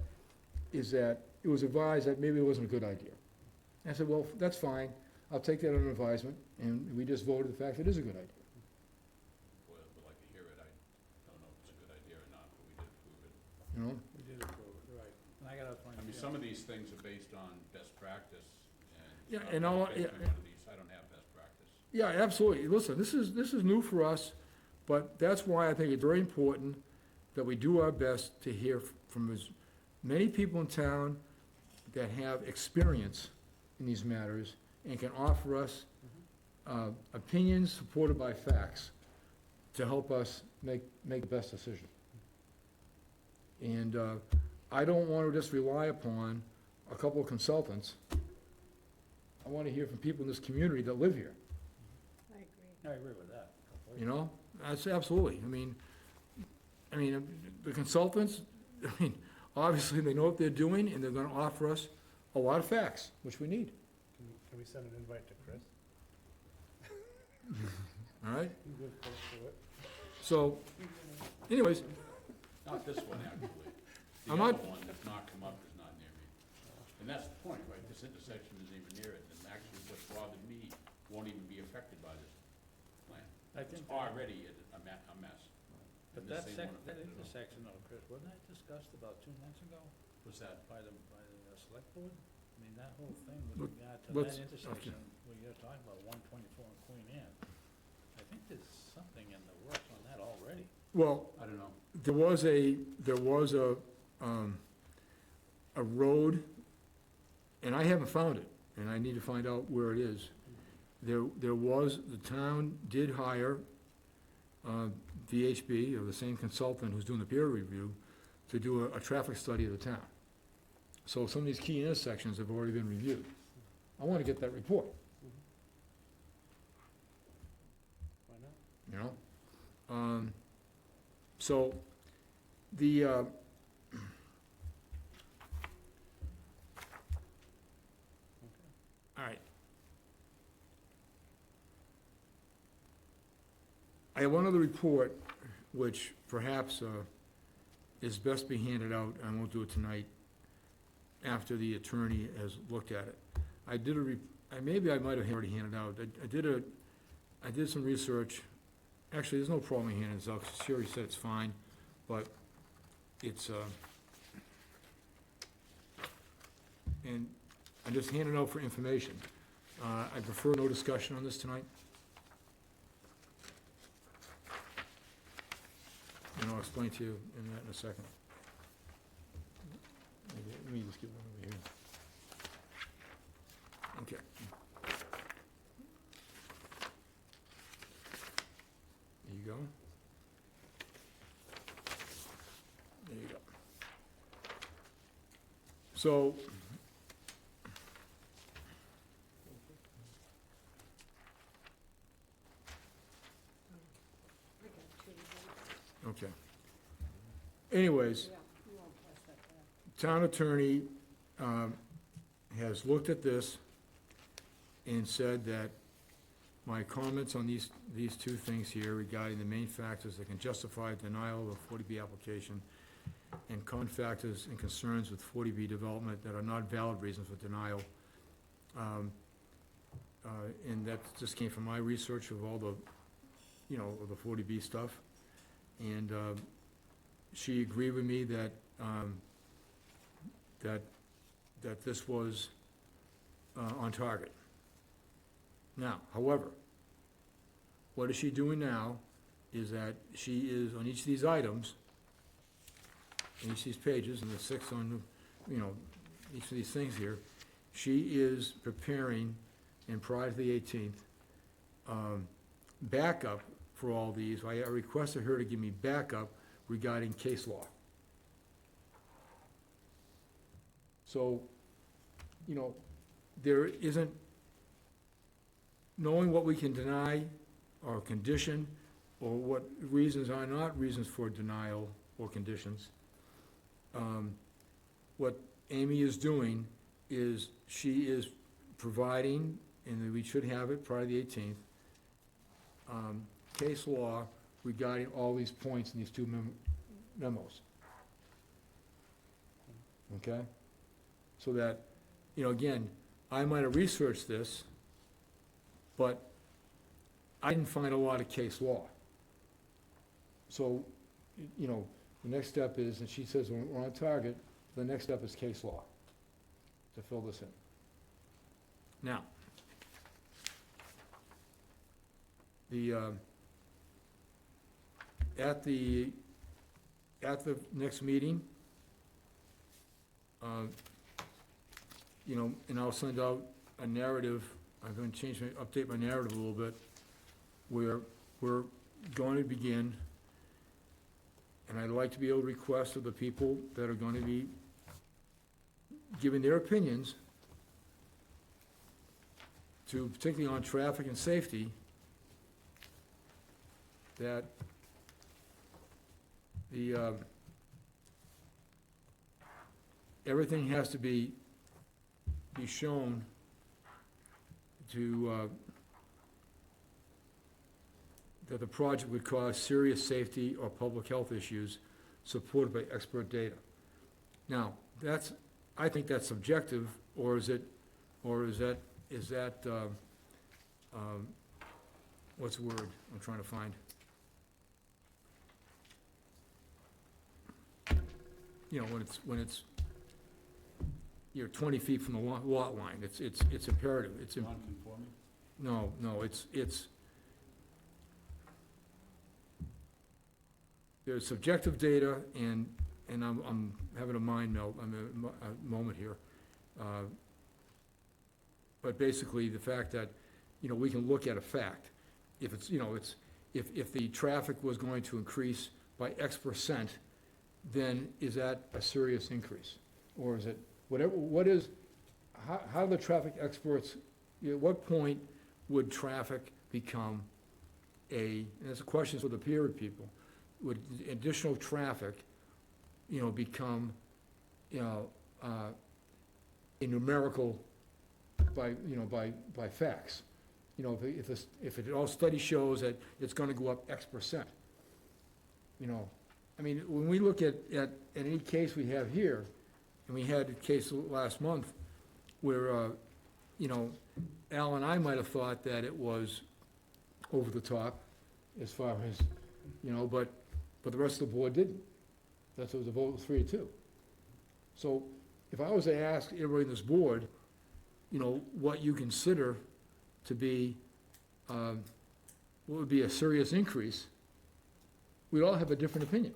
it was advised that maybe it wasn't a good idea. And I said, well, that's fine. I'll take that under advisement, and we just voted the fact it is a good idea. Boy, I would like to hear it. I don't know if it's a good idea or not, but we did approve it. we did approve it, right? And I gotta find. I mean, some of these things are based on best practice, Yeah, and and all- based on one of these, I don't have best practice. Yeah, absolutely. Listen, this is new for us, but that's why I think it's very important that we do our best to hear from many people in town that have experience in these matters and can offer us opinions supported by facts to help us make the best decision. And I don't want to just rely upon a couple of consultants. I want to hear from people in this community that live here, I agree. I agree with that. you know? That's absolutely, I mean, the consultants, I mean, obviously, they know what they're doing, and they're gonna offer us a lot of facts, which we need, Can we send an invite to Chris? all right? You live close to it. So, anyways, Not this one, actually. The I'm other not- one that's not come up is not near me. And that's the point, right? This intersection isn't even near it, and actually what's bothered me won't even be affected by this plan. I It's think, already a mess. but And this that thing sec, won't that affect it at all. intersection though, Chris, wasn't that discussed about 2 months ago What's that? by the select board? I mean, that whole thing Let- with regard to let's- that intersection, where you're talking about 124 and Queen Anne. I think there's something in the works on that already. well, I don't know. there was a road, and I haven't found it, and I need to find out where it is. The town did hire VHB, or the same consultant who's doing the peer review, to do a traffic study of the town. So some of these key intersections have already been reviewed. I want to get that report, Why not? you know? So, all right. I have one other report, which perhaps is best be handed out, I won't do it tonight, after the attorney has looked at it. Maybe I might have already handed out, I did some research. Actually, there's no problem in handing this out, 'cause Sherry said it's fine, but it's, and I'm just handing it out for information. I prefer no discussion on this tonight. And I'll explain to you in that in a second. Let me just get one over here. Okay. There you go. There you go. So, I got 2 votes. okay. Anyways, Yeah, you won't pass that back. town attorney has looked at this and said that my comments on these 2 things here regarding the main factors that can justify denial of a 40B application and common factors and concerns with 40B development that are not valid reasons for denial. And that just came from my research of all the, of the 40B stuff. And she agreed with me that, that this was on target. Now, however, what is she doing now is that she is, on each of these items, in each of these pages, and the 6 on, each of these things here, she is preparing, and prior to the 18th, backup for all these. I requested her to give me backup regarding case law. So, there isn't, knowing what we can deny or condition, or what reasons are not reasons for denial or conditions, what Amy is doing is she is providing, and we should have it prior to the 18th, case law regarding all these points in these 2 memos. Okay? So that, again, I might have researched this, but I didn't find a lot of case law. So, the next step is, and she says we're on target, the next step is case law to fill this in. Now, at the next meeting, You know, and I'll send out a narrative, I'm gonna update my narrative a little bit, where we're going to begin, and I'd like to be able to request of the people that are gonna be giving their opinions to, particularly on traffic and safety, that the, everything has to be shown to, that the project would cause serious safety or public health issues supported by expert data. Now, I think that's subjective, or is that, what's the word I'm trying to find? You know, when it's, you're 20 feet from the lot line, it's imperative, Non-conforming? no, there's subjective data, and I'm having a mind melt, a moment here. But basically, the fact that, you know, we can look at a fact. If it's, you know, if the traffic was going to increase by X%, then is that a serious increase? Or is it, how do the traffic experts, at what point would traffic become and it's a question for the peer review people, would additional traffic, you know, become, you know, a numerical by facts? You know, if it all study shows that it's gonna go up X%, you know, I mean, when we look at any case we have here, and we had a case last month where, you know, Al and I might have thought that it was over the top as far as, you know, but the rest of the board didn't. That's what it was, a vote of 3-2. So if I was to ask everybody in this board, you know, what you consider to be, what would be a serious increase, we'd all have a different opinion.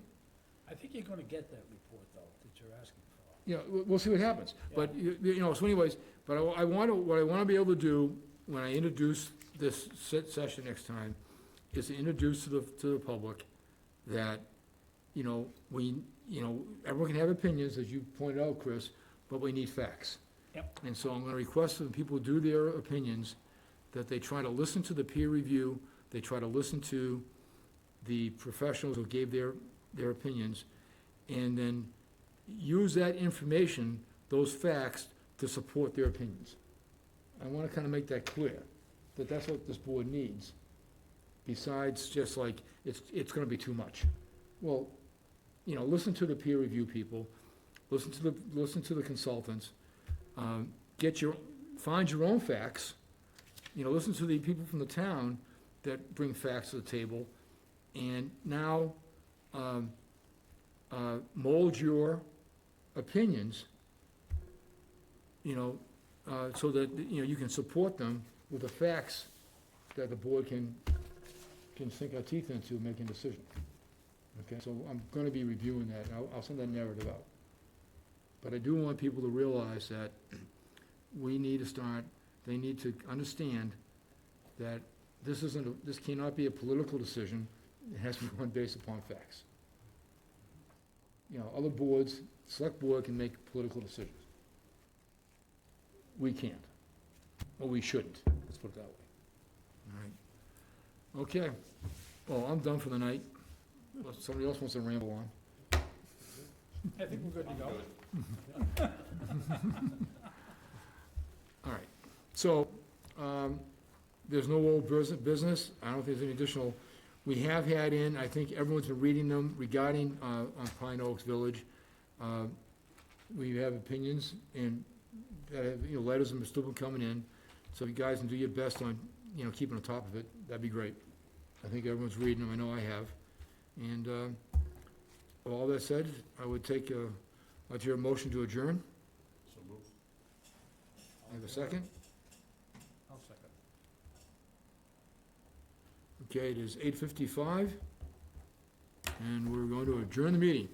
I think you're gonna get that report, though, that you're asking for. You know, we'll see what happens. But, you know, so anyways, but what I want to be able to do when I introduce this session next time is to introduce to the public that, you know, everyone can have opinions, as you pointed out, Chris, but we need facts. Yep. And so I'm going to request that people do their opinions, that they try to listen to the peer review, they try to listen to the professionals who gave their opinions, and then use that information, those facts, to support their opinions. I want to kind of make that clear, that that's what this board needs, besides just like, it's going to be too much. Well, you know, listen to the peer review people, listen to the consultants, find your own facts, you know, listen to the people from the town that bring facts to the table, and now mold your opinions, you know, so that, you know, you can support them with the facts that the board can sink our teeth into making a decision. Okay, so I'm gonna be reviewing that, and I'll send that narrative out. But I do want people to realize that they need to understand that this cannot be a political decision. It has to be run based upon facts. You know, other boards, select board can make political decisions. We can't, or we shouldn't, let's put it that way. All right. Okay, well, I'm done for the night. Unless somebody else wants to ramble on. I think we're good to go. All right, so, there's no old business. I don't think there's any additional. We have had in, I think everyone's been reading them regarding, on Pine Oaks Village. We have opinions, and, you know, letters have still been coming in. So if you guys can do your best on, you know, keeping on top of it, that'd be great. I think everyone's reading them, I know I have. And, with all that said, I would I'd hear a motion to adjourn. So moved. I have a second? I'll second. Okay, it is 8:55, and we're going to adjourn the meeting.